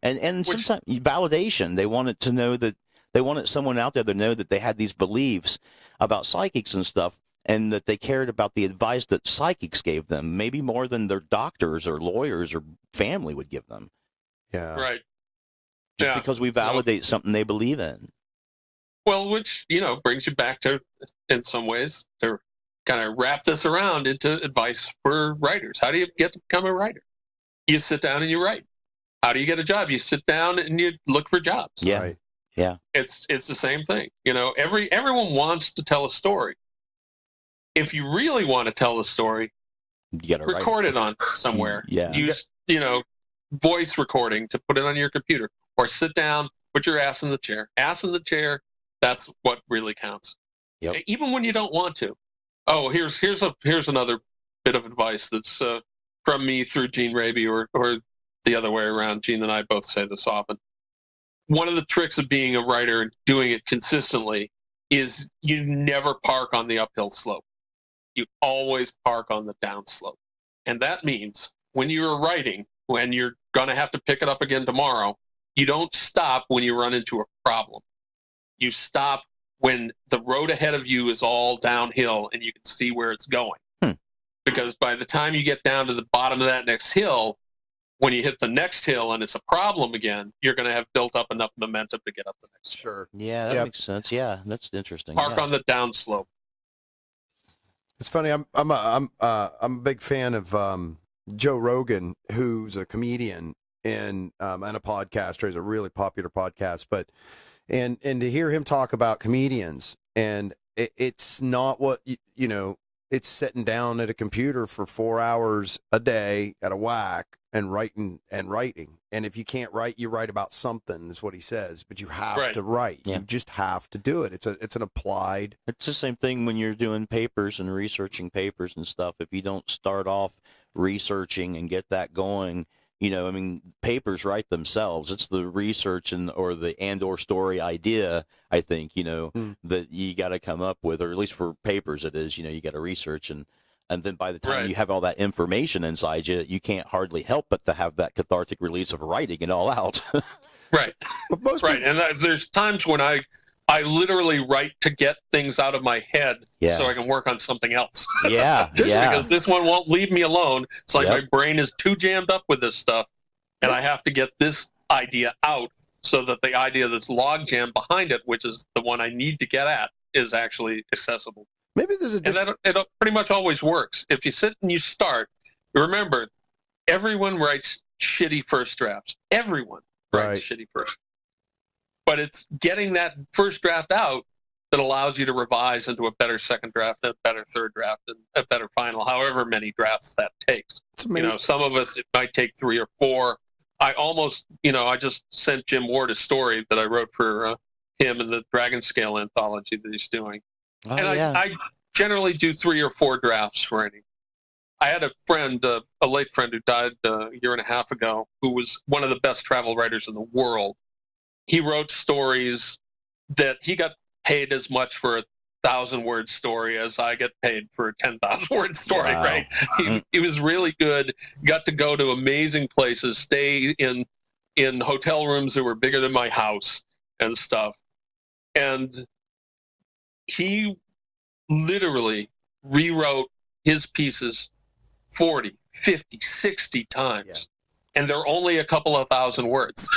And sometimes validation. They wanted to know that they wanted someone out there to know that they had these beliefs about psychics and stuff, and that they cared about the advice that psychics gave them, maybe more than their doctors or lawyers or family would give them. Yeah. Right. Just because we validate something they believe in. Well, which, brings you back to, in some ways, to kind of wrap this around into advice for writers. How do you get to become a writer? You sit down and you write. How do you get a job? You sit down and you look for jobs. Yeah. Right. Yeah. It's the same thing. Everyone wants to tell a story. If you really want to tell the story, you gotta record it on somewhere. Yeah. Use, voice recording to put it on your computer, or sit down, put your ass in the chair. Ass in the chair. That's what really counts. Yep. Even when you don't want to. Oh, here's another bit of advice that's from me through Gene Raby, or the other way around. Gene and I both say this often. One of the tricks of being a writer and doing it consistently is you never park on the uphill slope. You always park on the downslope. And that means when you're writing, when you're going to have to pick it up again tomorrow, you don't stop when you run into a problem. You stop when the road ahead of you is all downhill and you can see where it's going. Because by the time you get down to the bottom of that next hill, when you hit the next hill and it's a problem again, you're going to have built up enough momentum to get up the next hill. Sure. Yeah, that makes sense. Yeah, that's interesting. Park on the downslope. It's funny. I'm a big fan of Joe Rogan, who's a comedian and a podcaster. He's a really popular podcast, and to hear him talk about comedians, and it's not what it's sitting down at a computer for 4 hours a day at a whack and writing. And if you can't write, you write about something, is what he says. But you have to write. Yeah. You just have to do it. It's an applied. It's the same thing when you're doing papers and researching papers and stuff. If you don't start off researching and get that going, papers write themselves. It's the research or story idea, I think, that you got to come up with, or at least for papers it is, you got to research. And then by the time you have all that information inside you, you can't hardly help but to have that cathartic release of writing it all out. Right. And there's times when I literally write to get things out of my head so I can work on something else. Because this one won't leave me alone. It's like my brain is too jammed up with this stuff, and I have to get this idea out so that the idea that's log jammed behind it, which is the one I need to get at, is actually accessible. Maybe there's and it pretty much always works. If you sit and you start, remember, everyone writes shitty first drafts. Everyone writes shitty first. But it's getting that first draft out that allows you to revise into a better second draft, a better third draft, and a better final, however many drafts that takes. Some of us, it might take 3 or 4. I almost, I just sent Jim Ward a story that I wrote for him in the Dragon Scale anthology that he's doing. I generally do 3 or 4 drafts writing. I had a friend, a late friend who died a year and a half ago, who was one of the best travel writers in the world. He wrote stories that he got paid as much for a 1,000-word story as I get paid for a 10,000-word story, right? He was really good, got to go to amazing places, stay in in hotel rooms that were bigger than my house and stuff. And he literally rewrote his pieces 40, 50, 60 times. Yeah. And they're only a couple of thousand words.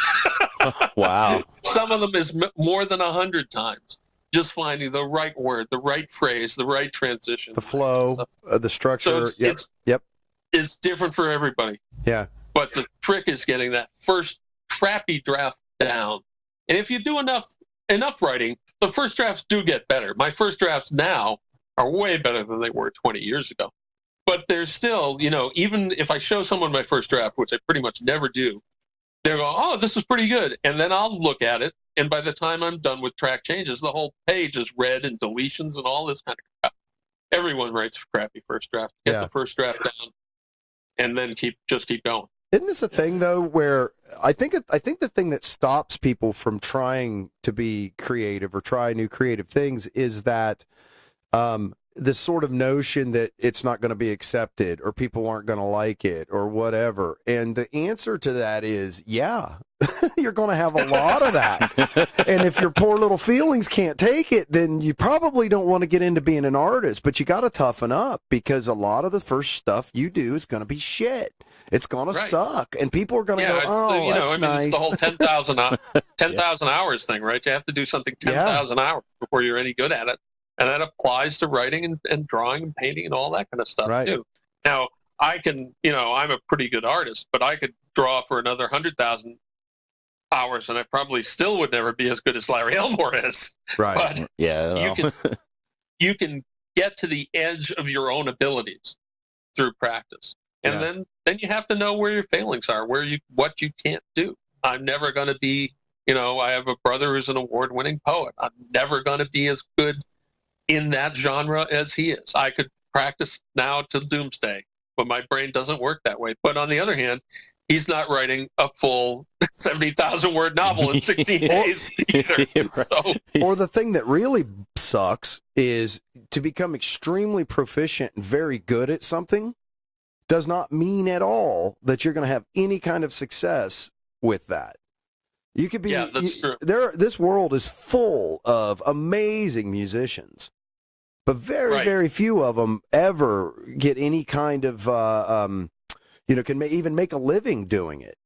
Wow. Some of them is more than 100 times. Just finding the right word, the right phrase, the right transition. The flow, the structure. So it's different for everybody. Yeah. But the trick is getting that first crappy draft down. And if you do enough writing, the first drafts do get better. My first drafts now are way better than they were 20 years ago. But there's still, even if I show someone my first draft, which I pretty much never do, they'll go, oh, this is pretty good. And then I'll look at it. And by the time I'm done with track changes, the whole page is red and deletions and all this kind of crap. Everyone writes crappy first draft. Get the first draft down and then keep going. Isn't this a thing, though, where I think the thing that stops people from trying to be creative or try new creative things is that this sort of notion that it's not going to be accepted or people aren't going to like it or whatever. And the answer to that is, you're going to have a lot of that. And if your poor little feelings can't take it, then you probably don't want to get into being an artist, but you got to toughen up because a lot of the first stuff you do is going to be shit. It's going to suck. And people are going to go, oh, that's nice. It's the whole 10,000 hours thing, right? You have to do something 10,000 hours before you're any good at it. And that applies to writing and drawing and painting and all that kind of stuff, too. Now, I can, I'm a pretty good artist, but I could draw for another 100,000 hours, and I probably still would never be as good as Larry Elmore is. Right. But you can get to the edge of your own abilities through practice. And then you have to know where your failings are, what you can't do. I'm never going to be, I have a brother who's an award-winning poet. I'm never going to be as good in that genre as he is. I could practice now till doomsday, but my brain doesn't work that way. But on the other hand, he's not writing a full 70,000 word novel in 16 days either. Or the thing that really sucks is to become extremely proficient and very good at something does not mean at all that you're going to have any kind of success with that. You could be, that's true. This world is full of amazing musicians, but very few of them ever get any kind of, can even make a living doing it,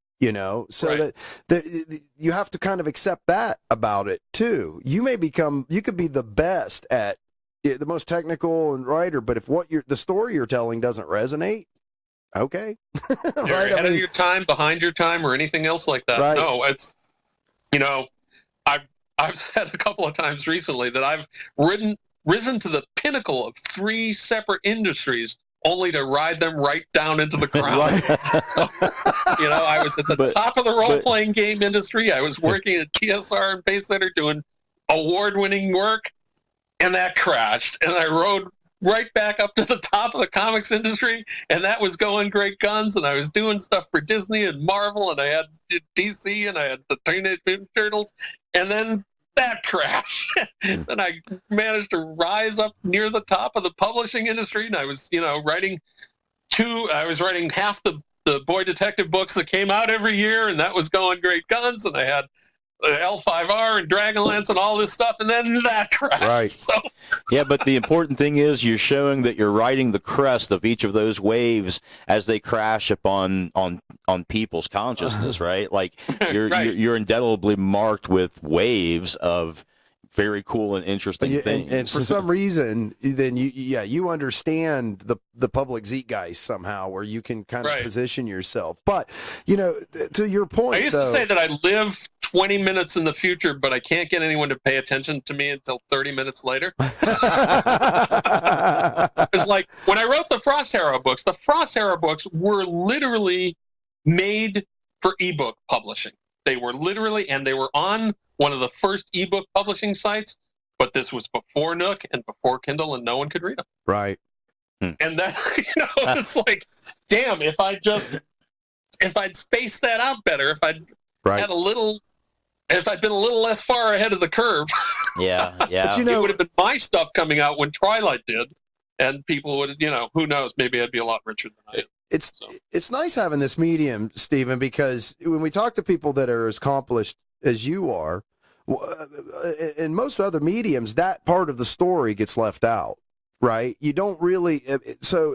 so that you have to kind of accept that about it too. You could be the best at the most technical and writer, but if the story you're telling doesn't resonate, okay. You're ahead of your time, behind your time, or anything else like that. Right. No, it's, I've said a couple of times recently that I've risen to the pinnacle of 3 separate industries only to ride them right down into the ground. So, I was at the top of the role-playing game industry. I was working at TSR and Pacesetter doing award-winning work, and that crashed. And I rode right back up to the top of the comics industry, and that was going great guns, and I was doing stuff for Disney and Marvel, and I had DC, and I had the Teenage Mutant Turtles, and then that crashed. Then I managed to rise up near the top of the publishing industry, and I was, writing half the Boy Detective books that came out every year, and that was going great guns, and I had L5R and Dragonlance and all this stuff, and then that crashed. Right. So. Yeah, but the important thing is you're showing that you're riding the crest of each of those waves as they crash upon people's consciousness, right? Like you're indelibly marked with waves of very cool and interesting things. And for some reason, then you understand the public zeitgeist somehow, where you can kind of position yourself. But to your point, I used to say that I live 20 minutes in the future, but I can't get anyone to pay attention to me until 30 minutes later. It's like when I wrote the Frost Arrow books were literally made for ebook publishing. They were on one of the first ebook publishing sites, but this was before Nook and before Kindle, and no one could read them. Right. And that, it's like, damn, if I'd spaced that out better, if I'd been a little less far ahead of the curve, yeah. But it would have been my stuff coming out when Twilight did, and people would, who knows, maybe I'd be a lot richer than I am. It's nice having this medium, Stephen, because when we talk to people that are as accomplished as you are, in most other mediums, that part of the story gets left out, right? You don't really, so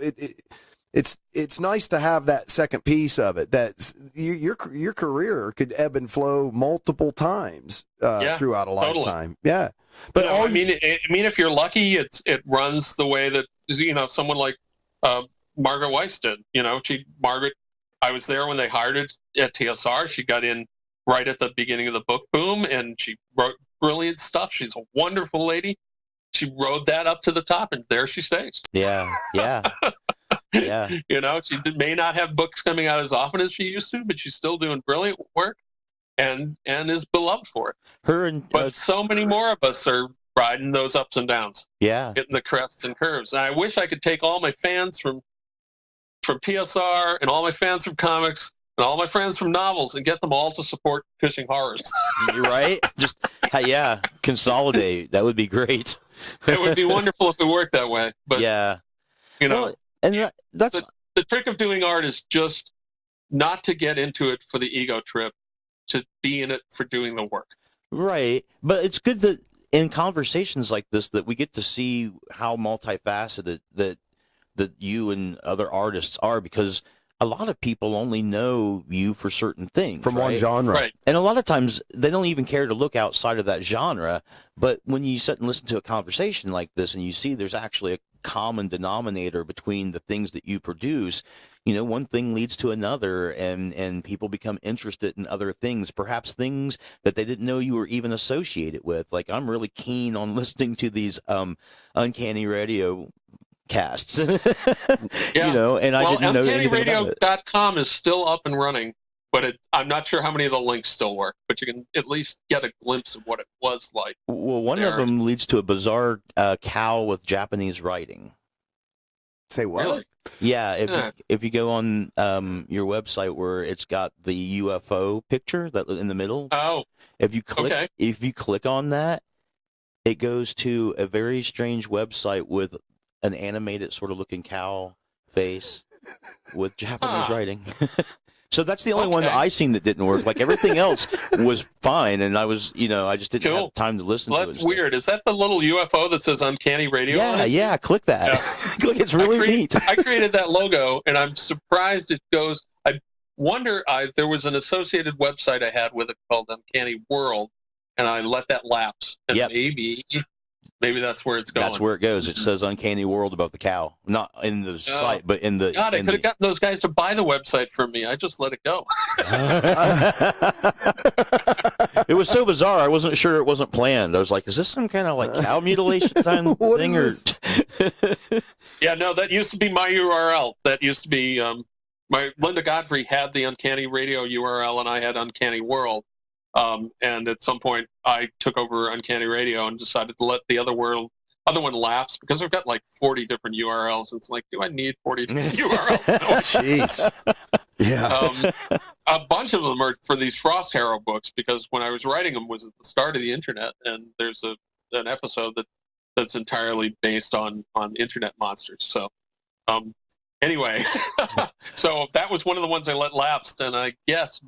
it's nice to have that second piece of it. That your career could ebb and flow multiple times throughout a lifetime. Yeah, but I mean, if you're lucky, it runs the way that someone like Margaret Weiss did. Margaret, I was there when they hired her at TSR. She got in right at the beginning of the book boom, and she wrote brilliant stuff. She's a wonderful lady. She rode that up to the top, and there she stays. Yeah. Yeah. She may not have books coming out as often as she used to, but she's still doing brilliant work and is beloved for it. But so many more of us are riding those ups and downs. Yeah. Hitting the crests and curves. And I wish I could take all my fans from TSR and all my fans from comics and all my friends from novels and get them all to support Cushing Horrors. You're right. Just, consolidate. That would be great. It would be wonderful if it worked that way. But, that's the trick of doing art is just not to get into it for the ego trip, to be in it for doing the work. Right. But it's good that in conversations like this that we get to see how multifaceted that you and other artists are, because a lot of people only know you for certain things from one genre, right? And a lot of times they don't even care to look outside of that genre. But when you sit and listen to a conversation like this and you see there's actually a common denominator between the things that you produce, one thing leads to another, and people become interested in other things, perhaps things that they didn't know you were even associated with. Like, I'm really keen on listening to these Uncanny Radio casts. And I didn't know anything about it. UncannyRadio.com is still up and running, but I'm not sure how many of the links still work, but you can at least get a glimpse of what it was like. Well, one of them leads to a bizarre cow with Japanese writing. Say what? Really? Yeah, if you go on your website where it's got the UFO picture that in the middle. Oh. If you click on that, it goes to a very strange website with an animated sort of looking cow face with Japanese writing. So that's the only one that I seen that didn't work. Like, everything else was fine, and I was, I just didn't have time to listen to it. That's weird. Is that the little UFO that says Uncanny Radio? Yeah, click that. Yeah. Click, it's really neat. I created that logo, and I'm surprised it goes. I wonder, there was an associated website I had with it called Uncanny World, and I let that lapse. And maybe that's where it's going. That's where it goes. It says Uncanny World above the cow. Not in the site, but in the... God, I could have gotten those guys to buy the website from me. I just let it go. It was so bizarre. I wasn't sure it wasn't planned. I was like, is this some kind of like cow mutilation thing? Yeah, no, that used to be my URL. That used to be... my Linda Godfrey had the Uncanny Radio URL, and I had Uncanny World. And at some point, I took over Uncanny Radio and decided to let the other one lapse, because I've got like 40 different URLs. And it's like, do I need 40 different URLs? No. Jeez. Yeah. A bunch of them are for these Frost Harrow books, because when I was writing them was at the start of the internet, and there's an episode that's entirely based on internet monsters. So, anyway, so that was one of the ones I let lapse, and I guess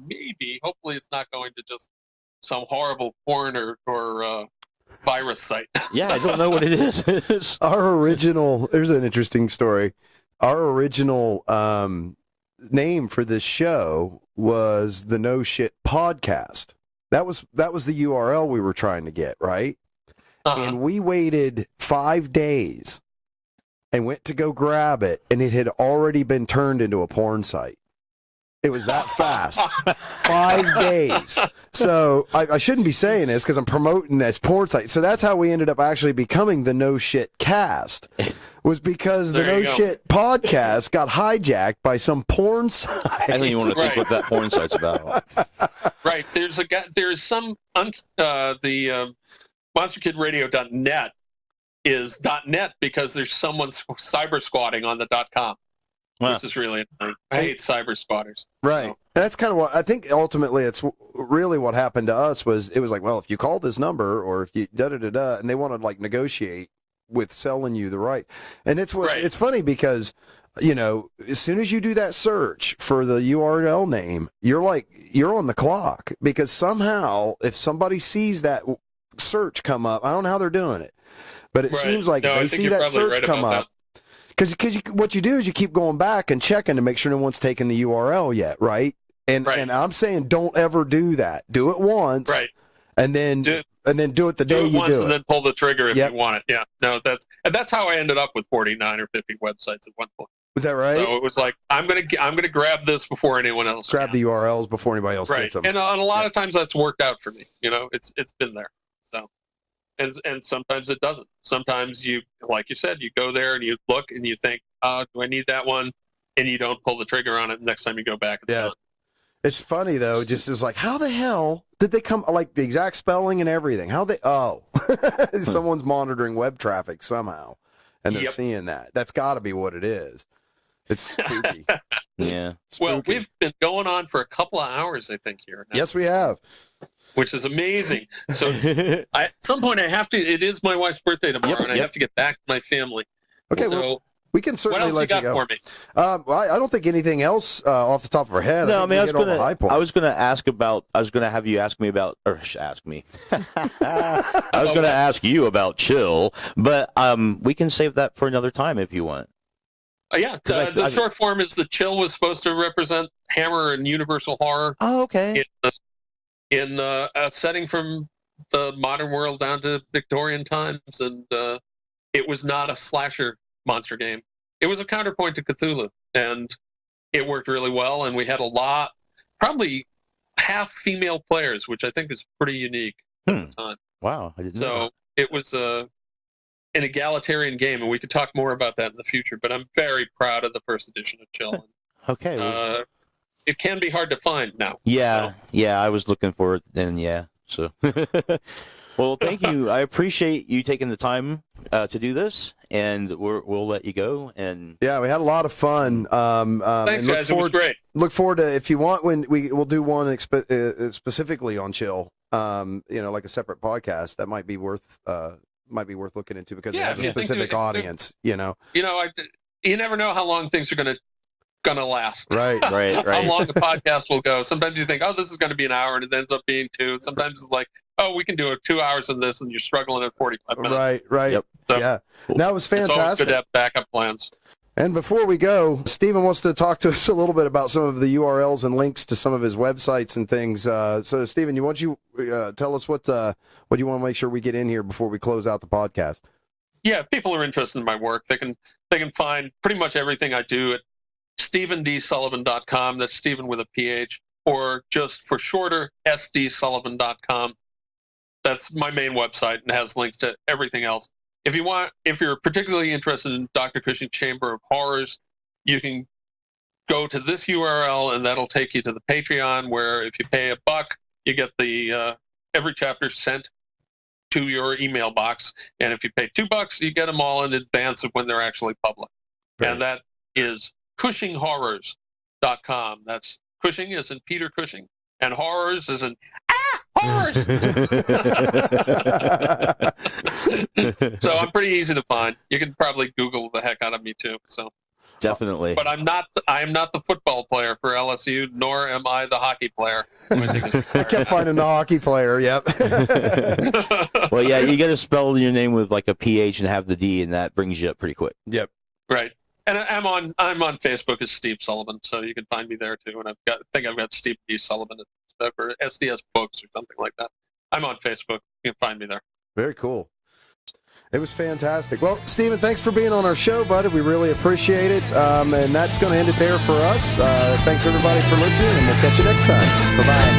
hopefully it's not going to just some horrible porn or virus site. Yeah, I don't know what it is. There's an interesting story. Our original name for this show was the No Shit Podcast. That was the URL we were trying to get, right? Uh-huh. And we waited 5 days and went to go grab it, and it had already been turned into a porn site. It was that fast. 5 days. So I shouldn't be saying this because I'm promoting this porn site. So that's how we ended up actually becoming the No Shit Cast, was because the No Shit Podcast got hijacked by some porn site. I don't even want to think what that porn site's about. Right. There's some the monsterkidradio.net is .net because there's someone cyber squatting on the .com. Wow. Which is really annoying. I hate cyber squatters. Right. So. And that's kind of what I think ultimately it's really what happened to us was, it was like, well, if you call this number or if you da-da-da-da, and they want to like negotiate with selling you the right. And it's funny because, as soon as you do that search for the URL name, you're on the clock, because somehow if somebody sees that search come up, I don't know how they're doing it, but it seems like they see that search come up. Because what you do is you keep going back and checking to make sure no one's taken the URL yet, right? And I'm saying don't ever do that. Do it once, and then do it the day you do it. And then pull the trigger if you want it. Yeah, no, that's how I ended up with 49 or 50 websites at one point. Was that right? So it was like I'm gonna grab this before anyone else. Grab the URLs before anybody else gets them. And a lot of times that's worked out for me. It's been there. So. And sometimes it doesn't. Sometimes you, like you said, you go there and you look and you think, do I need that one? And you don't pull the trigger on it. Next time you go back, it's done. It's funny though. Just it was like, how the hell did they come? Like the exact spelling and everything. Someone's monitoring web traffic somehow, and they're seeing that. That's got to be what it is. It's spooky. Yeah. Spooky. Well, we've been going on for a couple of hours, I think, here now. Yes, we have. Which is amazing. So at some point I have to, it is my wife's birthday tomorrow, and I have to get back to my family. Okay, so well, we can certainly let you go. What else you got for me? I don't think anything else off the top of our head. No, I was going to have you ask me about, or ask me. I was going to ask you about Chill, but we can save that for another time if you want. The short form is that Chill was supposed to represent Hammer and Universal Horror. Oh, okay. In a setting from the modern world down to Victorian times, and it was not a slasher monster game. It was a counterpoint to Cthulhu, and it worked really well, and we had probably half female players, which I think is pretty unique at the time. Wow, I didn't know that. It was an egalitarian game, and we could talk more about that in the future, but I'm very proud of the first edition of Chill. Okay. It can be hard to find now. Yeah, I was looking for it, and so. Well, thank you. I appreciate you taking the time to do this, and we'll let you go. And yeah, we had a lot of fun. Thanks, guys. It was great. Look forward to, if you want, when we'll do one specifically on Chill. Like a separate podcast that might be worth looking into, because it has a specific audience. You never know how long things are gonna last. Right. How long the podcast will go. Sometimes you think, this is going to be an hour, and it ends up being 2. Sometimes it's like, we can do 2 hours of this, and you're struggling at 45 minutes. Right. Yep. So, yeah. That was fantastic. It's always good to have backup plans. And before we go, Stephen wants to talk to us a little bit about some of the URLs and links to some of his websites and things. So, Stephen, you tell us what you want to make sure we get in here before we close out the podcast? Yeah, if people are interested in my work, they can find pretty much everything I do at StephenDSullivan.com. That's Stephen with a PH, or just for shorter, SDSullivan.com. That's my main website and has links to everything else. If you're particularly interested in Dr. Cushing's Chamber of Horrors, you can go to this URL, and that'll take you to the Patreon, where if you pay $1, you get the every chapter sent to your email box, and if you pay $2, you get them all in advance of when they're actually public. Right. And that is CushingHorrors.com. That's Cushing as in Peter Cushing, and horrors as in horrors. So I'm pretty easy to find. You can probably Google the heck out of me too. So definitely. But I am not the football player for LSU, nor am I the hockey player. I kept finding the hockey player. Yep. Well, yeah, you got to spell your name with like a PH and have the D, and that brings you up pretty quick. Yep. Right. And I'm on Facebook as Steve Sullivan, so you can find me there too. And I think I've got Steve D. Sullivan or SDS Books or something like that. I'm on Facebook. You can find me there. Very cool. It was fantastic. Well, Stephen, thanks for being on our show, buddy. We really appreciate it. And that's going to end it there for us. Thanks, everybody, for listening, and we'll catch you next time. Bye-bye.